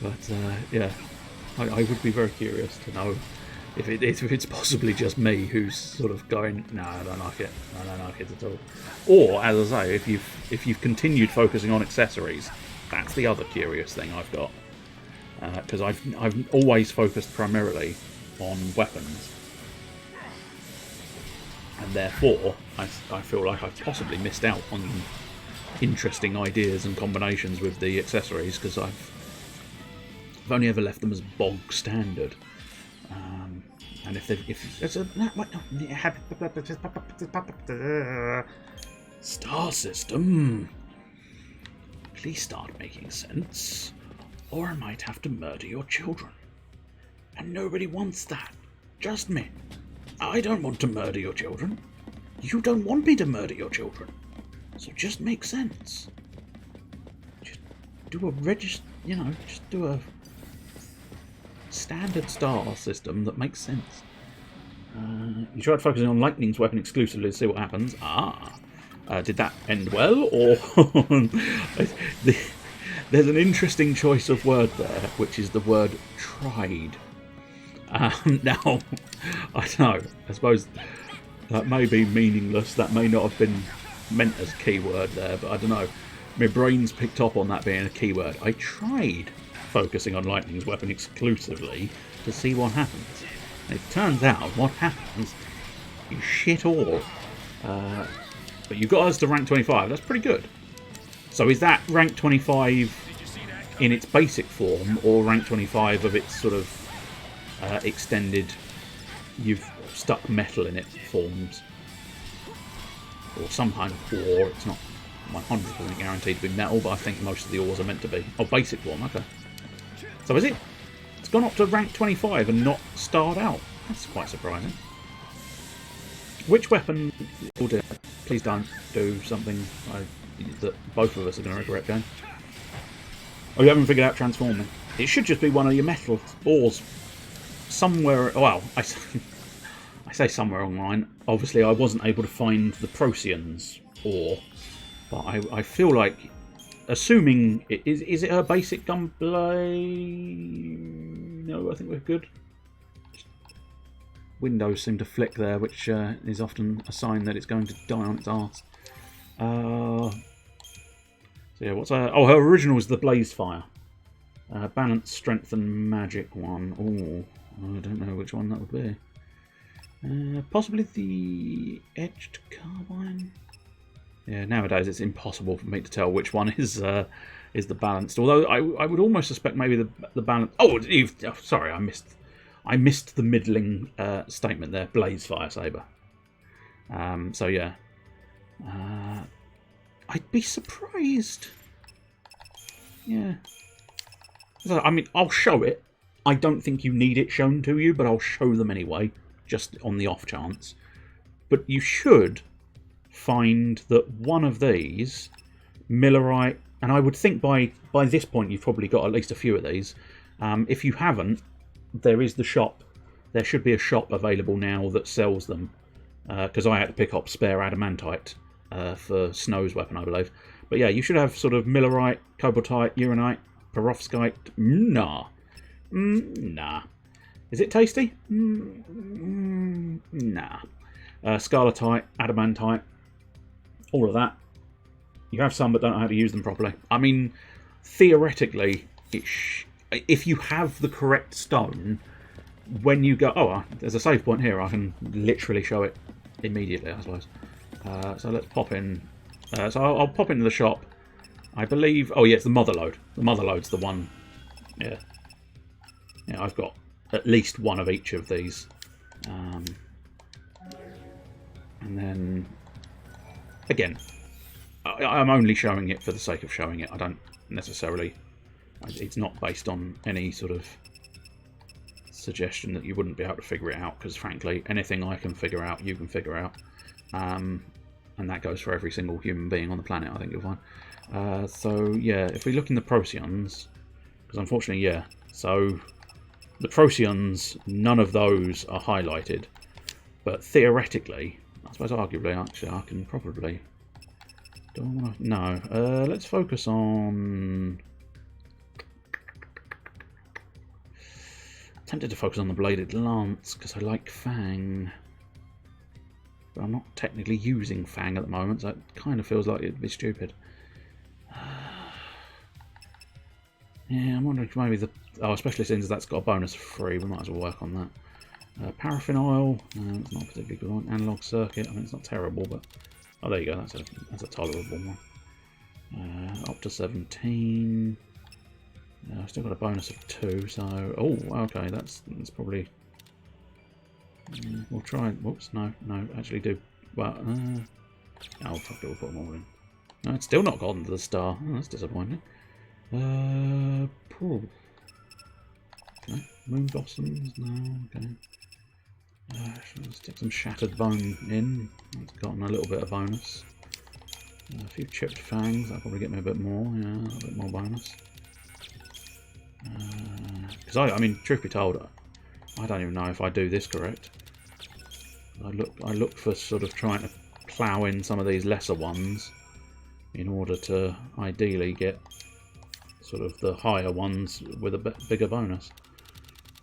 But yeah, I would be very curious to know if it's possibly just me who's sort of going, no, I don't like it. I don't like it at all. Or, as I say, if you've continued focusing on accessories, that's the other curious thing I've got. Because I've always focused primarily on weapons. And therefore, I feel like I've possibly missed out on interesting ideas and combinations with the accessories, because I've only ever left them as bog standard. And if it's a star system, please start making sense, or I might have to murder your children. And nobody wants that. Just me. I don't want to murder your children. You don't want me to murder your children. So just make sense. Just do a just do a standard star system that makes sense. You tried focusing on Lightning's weapon exclusively to see what happens. Did that end well, or there's an interesting choice of word there, which is the word tried. Now, I don't know, I suppose that may be meaningless, that may not have been meant as a keyword there, but I don't know. My brain's picked up on that being a keyword. I tried focusing on Lightning's weapon exclusively to see what happens. And it turns out what happens is shit all. But you got us to rank 25, that's pretty good. So is that rank 25 in its basic form, or rank 25 of its sort of extended, you've stuck metal in it forms? Or some kind of ore. It's not 100% guaranteed to be metal, but I think most of the ores are meant to be. Oh, basic form, okay. So is it? It's gone up to rank 25 and not starred out. That's quite surprising. Which weapon will do? Please don't do something that both of us are going to regret doing. Oh, you haven't figured out transforming. It should just be one of your metal ores. Somewhere, well, I say somewhere online. Obviously, I wasn't able to find the Procyon's ore, but I feel like, assuming is it her basic gunblade? No, I think we're good. Windows seem to flick there, which is often a sign that it's going to die on its arse. So yeah, what's her? Oh, her original is the Blaze Fire. Balance, Strength, and Magic one. Oh, I don't know which one that would be. Possibly the Edged Carbine. Yeah, nowadays it's impossible for me to tell which one is is the balanced. Although I would almost suspect maybe the balance. Oh, sorry, I missed the middling statement there. Blaze Fire Saber. So yeah, I'd be surprised. Yeah. So, I mean, I'll show it. I don't think you need it shown to you, but I'll show them anyway, just on the off chance. But you should find that one of these, Millerite, and I would think by this point you've probably got at least a few of these. If you haven't, there is the shop. There should be a shop available now that sells them. Because I had to pick up spare adamantite for Snow's weapon, I believe. But yeah, you should have sort of Millerite, Cobaltite, Uranite, Perovskite. Nah. Nah. Is it tasty? Nah. Scarletite, Adamantite, all of that. You have some but don't know how to use them properly. I mean, theoretically, if you have the correct stone, when you go... Oh, there's a save point here. I can literally show it immediately, I suppose. So let's pop in. So I'll pop into the shop. I believe... Oh, yeah, it's the Mother Lode. The Mother Lode's the one... Yeah. Yeah, I've got at least one of each of these. And then... Again, I'm only showing it for the sake of showing it. I don't necessarily... It's not based on any sort of suggestion that you wouldn't be able to figure it out, because frankly, anything I can figure out, you can figure out. And that goes for every single human being on the planet, I think you'll find. So, yeah, if we look in the Procyon, because unfortunately, yeah, so the Procyon, none of those are highlighted. But theoretically, I suppose arguably, actually, I can probably... Do I want to... No. Let's focus on... Tempted to focus on the Bladed Lance, because I like Fang. But I'm not technically using Fang at the moment, so it kind of feels like it'd be stupid. Yeah, I'm wondering if maybe the... Oh, especially since that's got a bonus for 3, we might as well work on that. Paraffin oil, it's not a particularly good one. Analog circuit, I mean, it's not terrible, but... Oh, there you go, that's a tolerable one. Up to 17... I've still got a bonus of 2, so... Oh, okay, that's probably... we'll try... Whoops, no, actually do... Well, oh, fuck it, we'll put them all in. No, it's still not gotten to the star. Oh, that's disappointing. Okay. Moon blossoms, no, okay. Let's stick some shattered bone in. It's gotten a little bit of bonus. A few chipped fangs, that'll probably get me a bit more, yeah, a bit more bonus. Because I mean, truth be told, I don't even know if I do this correct. I look for sort of trying to plough in some of these lesser ones in order to ideally get sort of the higher ones with a bit bigger bonus.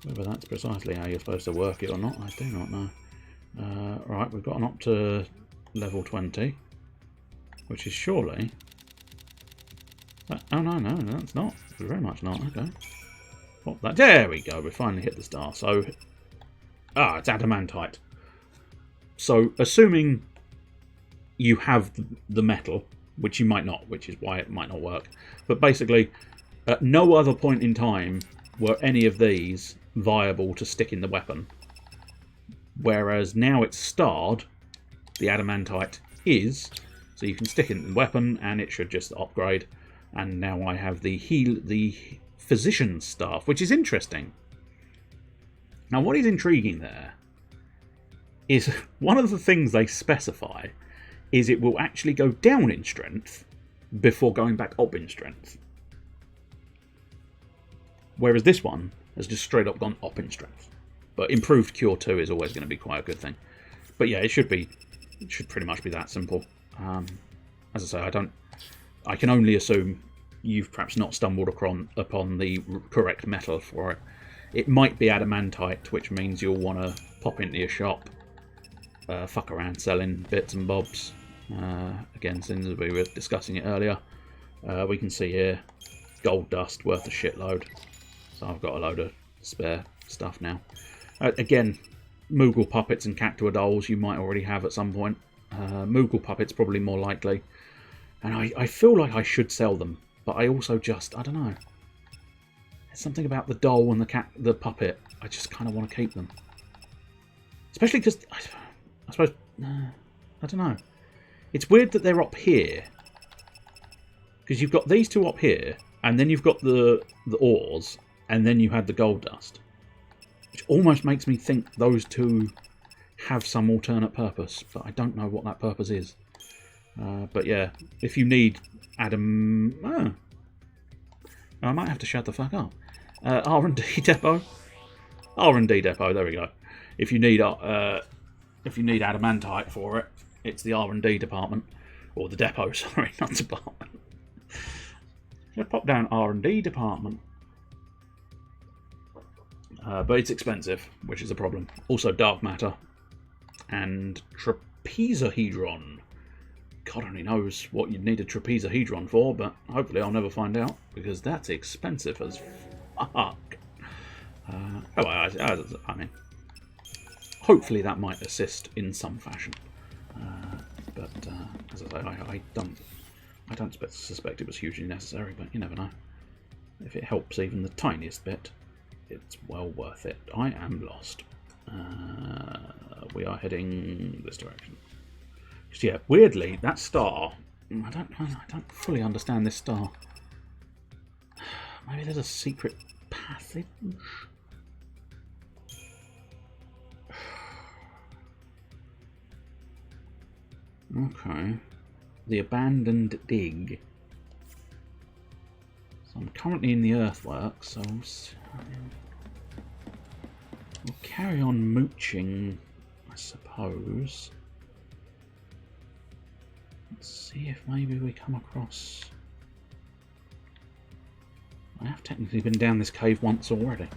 Whether that's precisely how you're supposed to work it or not, I do not know. Right, we've gotten up to level 20, which is surely... Oh, no, that's not. Very much not. Okay. Pop that. There we go. We finally hit the star. So, it's adamantite. So, assuming you have the metal, which you might not, which is why it might not work. But basically, at no other point in time were any of these viable to stick in the weapon. Whereas now it's starred, the adamantite is, so you can stick it in the weapon and it should just upgrade. And now I have the physician's staff, which is interesting. Now, what is intriguing there is one of the things they specify is it will actually go down in strength before going back up in strength. Whereas this one has just straight up gone up in strength. But improved cure 2 is always going to be quite a good thing. But yeah, it should pretty much be that simple. As I say, I can only assume you've perhaps not stumbled upon the correct metal for it. It might be adamantite, which means you'll want to pop into your shop, fuck around selling bits and bobs. Again, since we were discussing it earlier, we can see here, gold dust worth a shitload. So I've got a load of spare stuff now. Again, Moogle puppets and Cactua dolls you might already have at some point. Moogle puppets probably more likely. And I feel like I should sell them, but I also just, I don't know. There's something about the doll and the puppet. I just kind of want to keep them. Especially because, I suppose, I don't know. It's weird that they're up here. Because you've got these two up here, and then you've got the ores, and then you had the gold dust. Which almost makes me think those two have some alternate purpose, but I don't know what that purpose is. But yeah, if you need Adam... I might have to shut the fuck up. R&D depot. R&D depot, there we go. If you need adamantite for it, it's the R&D department. Or the depot, sorry, not department. Let's pop down R&D department. But it's expensive, which is a problem. Also dark matter. And trapezohedron. God only knows what you'd need a trapezohedron for, but hopefully I'll never find out, because that's expensive as fuck. I mean, hopefully that might assist in some fashion. But as I say, I don't suspect it was hugely necessary, but you never know. If it helps even the tiniest bit, it's well worth it. I am lost. We are heading this direction. Yeah, weirdly, that star. I don't fully understand this star. Maybe there's a secret passage. Okay. The abandoned dig. So I'm currently in the earthworks, so we'll carry on mooching, I suppose. Let's see if maybe we come across... I have technically been down this cave once already.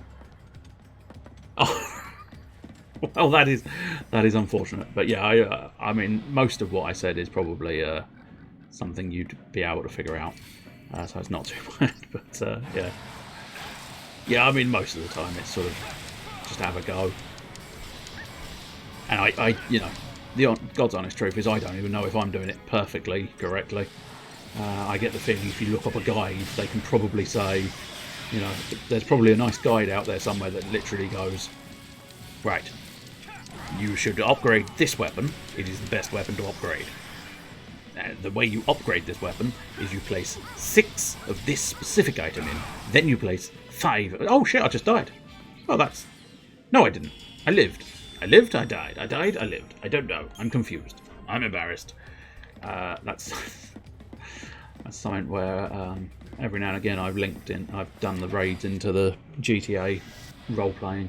Oh, well, that is unfortunate. But yeah, I mean, most of what I said is probably something you'd be able to figure out. So it's not too bad. But yeah. I mean, most of the time it's sort of just have a go. And I you know, the God's honest truth is I don't even know if I'm doing it perfectly, correctly. I get the feeling if you look up a guide, they can probably say, you know, there's probably a nice guide out there somewhere that literally goes, right, you should upgrade this weapon. It is the best weapon to upgrade. And the way you upgrade this weapon is you place 6 of this specific item in, then you place 5. Oh shit, I just died. Oh, that's... No, I didn't. I lived. I lived, I died. I died, I lived. I don't know. I'm confused. I'm embarrassed. That's something where every now and again I've done the raids into the GTA role-playing.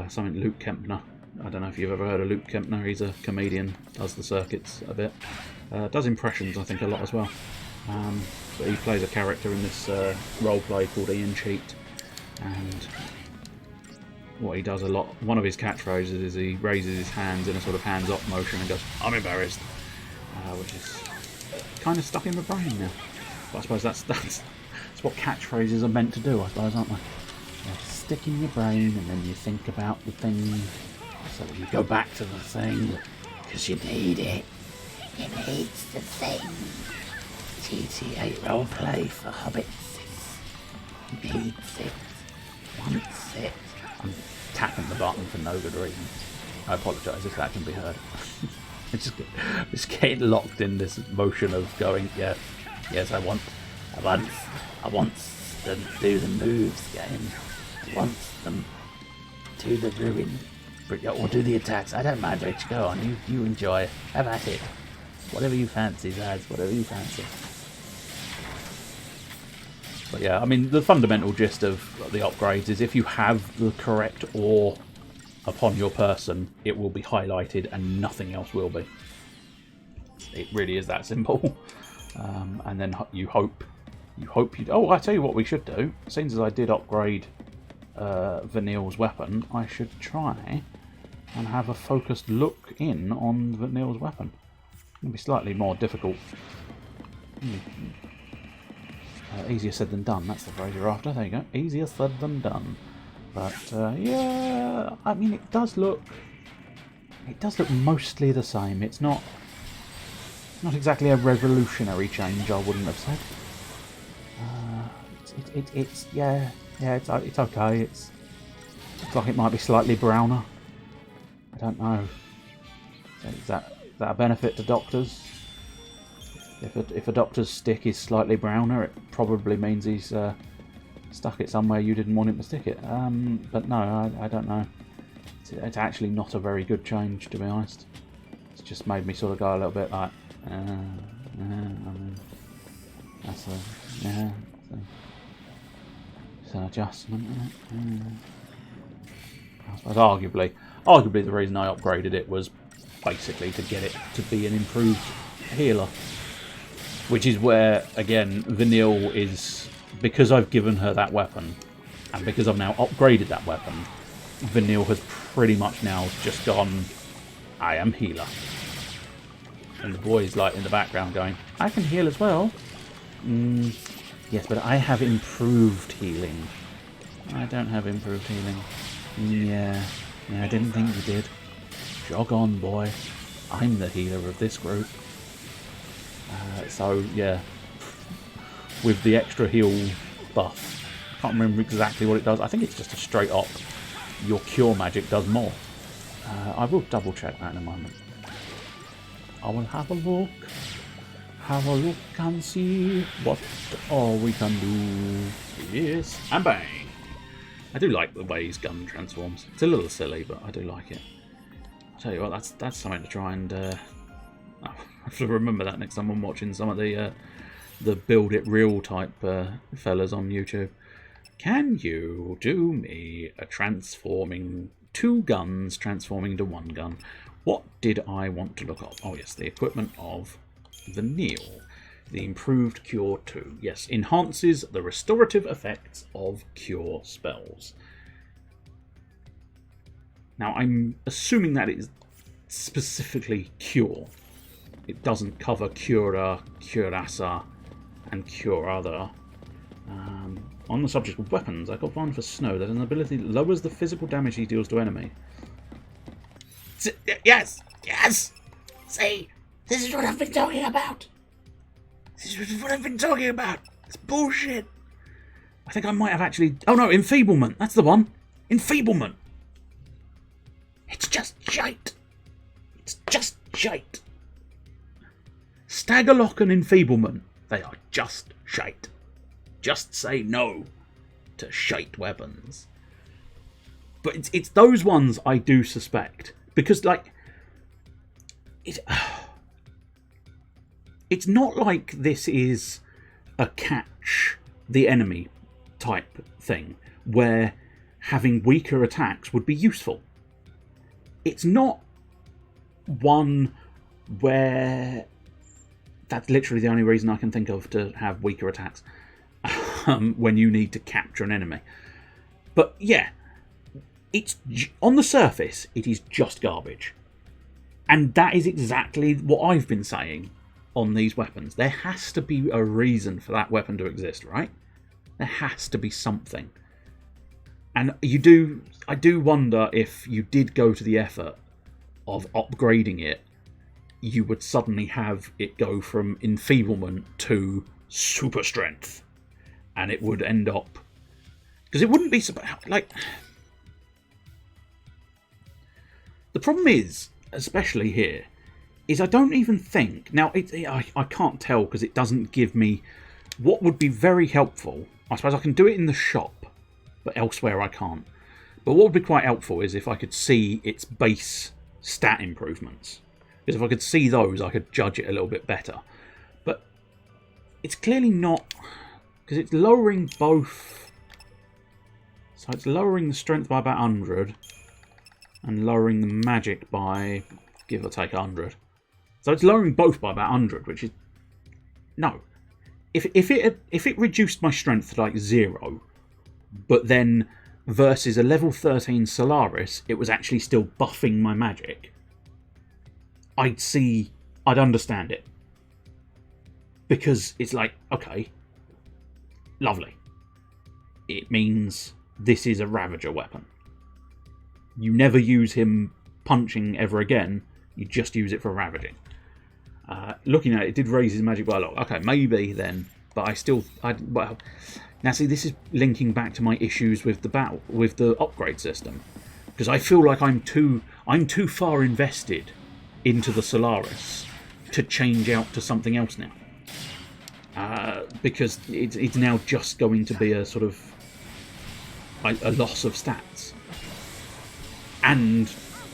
Something Luke Kempner. I don't know if you've ever heard of Luke Kempner. He's a comedian, does the circuits a bit. Does impressions, I think, a lot as well. But he plays a character in this role-play called Ian Cheat. And what he does a lot, one of his catchphrases is he raises his hands in a sort of hands-up motion and goes, I'm embarrassed. Which is kind of stuck in my brain now. But I suppose that's what catchphrases are meant to do, I suppose, aren't they? They stick in your brain and then you think about the thing, so that you go back to the thing, because you need it. It needs the thing. GTA roleplay for hobbits needs it, wants it. I'm tapping the button for no good reason. I apologise if that can be heard. It's getting locked in this motion of going, yes, I want them to do the moves game. I want them to do the ruin, or do the attacks. I don't mind, Rich, go on, you enjoy it. Have at it. Whatever you fancy, Zaz, whatever you fancy. But yeah, I mean, the fundamental gist of the upgrades is if you have the correct ore upon your person, it will be highlighted and nothing else will be. It really is that simple. And then you hope you... Oh, I tell you what we should do. Since as I did upgrade Vanille's weapon, I should try and have a focused look in on Vanille's weapon. It'll be slightly more difficult. Easier said than done, that's the phrase you're after. There you go. Easier said than done. But yeah, I mean, it does look mostly the same. It's not exactly a revolutionary change, I wouldn't have said. it's yeah, it's okay. It's like it might be slightly browner. I don't know. Is that a benefit to doctors? If a doctor's stick is slightly browner, it probably means he's stuck it somewhere you didn't want him to stick it. But no, I don't know. It's actually not a very good change, to be honest. It's just made me sort of go a little bit like, I mean, that's it's an adjustment, isn't it? I suppose arguably the reason I upgraded it was basically to get it to be an improved healer. Which is where, again, Vanille is, because I've given her that weapon, and because I've now upgraded that weapon, Vanille has pretty much now just gone, I am healer. And the boy's like in the background going, I can heal as well. Yes, but I have improved healing. I don't have improved healing. Yeah, I didn't think you did. Jog on, boy. I'm the healer of this group. So, yeah. With the extra heal buff. I can't remember exactly what it does. I think it's just a straight up. Your cure magic does more. I will double check that in a moment. I will have a look. Have a look and see what all we can do. Yes, and bang. I do like the way his gun transforms. It's a little silly, but I do like it. I'll tell you what, that's something to try and... I have to remember that next time I'm watching some of the Build It Real type fellas on YouTube. Can you do me a transforming... 2 guns transforming into 1 gun? What did I want to look up? Oh yes, the equipment of Vanille. The improved Cure 2. Yes, enhances the restorative effects of Cure spells. Now, I'm assuming that it is specifically Cure. It doesn't cover Cura, Curasa, and Cure Other. On the subject of weapons, I got one for Snow that has an ability that lowers the physical damage he deals to enemy. Yes! Yes! See? This is what I've been talking about! This is what I've been talking about! It's bullshit! I think I might have actually... Oh no, Enfeeblement! That's the one! Enfeeblement! It's just shite! It's just shite! Staggerlock and Enfeeblement. They are just shite. Just say no to shite weapons. But it's those ones I do suspect. Because, like... It's not like this is a catch the enemy type thing, where having weaker attacks would be useful. It's not one where... That's literally the only reason I can think of to have weaker attacks. When you need to capture an enemy. But yeah, it's on the surface, it is just garbage. And that is exactly what I've been saying on these weapons. There has to be a reason for that weapon to exist, right? There has to be something. And I do wonder if you did go to the effort of upgrading it, you would suddenly have it go from enfeeblement to super strength. And it would end up... Because it wouldn't be... Like... The problem is, especially here, is I don't even think... Now, I can't tell because it doesn't give me... What would be very helpful... I suppose I can do it in the shop, but elsewhere I can't. But what would be quite helpful is if I could see its base stat improvements. Because if I could see those, I could judge it a little bit better. But it's clearly not... Because it's lowering both... So it's lowering the strength by about 100. And lowering the magic by, give or take, 100. So it's lowering both by about 100, which is... No. If it reduced my strength to like 0, but then versus a level 13 Solaris, it was actually still buffing my magic, I'd understand it. Because it's like, okay... Lovely. It means this is a Ravager weapon. You never use him punching ever again. You just use it for ravaging. Looking at it, it did raise his magic by a lot. Okay, maybe then. But well, Now, see, this is linking back to my issues with the upgrade system, because I feel like I'm too far invested into the Solaris to change out to something else now, because it's now just going to be a sort of a loss of stats, and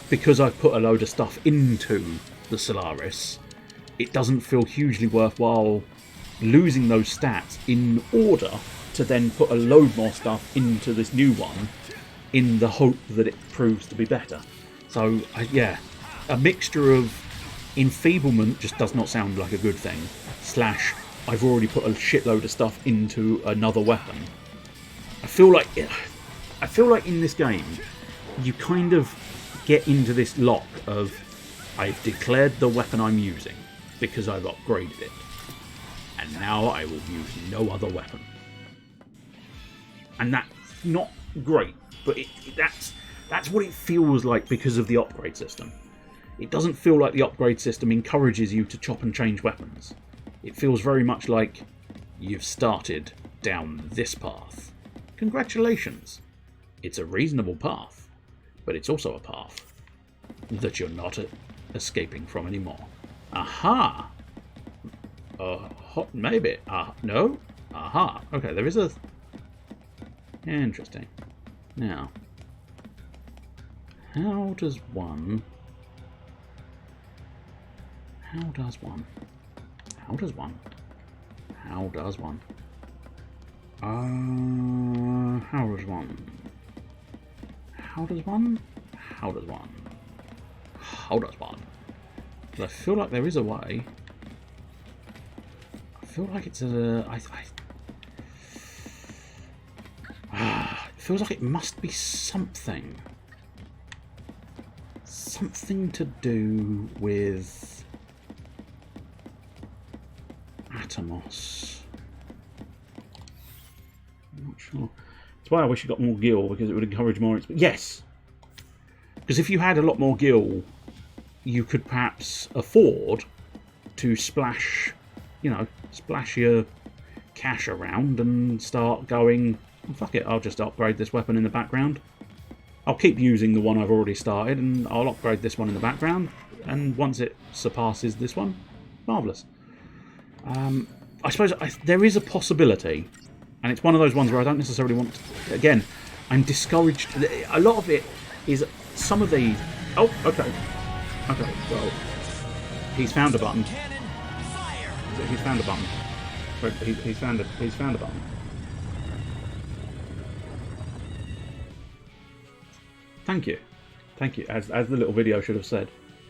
because I've put a load of stuff into the Solaris, it doesn't feel hugely worthwhile losing those stats in order to then put a load more stuff into this new one in the hope that it proves to be better. So, yeah, a mixture of enfeeblement just does not sound like a good thing, / I've already put a shitload of stuff into another weapon. I feel like in this game, you kind of get into this lock of, I've declared the weapon I'm using because I've upgraded it, and now I will use no other weapon. And that's not great, but that's what it feels like because of the upgrade system. It doesn't feel like the upgrade system encourages you to chop and change weapons. It feels very much like you've started down this path. Congratulations. It's a reasonable path, but it's also a path that you're not escaping from anymore. Aha! Maybe. No? Aha. Okay, there is a... Interesting. Now, how does one... How does one? How does one? How does one? How does one? How does one? How does one? How does one? Because I feel like there is a way. I feel like it's a... it feels like it must be something. Something to do with Atomos. I'm not sure. That's why I wish you got more gil, because it would encourage more. Yes! Because if you had a lot more gil, you could perhaps afford to splash your cash around and start going, fuck it, I'll just upgrade this weapon in the background. I'll keep using the one I've already started, and I'll upgrade this one in the background, and once it surpasses this one, marvellous. I suppose there is a possibility, and it's one of those ones where I don't necessarily want to... Again, I'm discouraged. A lot of it is some of these... Oh, okay. Okay, well, he's found a button. He's found a button. He's found a button. Thank you. Thank you. As the little video should have said.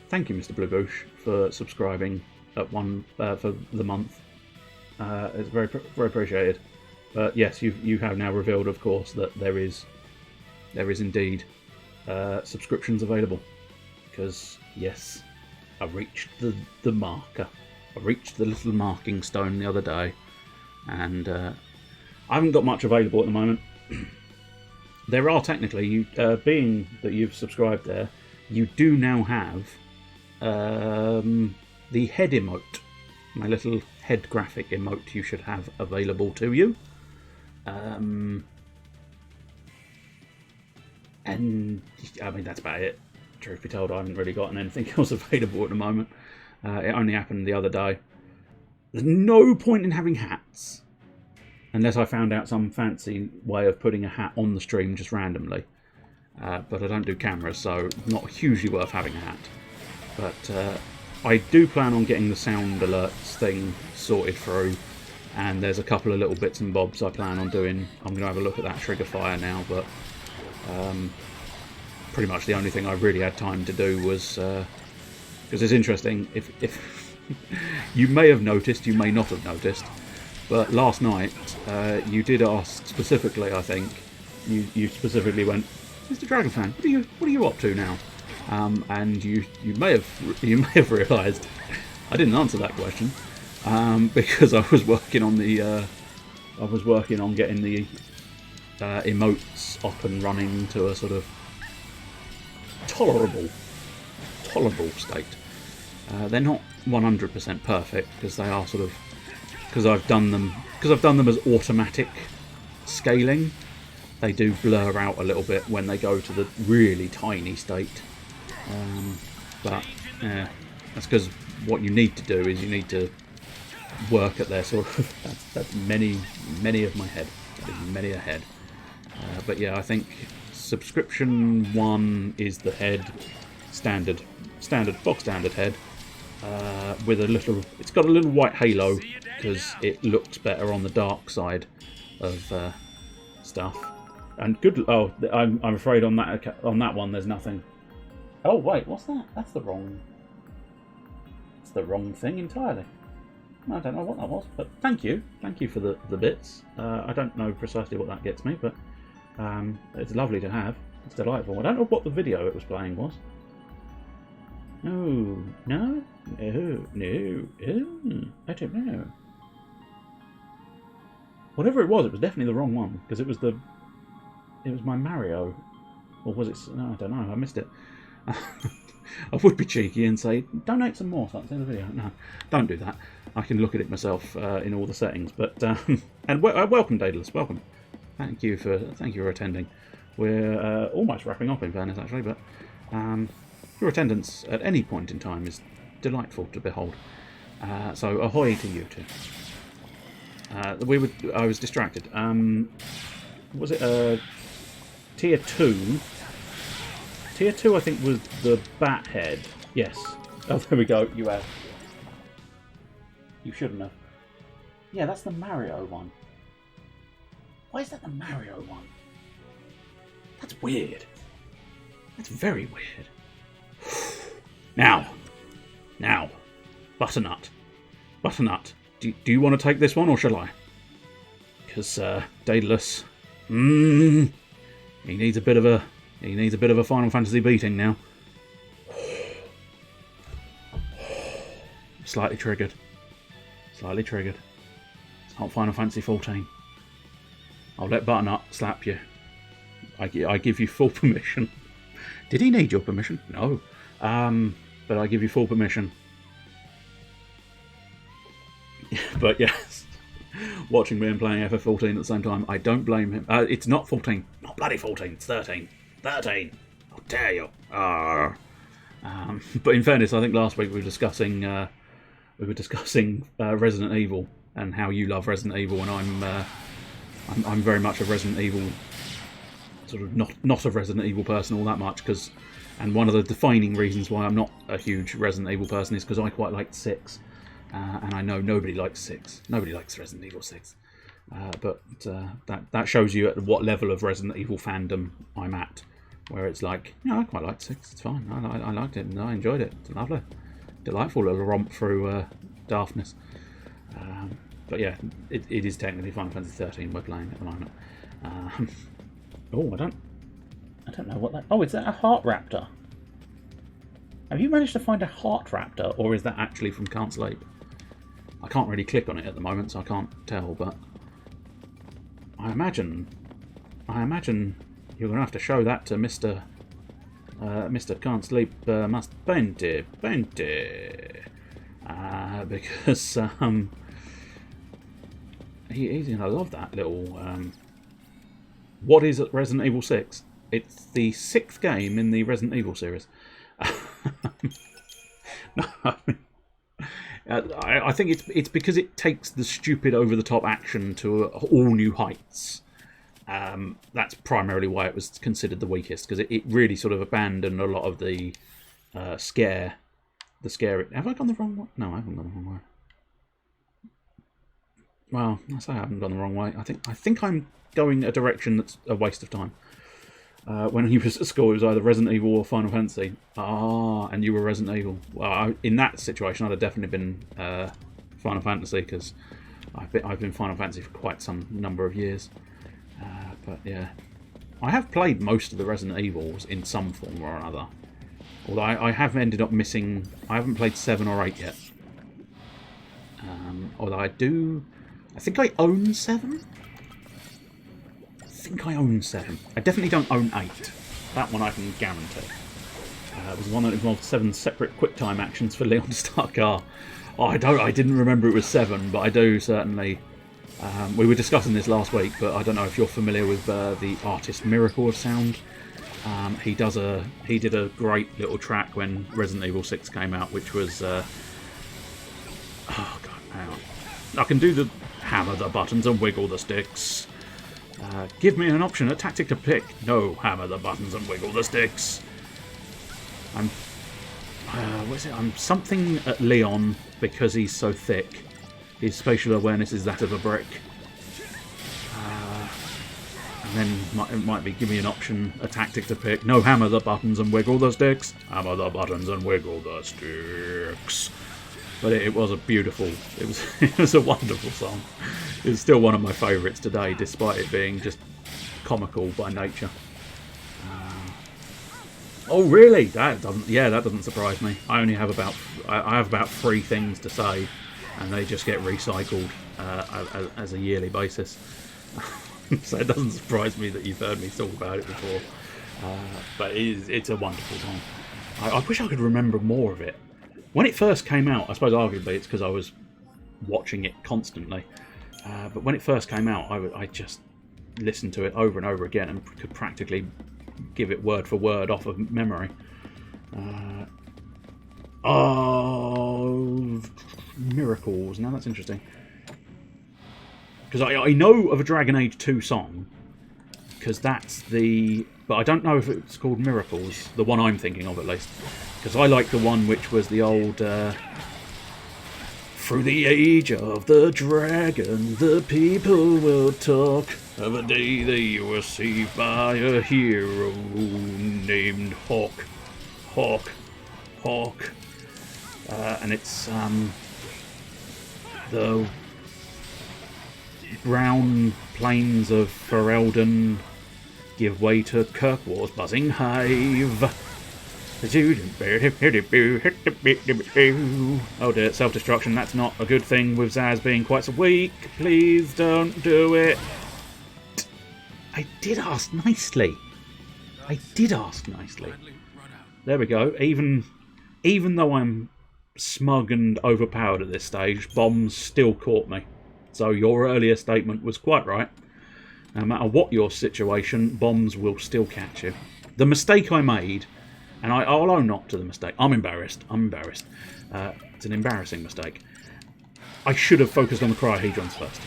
Thank you, Mr. Bluebush, for subscribing at for the month. It's very appreciated. But yes, you have now revealed, of course, that there is indeed subscriptions available. Because yes, I reached the marker. I reached the little marking stone the other day, and I haven't got much available at the moment. There are technically, being that you've subscribed there, you do now have the head emote. My little head graphic emote you should have available to you. And I mean, that's about it. Truth be told, I haven't really gotten anything else available at the moment. It only happened the other day. There's no point in having hats. Unless I found out some fancy way of putting a hat on the stream just randomly. But I don't do cameras, so not hugely worth having a hat. But I do plan on getting the sound alerts thing sorted through. And there's a couple of little bits and bobs I plan on doing. I'm going to have a look at that trigger fire now, but pretty much the only thing I really had time to do was... because it's interesting, if you may have noticed, you may not have noticed, but last night you did ask specifically, I think, you specifically went, Mr. Dragonfan, what are you up to now? And you may have realised I didn't answer that question because I was working on getting the emotes up and running to a sort of tolerable state. They're not 100% perfect because they are sort of, because I've done them as automatic scaling, they do blur out a little bit when they go to the really tiny state. But yeah, that's because what you need to do is you need to work at their sort of that's many of my head. That is many a head. But yeah, I think subscription 1 is the head standard box standard head with a little. It's got a little white halo because it looks better on the dark side of stuff. And good. Oh, I'm afraid on that one there's nothing. Oh wait, what's that? That's the wrong. It's the wrong thing entirely. I don't know what that was, but thank you for the bits. I don't know precisely what that gets me, but it's lovely to have. It's delightful. I don't know what the video it was playing was. No, I don't know. Whatever it was definitely the wrong one because it was my Mario, or was it? No, I don't know. I missed it. I would be cheeky and say donate some more so I can see the video. No, don't do that. I can look at it myself in all the settings. But and welcome, Daedalus. Welcome. Thank you for attending. We're almost wrapping up in fairness actually, but your attendance at any point in time is delightful to behold. So ahoy to you two. I was distracted. Was it tier 2? Tier 2 I think was the bat head. Yes. Oh, there we go. You have. You shouldn't have. Yeah, that's the Mario one. Why is that the Mario one? That's weird. That's very weird. Now, Butternut. Do you want to take this one or shall I? Because Daedalus, he needs a bit of a Final Fantasy beating now. Slightly triggered. It's not Final Fantasy 14. I'll let Butternut slap you. I give you full permission. Did he need your permission? No. But I give you full permission. But yes, watching me and playing FF14 at the same time, I don't blame him. It's not 14. Not bloody 14. It's 13. 13. How dare you? But in fairness, I think last week we were discussing Resident Evil and how you love Resident Evil, and I'm very much a Resident Evil sort of not a Resident Evil person all that much and one of the defining reasons why I'm not a huge Resident Evil person is because I quite liked 6, and I know nobody likes 6. Nobody likes Resident Evil 6, but that shows you at what level of Resident Evil fandom I'm at. Where it's like, yeah, I quite liked 6. It's fine. I liked it and I enjoyed it. It's lovely, delightful little romp through daftness. But yeah, it is technically Final Fantasy 13 we're playing at the moment. Oh, I don't know what that. Oh, is that a Heart Raptor? Have you managed to find a Heart Raptor, or is that actually from Can't Sleep? I can't really click on it at the moment, so I can't tell. But I imagine you're going to have to show that to Mr. Can't Sleep must Bente, because he's going to love that little. What is Resident Evil 6? It's the 6th game in the Resident Evil series. No, I think it's because it takes the stupid over-the-top action to all new heights. That's primarily why it was considered the weakest, because it really sort of abandoned a lot of the scare. Have I gone the wrong way? No, I haven't gone the wrong way. Well, I say I haven't gone the wrong way. I think I'm going a direction that's a waste of time. When he was at school, it was either Resident Evil or Final Fantasy. And you were Resident Evil. Well, in that situation, I'd have definitely been Final Fantasy, because I've been Final Fantasy for quite some number of years. But yeah, I have played most of the Resident Evils in some form or another. Although I have ended up missing. I haven't played 7 or 8 yet. Although I think I own 7. I definitely don't own 8. That one I can guarantee. It was one that involved 7 separate QuickTime actions for Leon to start car. Oh, I didn't remember it was 7, but I do certainly We were discussing this last week, but I don't know if you're familiar with the artist Miracle of Sound. He did a great little track when Resident Evil 6 came out, which was oh god, hang on. I can do the hammer the buttons and wiggle the sticks. Give me an option, a tactic to pick. No, hammer the buttons and wiggle the sticks. What is it? I'm something at Leon because he's so thick. His spatial awareness is that of a brick. And then it might be give me an option, a tactic to pick. No, hammer the buttons and wiggle the sticks. Hammer the buttons and wiggle the sticks. But it was a beautiful, it was a wonderful song. It's still one of my favourites today, despite it being just comical by nature. Oh really? That doesn't surprise me. I have about 3 things to say, and they just get recycled as a yearly basis. So it doesn't surprise me that you've heard me talk about it before. But it's a wonderful song. I wish I could remember more of it. When it first came out, I suppose arguably it's because I was watching it constantly. But when it first came out, I just listened to it over and over again and could practically give it word for word off of memory. Oh, Miracles. Now that's interesting. Because I know of a Dragon Age 2 song, because that's the... But I don't know if it's called Miracles, the one I'm thinking of at least. Because I like the one which was the old... Through the age of the dragon, the people will talk of a day they were saved by a hero named Hawk. And it's the brown plains of Ferelden give way to Kirkwar's buzzing hive. Oh dear, self-destruction, that's not a good thing with Zaz being quite so weak. Please don't do it. I did ask nicely. There we go. Even though I'm smug and overpowered at this stage, bombs still caught me. So your earlier statement was quite right. No matter what your situation, bombs will still catch you. The mistake I made, and I'll own up to the mistake. I'm embarrassed. It's an embarrassing mistake. I should have focused on the cryohedrons first.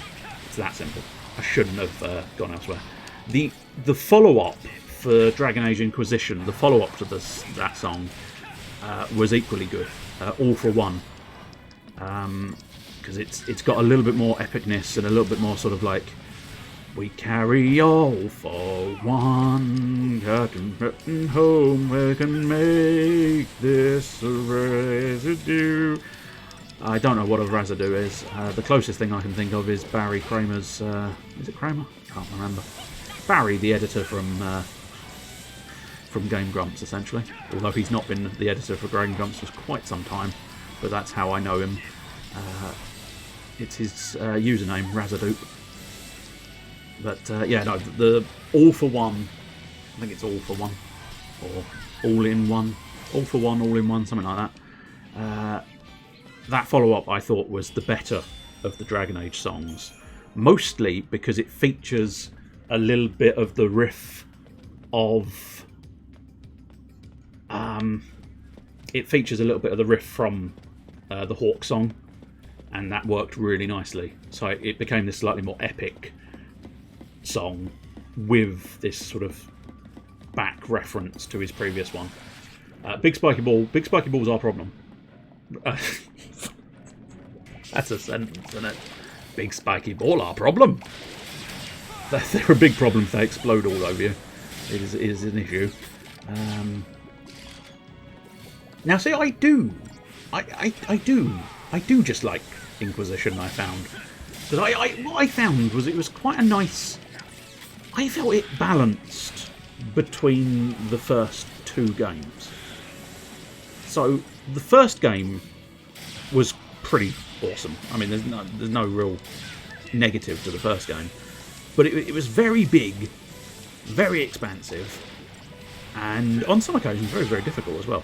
It's that simple. I shouldn't have gone elsewhere. The follow-up for Dragon Age Inquisition, the follow-up to that song, was equally good. All for One. Because it's got a little bit more epicness and a little bit more sort of like, we carry all for one, Captain home, we can make this a residue. I don't know what a residue is. The closest thing I can think of is Barry Kramer's... is it Kramer? I can't remember. Barry, the editor from Game Grumps, essentially. Although he's not been the editor for Game Grumps for quite some time, but that's how I know him. It's his username, Razadoop. But yeah, no, the All for One, I think it's All for One, or All in One, All for One, All in One, something like that. That follow-up I thought was the better of the Dragon Age songs, mostly because it features a little bit of the riff of... it features a little bit of the riff from the Hawk song, and that worked really nicely. So it became this slightly more epic song with this sort of back reference to his previous one. Big Spiky Ball's our problem. That's a sentence, isn't it? Big Spiky Ball, our problem. They're a big problem if they explode all over you. It is an issue. Now, see, I do just like Inquisition. I found because what I found was it was quite a nice. I felt it balanced between the first 2 games. So the first game was pretty awesome. I mean, there's no real negative to the first game, but it was very big, very expansive, and on some occasions very, very difficult as well.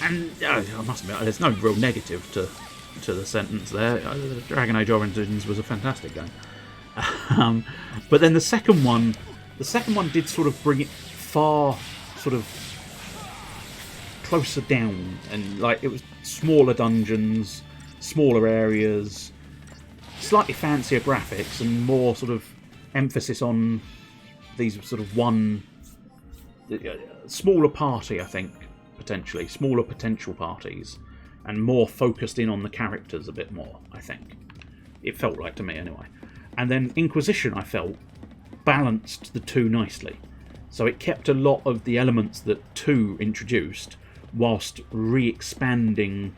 And I must admit, there's no real negative to to the sentence there. Dragon Age Origins was a fantastic game. But then the second one did sort of bring it far, sort of closer down, and like it was smaller dungeons, smaller areas, slightly fancier graphics, and more sort of emphasis on these sort of one smaller party, I think, potentially smaller potential parties, and more focused in on the characters a bit more, I think it felt like to me anyway. And then Inquisition, I felt, balanced the two nicely, so it kept a lot of the elements that 2 introduced whilst re-expanding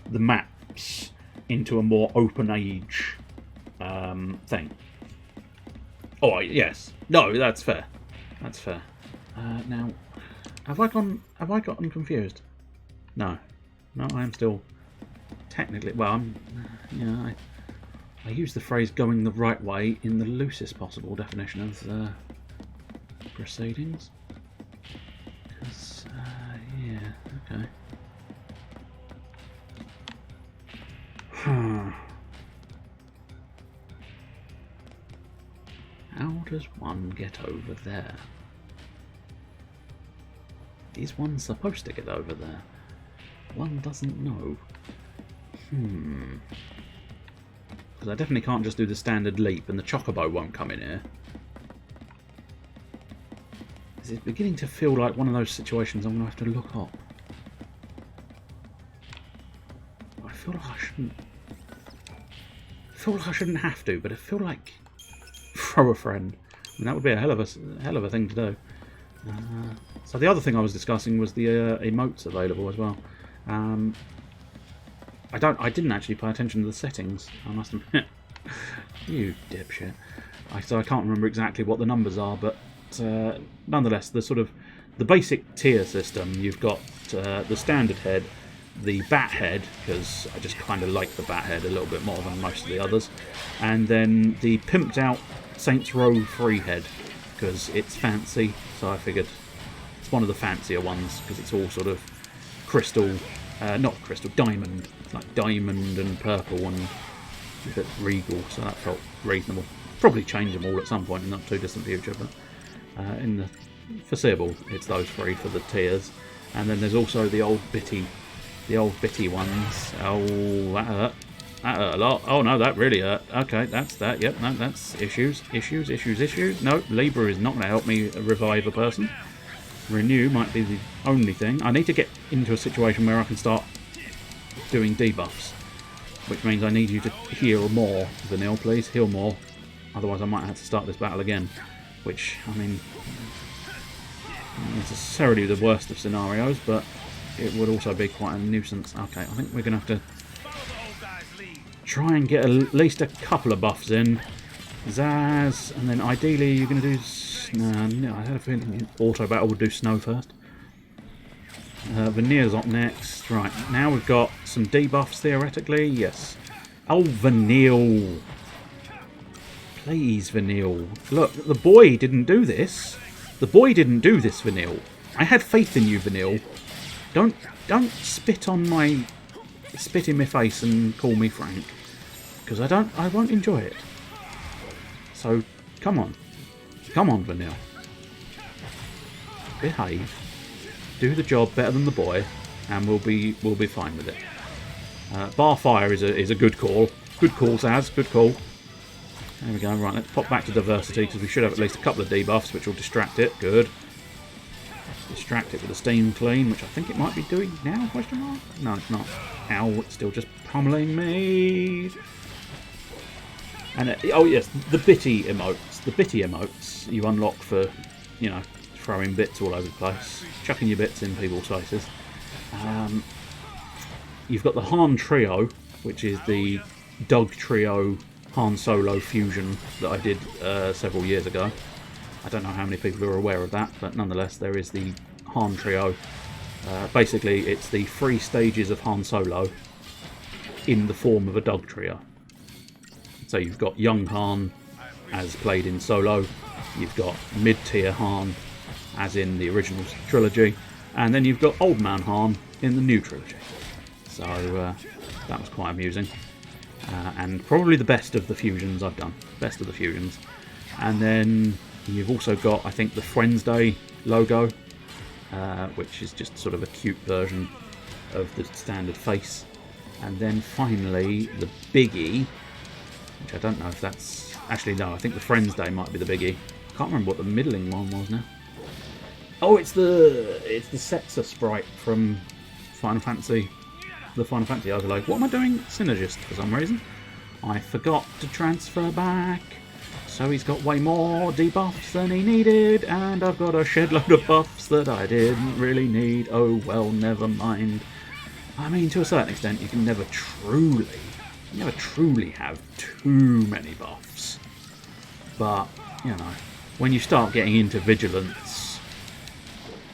the maps into a more open age thing. Oh yes, no, that's fair. That's fair. Now, have I gotten confused? No, I am still technically. Well, I use the phrase "going the right way" in the loosest possible definition of proceedings. Because, yeah, okay. How does one get over there? Is one supposed to get over there? One doesn't know. Because I definitely can't just do the standard leap, and the chocobo won't come in here. It's beginning to feel like one of those situations I'm going to have to look up. I feel like I shouldn't have to, but I feel like throw a friend. I mean, that would be a hell of a thing to do. So the other thing I was discussing was the emotes available as well. I didn't actually pay attention to the settings, I must admit. You dipshit. So I can't remember exactly what the numbers are, but nonetheless, the basic tier system. You've got the standard head, the bat head, because I just kind of like the bat head a little bit more than most of the others, and then the pimped out Saints Row 3 head, because it's fancy, so I figured it's one of the fancier ones, because it's all sort of crystal, not crystal, diamond. It's like diamond and purple and a bit regal, so that felt reasonable. Probably change them all at some point in the not too distant future, but in the foreseeable, it's those 3 for the tiers. And then there's also the old bitty ones. Oh, that hurt. That hurt a lot. Oh no, that really hurt. Okay, that's that. Yep, no, that's issues. No, Libra is not going to help me revive a person. Renew might be the only thing. I need to get into a situation where I can start doing debuffs, which means I need you to heal more. Vanille, please, heal more. Otherwise I might have to start this battle again, which, I mean, not necessarily the worst of scenarios, but it would also be quite a nuisance. Okay, I think we're going to have to try and get at least a couple of buffs in. Zaz, and then ideally you're going to do... No, I had a feeling auto battle would do snow first. Veneer's up next. Right, now we've got some debuffs theoretically. Yes. Oh, Vanille. Please, Vanille. Look, the boy didn't do this. The boy didn't do this, Vanille. I had faith in you, Vanille. Don't spit in my face and call me Frank, because I won't enjoy it. So come on, Vanille. Behave. Do the job better than the boy, and we'll be fine with it. Bar fire is a good call. Good call, Zaz. Good call. There we go. Right, let's pop back to diversity, because we should have at least a couple of debuffs, which will distract it. Good. Distract it with a steam clean, which I think it might be doing now, question mark? No, it's not. Ow, it's still just pummeling me. And, oh yes, the bitty emotes. The bitty emotes you unlock for, you know, throwing bits all over the place. Chucking your bits in people's faces. You've got the Han Trio, which is the Doug Trio Han Solo fusion that I did several years ago. I don't know how many people are aware of that, but nonetheless, there is the Han Trio. Basically, it's the 3 stages of Han Solo in the form of a Doug Trio. So you've got young Han, as played in Solo. You've got mid-tier Han, as in the original trilogy. And then you've got old man Han in the new trilogy. So That was quite amusing. And probably the best of the fusions I've done. Best of the fusions. And then you've also got, I think, the Friends Day logo, which is just sort of a cute version of the standard face. And then finally, the biggie, which I don't know if that's... Actually, no, I think the Friends Day might be the biggie. I can't remember what the middling one was now. Oh, it's the Setzer sprite from Final Fantasy, the Final Fantasy overlay. What am I doing? Synergist for some reason. I forgot to transfer back. So he's got way more debuffs than he needed, and I've got a shed load of buffs that I didn't really need. Oh well, never mind. I mean, to a certain extent, you can never truly have too many buffs. But, you know, when you start getting into vigilance,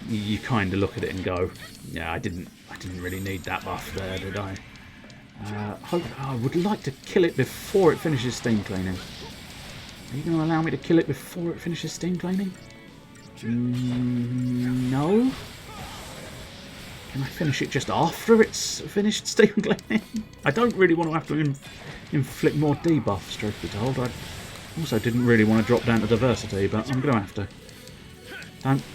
you kind of look at it and go, yeah, I didn't really need that buff there, did I? I would like to kill it before it finishes steam cleaning. Are you going to allow me to kill it before it finishes steam cleaning? No? Can I finish it just after it's finished steam cleaning? I don't really want to have to inflict more debuffs, truth be told. I also didn't really want to drop down to diversity, but I'm going to have to.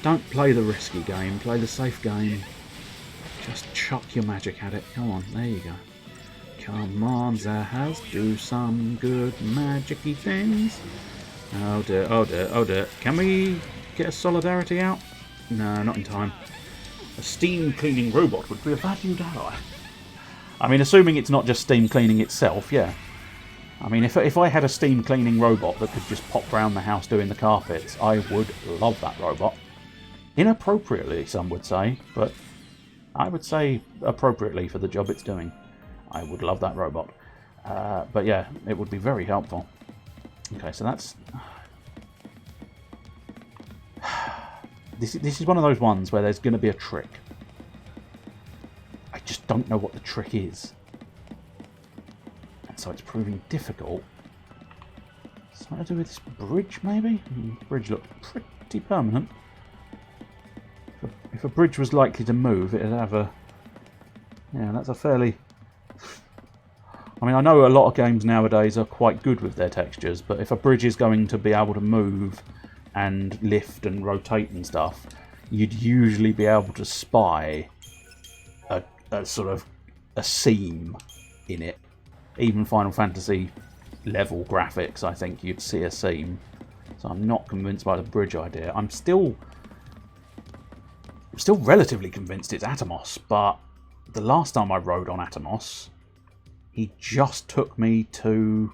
Don't play the risky game, play the safe game. Just chuck your magic at it. Come on, there you go. Come on, Zahaz, do some good magic-y things. Oh dear, oh dear, oh dear. Can we get a solidarity out? No, not in time. A steam cleaning robot would be a valued ally. I mean, assuming it's not just steam cleaning itself, yeah. I mean, if I had a steam cleaning robot that could just pop around the house doing the carpets, I would love that robot. Inappropriately, some would say, but I would say appropriately for the job it's doing. I would love that robot. But yeah, it would be very helpful. Okay, so that's... This is one of those ones where there's going to be a trick. I just don't know what the trick is. And so it's proving difficult. Something to do with this bridge, maybe? The bridge looked pretty permanent. If a bridge was likely to move, it'd have a... Yeah, that's a fairly... I mean, I know a lot of games nowadays are quite good with their textures, but if a bridge is going to be able to move and lift and rotate and stuff, you'd usually be able to spy a sort of a seam in it. Even Final Fantasy level graphics, I think you'd see a seam. So I'm not convinced by the bridge idea. I'm still relatively convinced it's Atomos, but the last time I rode on Atomos, he just took me to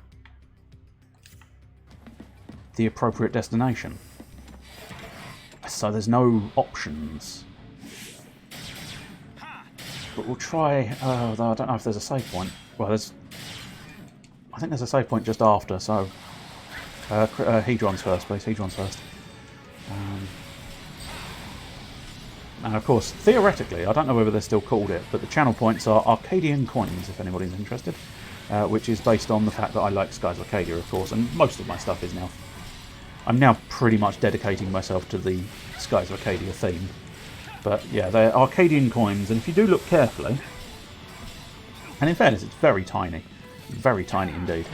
the appropriate destination. So there's no options. But we'll try... though I don't know if there's a save point. Well, I think there's a save point just after, so... Hedron's first, please. Hedron's first. And of course, theoretically, I don't know whether they're still called it, but the channel points are Arcadian coins, if anybody's interested. Which is based on the fact that I like Skies of Arcadia, of course, and most of my stuff is now... I'm now pretty much dedicating myself to the Skies of Arcadia theme. But yeah, they're Arcadian coins, and if you do look carefully... And in fairness, it's very tiny. Very tiny indeed.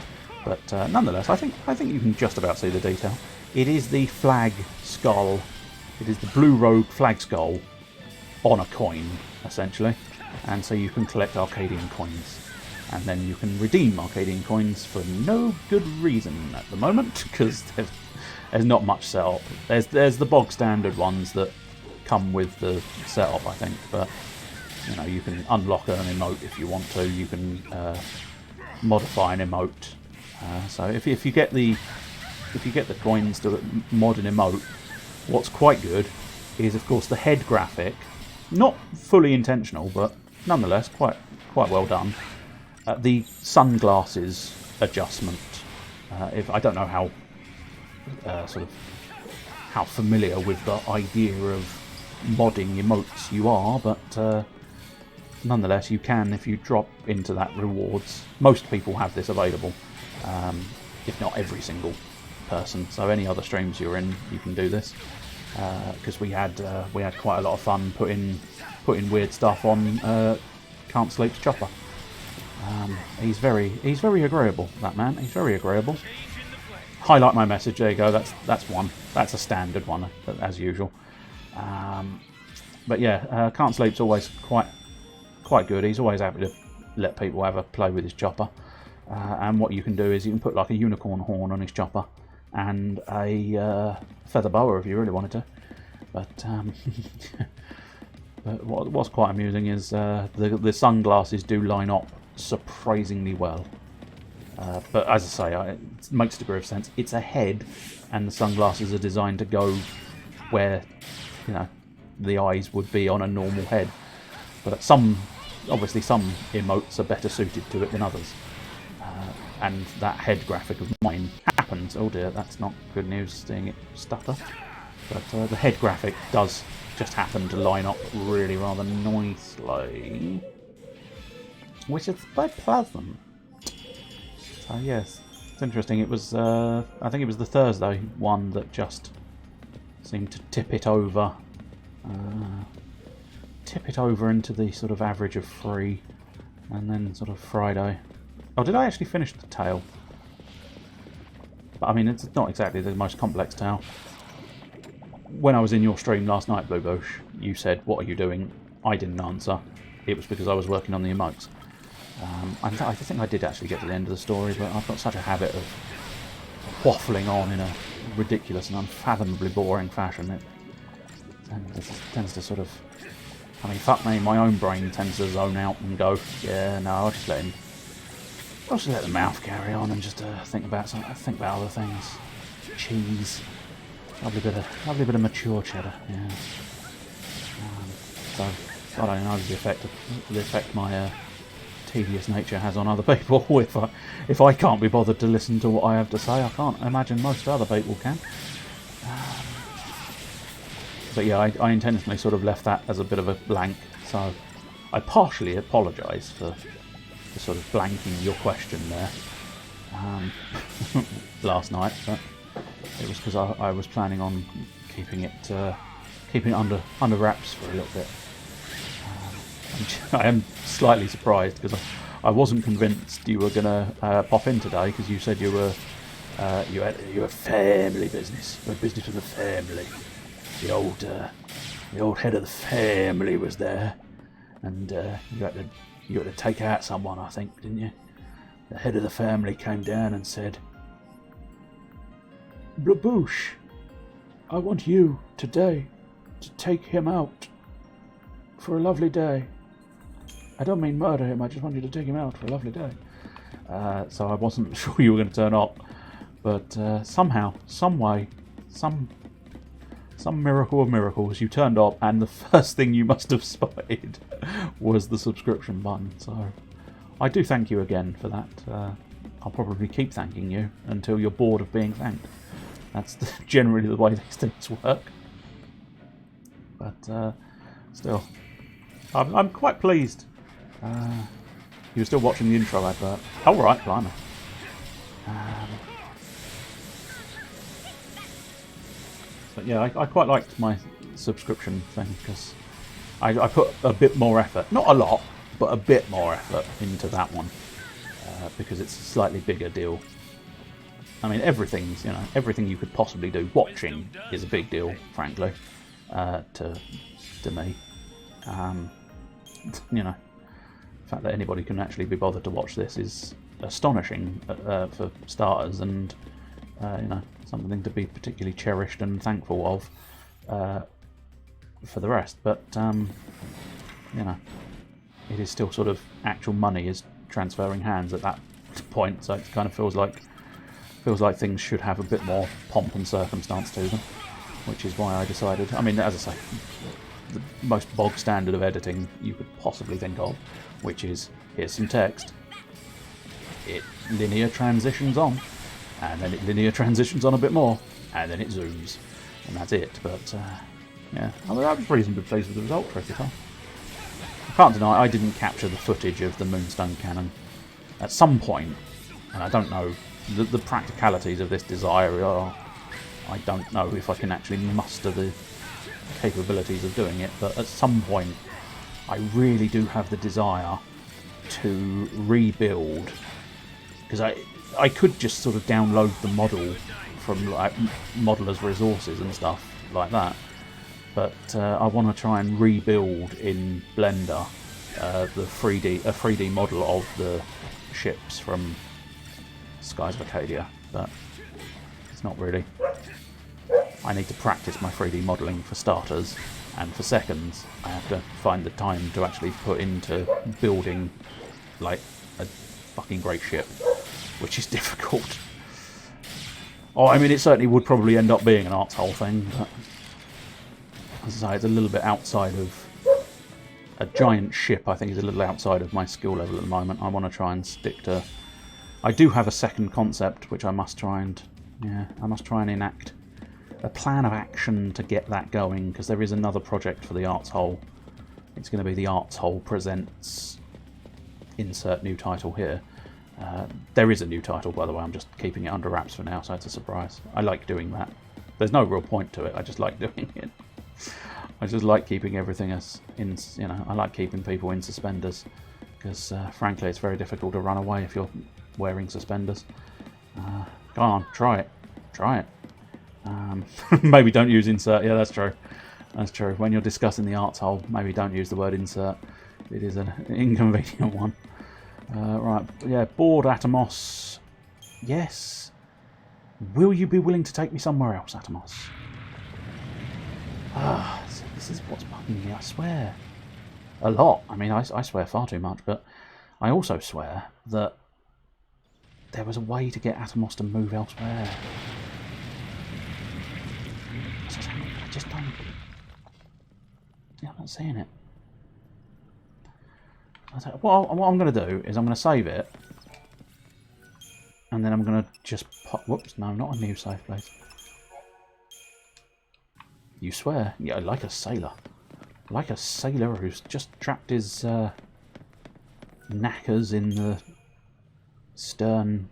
But nonetheless, I think you can just about see the detail. It is the flag skull. It is the blue rogue flag skull on a coin, essentially. And so you can collect Arcadian coins. And then you can redeem Arcadian coins for no good reason at the moment, because there's not much setup. There's the bog standard ones that come with the setup, I think, but you know, you can unlock an emote if you want to. You can modify an emote. So if you get the coins to mod an emote, what's quite good is, of course, the head graphic. Not fully intentional, but nonetheless quite well done. The sunglasses adjustment. If I don't know how how familiar with the idea of modding emotes you are, but nonetheless you can, if you drop into that rewards. Most people have this available, if not every single person. So any other streams you're in, you can do this, because we had quite a lot of fun putting weird stuff on Can't Sleep's Chopper. He's very agreeable, that man. He's very agreeable. Highlight my message. There you go. That's one. That's a standard one, as usual. But yeah, Can't Sleep's always quite good. He's always happy to let people have a play with his chopper. And what you can do is you can put like a unicorn horn on his chopper and a feather boa if you really wanted to. But, but what's quite amusing is the sunglasses do line up surprisingly well. But as I say, it makes a degree of sense. It's a head, and the sunglasses are designed to go where, you know, the eyes would be on a normal head. But obviously some emotes are better suited to it than others. And that head graphic of mine happens. Oh dear, that's not good news, seeing it stutter. But the head graphic does just happen to line up really rather nicely, which is quite pleasant. So yes, it's interesting. It was, I think it was the Thursday one that just seemed to tip it over into the sort of average of 3, and then sort of Friday. Oh, did I actually finish the tale? But I mean, it's not exactly the most complex tale. When I was in your stream last night, Blue Bush, you said, "What are you doing?" I didn't answer. It was because I was working on the emotes. I think I did actually get to the end of the story, but I've got such a habit of waffling on in a ridiculous and unfathomably boring fashion. It tends to sort of... I mean, fuck me, my own brain tends to zone out and go, yeah, no, I'll just let the mouth carry on and just think about other things. Cheese. Lovely bit of mature cheddar, yeah. So, I don't know the effect my tedious nature has on other people. If I can't be bothered to listen to what I have to say, I can't imagine most other people can. But yeah, I intentionally sort of left that as a bit of a blank, so I partially apologise for sort of blanking your question there last night, but it was because I was planning on keeping it under wraps for a little bit. I am slightly surprised because I wasn't convinced you were going to pop in today, because you said you were family business, business with the family. The old head of the family was there, and you had to take out someone, I think, didn't you? The head of the family came down and said, "Blaboosh, I want you today to take him out for a lovely day. I don't mean murder him, I just want you to take him out for a lovely day." So I wasn't sure you were going to turn up, but somehow, some way, some miracle of miracles, you turned up, and the first thing you must have spotted was the subscription button. So I do thank you again for that. I'll probably keep thanking you until you're bored of being thanked. That's generally the way these things work. But still, I'm quite pleased. You were still watching the intro advert. Oh, right, blimey. But yeah, I quite liked my subscription thing, because I put a bit more effort, not a lot, but a bit more effort into that one, because it's a slightly bigger deal. I mean, everything you could possibly do. Watching is a big deal, frankly, to me. You know, the fact that anybody can actually be bothered to watch this is astonishing for starters, and you know, something to be particularly cherished and thankful of for the rest. But you know, it is still sort of actual money is transferring hands at that point, so it kind of feels like things should have a bit more pomp and circumstance to them, which is why I decided. I mean, as I say, the most bog standard of editing you could possibly think of, which is, here's some text, it linear transitions on, and then it linear transitions on a bit more, and then it zooms, and that's it. But yeah, I was reasonably pleased with the result for every time. I can't deny I didn't capture the footage of the Moonstone Cannon. At some point, and I don't know, the practicalities of this desire are, I don't know if I can actually muster the capabilities of doing it, but at some point I really do have the desire to rebuild, because I could just sort of download the model from like modelers resources and stuff like that, but I want to try and rebuild in Blender a 3D model of the ships from Skies of Arcadia, but it's not really. I need to practice my 3D modelling for starters, and for seconds I have to find the time to actually put into building like a fucking great ship, which is difficult. Oh, I mean, it certainly would probably end up being an arts hole thing, but as I say, it's a little bit outside of a giant ship. I think is a little outside of my skill level at the moment. I want to try and stick to. I do have a second concept which I must try and enact a plan of action to get that going, because there is another project for the arts hole. It's going to be the arts hole presents. Insert new title here. There is a new title, by the way. I'm just keeping it under wraps for now, so it's a surprise. I like doing that. There's no real point to it. I just like doing it. I just like keeping everything as in. You know, I like keeping people in suspenders, because frankly, it's very difficult to run away if you're wearing suspenders. Go on, try it. Try it. Maybe don't use insert. Yeah, that's true. That's true. When you're discussing the arts hole, maybe don't use the word insert. It is an inconvenient one. Right, yeah, bored Atomos. Yes. Will you be willing to take me somewhere else, Atomos? This is what's bugging me, I swear. A lot. I mean, I swear far too much, but I also swear that there was a way to get Atomos to move elsewhere. I just don't... Yeah, I'm not seeing it. What I'm going to do is I'm going to save it, and then I'm going to just pop... Whoops, no, not a new save place. You swear? Yeah, like a sailor. Like a sailor who's just trapped his knackers in the stern...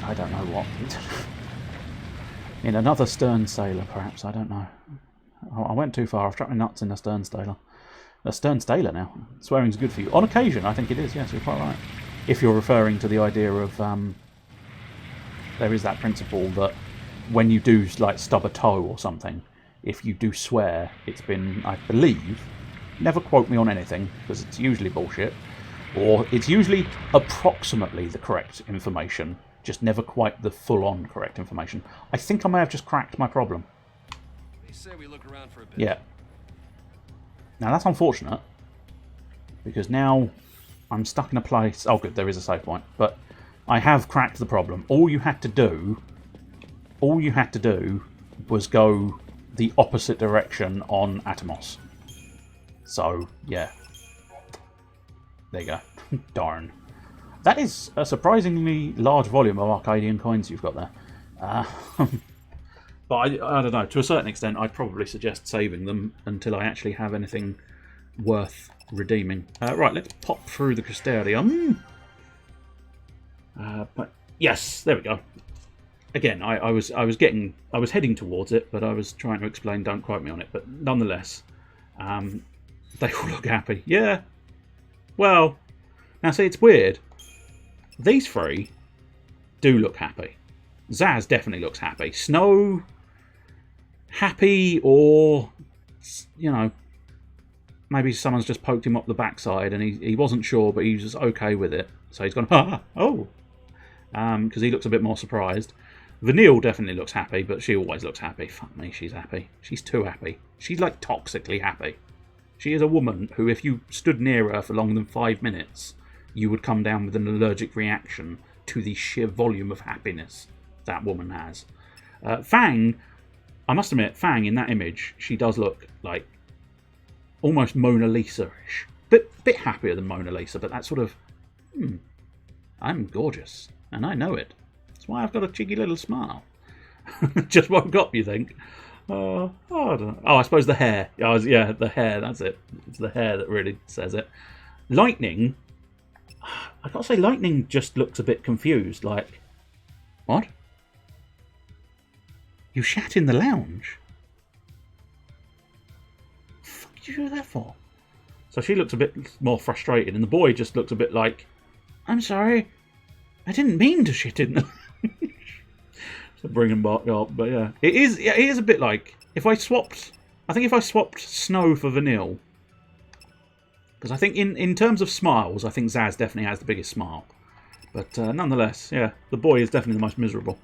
I don't know what. In another stern sailor, perhaps. I don't know. I went too far. I've trapped my nuts in a stern sailor. A stern sailor now. Swearing's good for you. On occasion, I think it is. Yes, you're quite right. If you're referring to the idea of... there is that principle that when you do, like, stub a toe or something, if you do swear, it's been, I believe... Never quote me on anything, because it's usually bullshit. Or it's usually approximately the correct information, just never quite the full-on correct information. I think I may have just cracked my problem. They say we look around for a bit. Yeah. Now that's unfortunate, because now I'm stuck in a place... Oh good, there is a save point. But I have cracked the problem. All you had to do was go the opposite direction on Atomos. So, yeah. There you go. Darn. That is a surprisingly large volume of Arcadian coins you've got there. But I don't know, to a certain extent I'd probably suggest saving them until I actually have anything worth redeeming. Right, let's pop through the Crystarium. But yes, there we go. Again, I was heading towards it, but I was trying to explain, don't quote me on it, but nonetheless, they all look happy. Yeah. Well, now see, it's weird. These three do look happy. Zaz definitely looks happy. Snow, happy, or, you know, maybe someone's just poked him up the backside and he wasn't sure, but he was just okay with it. So he's gone, oh, because he looks a bit more surprised. Vanille definitely looks happy, but she always looks happy. Fuck me, she's happy. She's too happy. She's like toxically happy. She is a woman who, if you stood near her for longer than 5 minutes, you would come down with an allergic reaction to the sheer volume of happiness that woman has. Fang, I must admit, Fang in that image, she does look like almost Mona Lisa-ish. Bit happier than Mona Lisa, but that sort of, I'm gorgeous, and I know it. That's why I've got a cheeky little smile. Just woke up, you think? I don't know. Oh, I suppose the hair. Yeah, the hair, that's it. It's the hair that really says it. Lightning, I've got to say, Lightning just looks a bit confused, like, what? You shat in the lounge? What the fuck did you do that for? So she looks a bit more frustrated, and the boy just looks a bit like, I'm sorry, I didn't mean to shit in them. So bring him back up, but yeah. It is a bit like, if I swapped Snow for Vanille, because I think in terms of smiles, I think Zaz definitely has the biggest smile. But nonetheless, yeah, the boy is definitely the most miserable.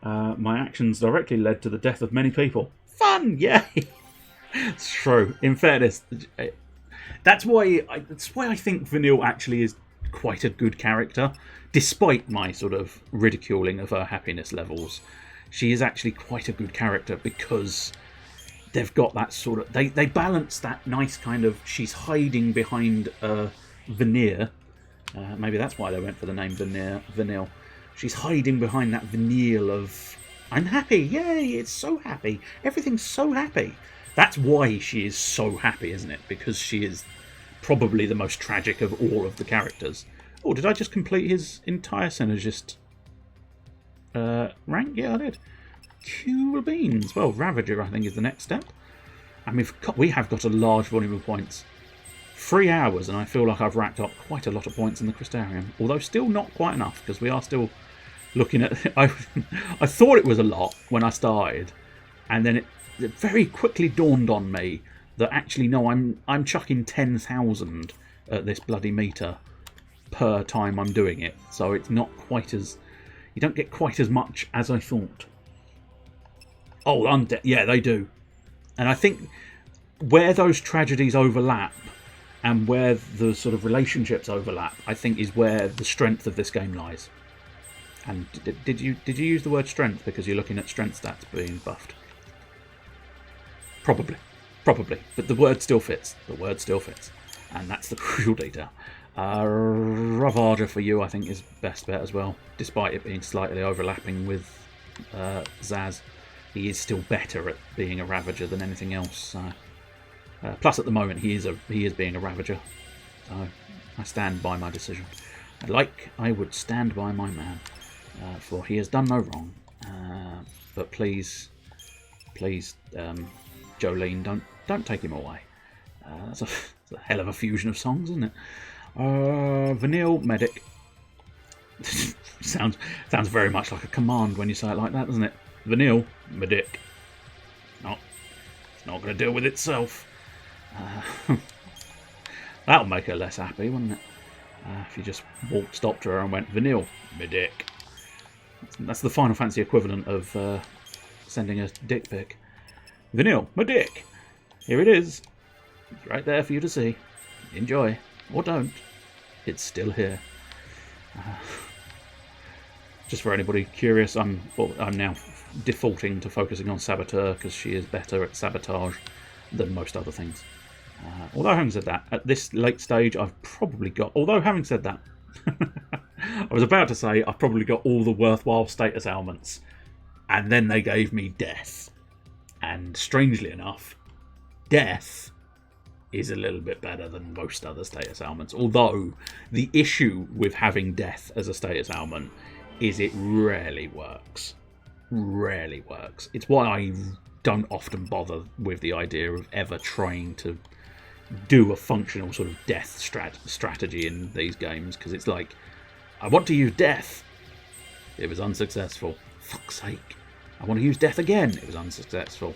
My actions directly led to the death of many people. Fun, yay! It's true. In fairness, that's why I think Vanille actually is quite a good character, despite my sort of ridiculing of her happiness levels. She is actually quite a good character because they've got that sort of... They balance that nice kind of... She's hiding behind a veneer. Maybe that's why they went for the name Vanille. She's hiding behind that veneer of... I'm happy, yay, it's so happy. Everything's so happy. That's why she is so happy, isn't it? Because she is probably the most tragic of all of the characters. Oh, did I just complete his entire synergist rank? Yeah, I did. Cool beans. Well, Ravager, I think, is the next step. And we have got a large volume of points. 3 hours, and I feel like I've racked up quite a lot of points in the Crystarium. Although still not quite enough, because we are still looking at... I thought it was a lot when I started, and then it very quickly dawned on me that actually, no, I'm chucking 10,000 at this bloody meter per time I'm doing it. So it's not quite as... You don't get quite as much as I thought. Oh, undead. Yeah, they do. And I think where those tragedies overlap and where the sort of relationships overlap, I think is where the strength of this game lies. And did you use the word strength because you're looking at strength stats being buffed? Probably. But the word still fits. And that's the crucial detail. Ravager for you, I think, is best bet as well. Despite it being slightly overlapping with Zaz, he is still better at being a Ravager than anything else. Plus, at the moment, he is being a Ravager. So I stand by my decision. Like I would stand by my man, for he has done no wrong. But please, Jolene, don't take him away. That's a hell of a fusion of songs, isn't it? Vanille Medic. sounds very much like a command when you say it like that, doesn't it? Vanille Medic. It's not going to deal with itself. That'll make her less happy, wouldn't it? If you just stopped her and went Vanille Medic. That's the Final Fantasy equivalent of sending a dick pic. Vanille Medic. Here it is. It's right there for you to see. Enjoy. Or don't. It's still here. Just for anybody curious, I'm now defaulting to focusing on Saboteur because she is better at sabotage than most other things. Although having said that, at this late stage I've probably got... Although having said that, I was about to say I've probably got all the worthwhile status ailments, and then they gave me death. And strangely enough, death is a little bit better than most other status ailments. Although the issue with having death as a status ailment is it rarely works. Rarely works. It's why I don't often bother with the idea of ever trying to do a functional sort of death strategy in these games, because it's like, I want to use death. It was unsuccessful. Fuck's sake. I want to use death again. It was unsuccessful.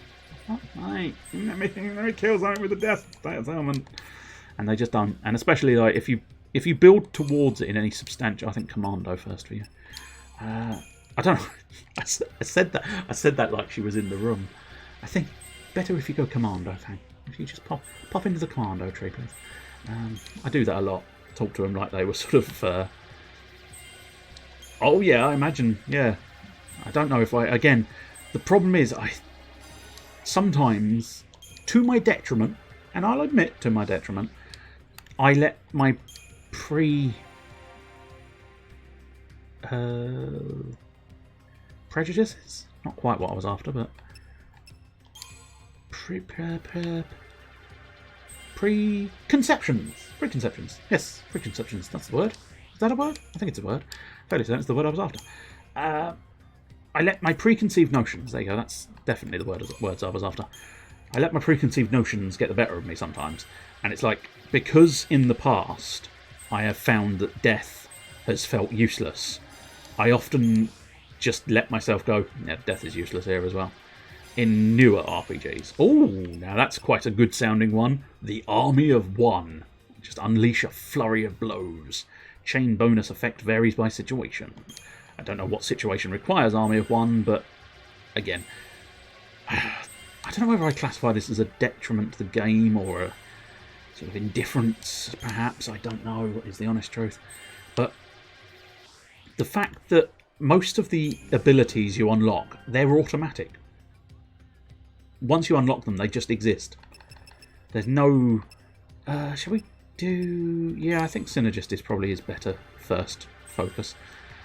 Oh, mate, let me kill something with the death status ailment. And they just don't. And especially like if you build towards it in any substantial, I think Commando first for you. I don't know. I said that like she was in the room. I think better if you go Commando, thank. If you just pop into the Commando tree, please. I do that a lot. Talk to them like they were sort of... Oh yeah, I imagine, yeah. I don't know if again, the problem is sometimes, to my detriment, and I'll admit to my detriment, I let my prejudices? Not quite what I was after, but... Preconceptions. Yes, preconceptions. That's the word. Is that a word? I think it's a word. Fairly certain it's the word I was after. I let my preconceived notions, there you go, that's definitely the words I was after, I let my preconceived notions get the better of me sometimes. And it's like, because in the past I have found that death has felt useless, I often just let myself go, yeah, death is useless here as well. In newer RPGs. Oh, now that's quite a good sounding one. The Army of One. Just unleash a flurry of blows. Chain bonus effect varies by situation. I don't know what situation requires Army of One, but again, I don't know whether I classify this as a detriment to the game or a sort of indifference, perhaps. I don't know, is the honest truth. But the fact that most of the abilities you unlock, they're automatic. Once you unlock them, they just exist. There's no... shall we do... Yeah, I think Synergist is probably his better first focus.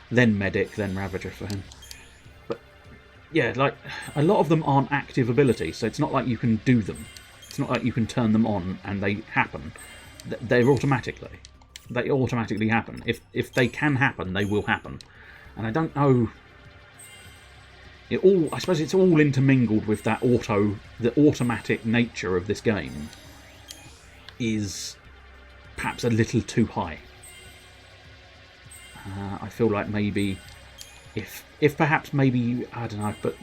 Then Medic, then Ravager for him. But yeah, like, a lot of them aren't active abilities, so it's not like you can do them. It's not like you can turn them on and they happen. They're automatically. They automatically happen. If they can happen, they will happen. And I don't know... I suppose it's all intermingled with that the automatic nature of this game is perhaps a little too high. I feel like maybe if perhaps maybe, I don't know, but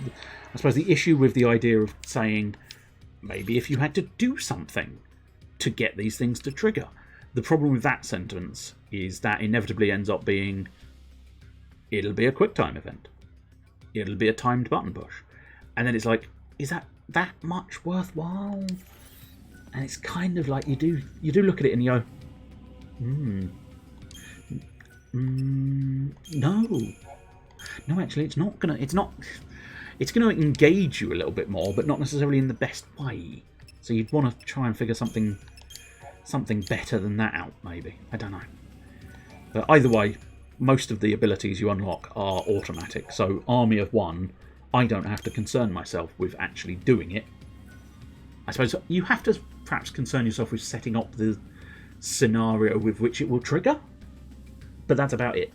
I suppose the issue with the idea of saying maybe if you had to do something to get these things to trigger, the problem with that sentence is that inevitably ends up being it'll be a QuickTime event. It'll be a timed button push. And then it's like, is that much worthwhile? And it's kind of like you do look at it and you go, no, actually it's gonna engage you a little bit more, but not necessarily in the best way. So you'd want to try and figure something better than that out, maybe. I don't know. But either way, most of the abilities you unlock are automatic. So Army of One, I don't have to concern myself with actually doing it. I suppose you have to perhaps concern yourself with setting up the scenario with which it will trigger. But that's about it.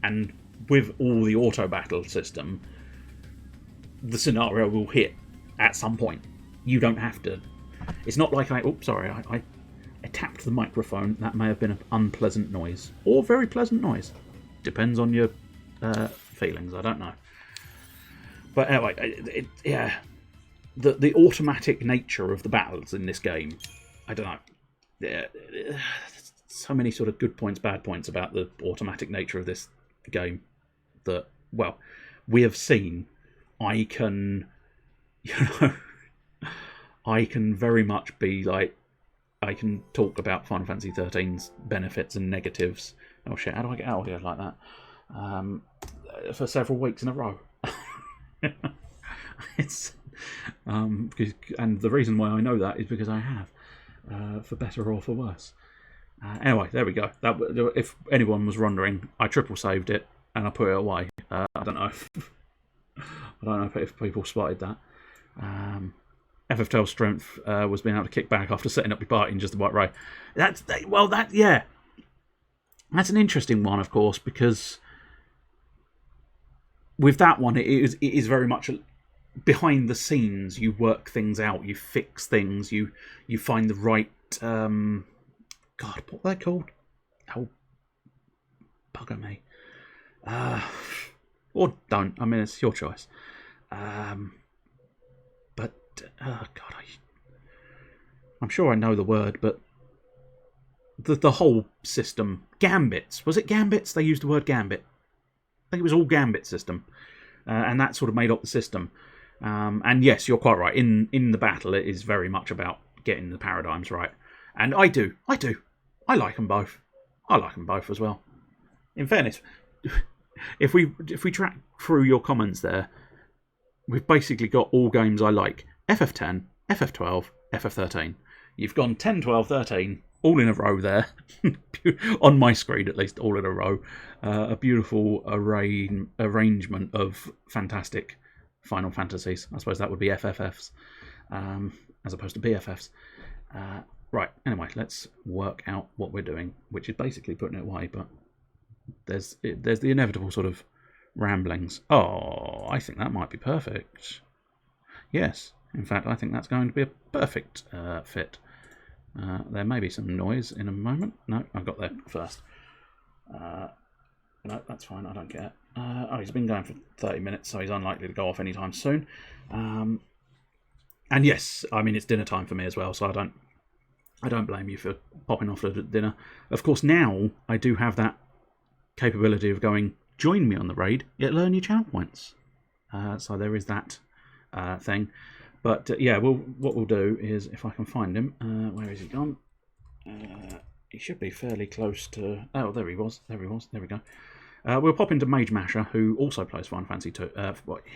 And with all the auto battle system, the scenario will hit at some point. You don't have to. It's not like I tapped the microphone. That may have been an unpleasant noise. Or very pleasant noise. Depends on your feelings, I don't know. But anyway, the automatic nature of the battles in this game, I don't know. So many sort of good points, bad points about the automatic nature of this game that, well, we have seen. I can very much be like, I can talk about Final Fantasy XIII's benefits and negatives. Oh shit, how do I get out of here like that? For several weeks in a row. It's and the reason why I know that is because I have, for better or for worse. Anyway, there we go. If anyone was wondering, I triple saved it and I put it away. I don't know if people spotted that. FF12 strength was being able to kick back after setting up your party in just the right way. That's an interesting one, of course, because with that one, it is very much behind the scenes. You work things out, you fix things, you find the right. God, what are they called? Oh, bugger me. Or don't. I mean, it's your choice. But God, I'm sure I know the word, but the whole system, gambits. Was it gambits? They used the word gambit. I think it was all gambit system, and that sort of made up the system. And yes, you're quite right. In the battle, it is very much about getting the paradigms right. And I do. I like them both. I like them both as well. In fairness, if we track through your comments there, we've basically got all games I like. FF10, FF12, FF13. You've gone 10, 12, 13, all in a row there. On my screen, at least, all in a row. A beautiful arrangement of fantastic Final Fantasies. I suppose that would be FFFs, as opposed to BFFs. Right, anyway, let's work out what we're doing, which is basically putting it away, but there's the inevitable sort of ramblings. Oh, I think that might be perfect. Yes, In fact, I think that's going to be a perfect fit. There may be some noise in a moment. No, I got there first. No, that's fine. I don't care. Oh, he's been going for 30 minutes, so he's unlikely to go off anytime soon. And yes, I mean, it's dinner time for me as well, so I don't blame you for popping off at dinner. Of course, now I do have that capability of going, join me on the raid, yet learn your channel points. So there is that thing. But yeah, what we'll do is, if I can find him, where is he gone? He should be fairly close to... Oh, there he was. There we go. We'll pop into Mage Masher, who also plays Final Fantasy 2.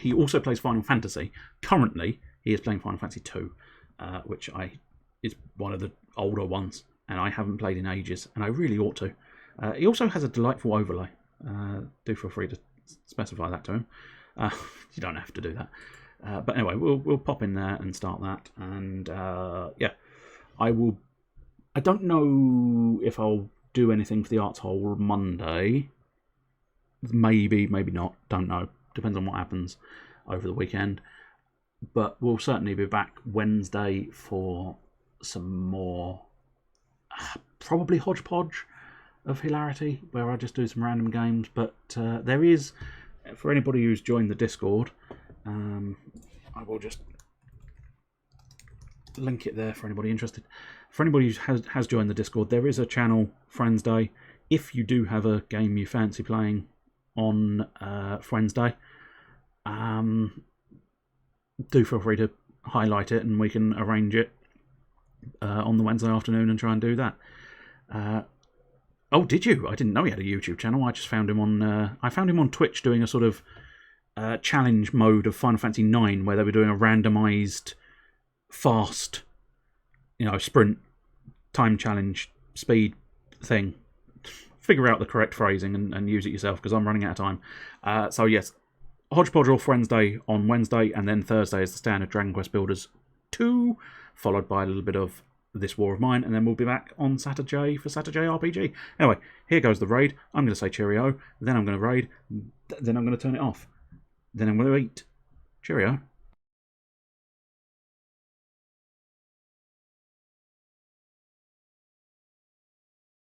He also plays Final Fantasy. Currently, he is playing Final Fantasy 2, which is one of the older ones, and I haven't played in ages, and I really ought to. He also has a delightful overlay. Do feel free to specify that to him. You don't have to do that. But anyway, we'll pop in there and start that, and yeah, I don't know if I'll do anything for the Arts Hole Monday. Maybe not. Don't know. Depends on what happens over the weekend. But we'll certainly be back Wednesday for some more, probably hodgepodge of hilarity, where I just do some random games. But there is, for anybody who's joined the Discord, I will just link it there for anybody interested. For anybody who has joined the Discord, there is a channel, Friends Day. If you do have a game you fancy playing on Friends Day, do feel free to highlight it, and we can arrange it on the Wednesday afternoon and try and do that. Oh, did you? I didn't know he had a YouTube channel. I just found him on. I found him on Twitch doing a sort of challenge mode of Final Fantasy IX, where they were doing a randomised, fast, sprint, time challenge, speed thing. Figure out the correct phrasing and use it yourself, because I'm running out of time. So yes, Hodgepodge or Friends Day on Wednesday, and then Thursday is the standard Dragon Quest Builders 2, followed by a little bit of This War of Mine, and then we'll be back on SaturJay for SaturJay RPG. Anyway, here goes the raid. I'm going to say cheerio, then I'm going to raid, then I'm going to turn it off. Then I'm going to eat. Cheerio.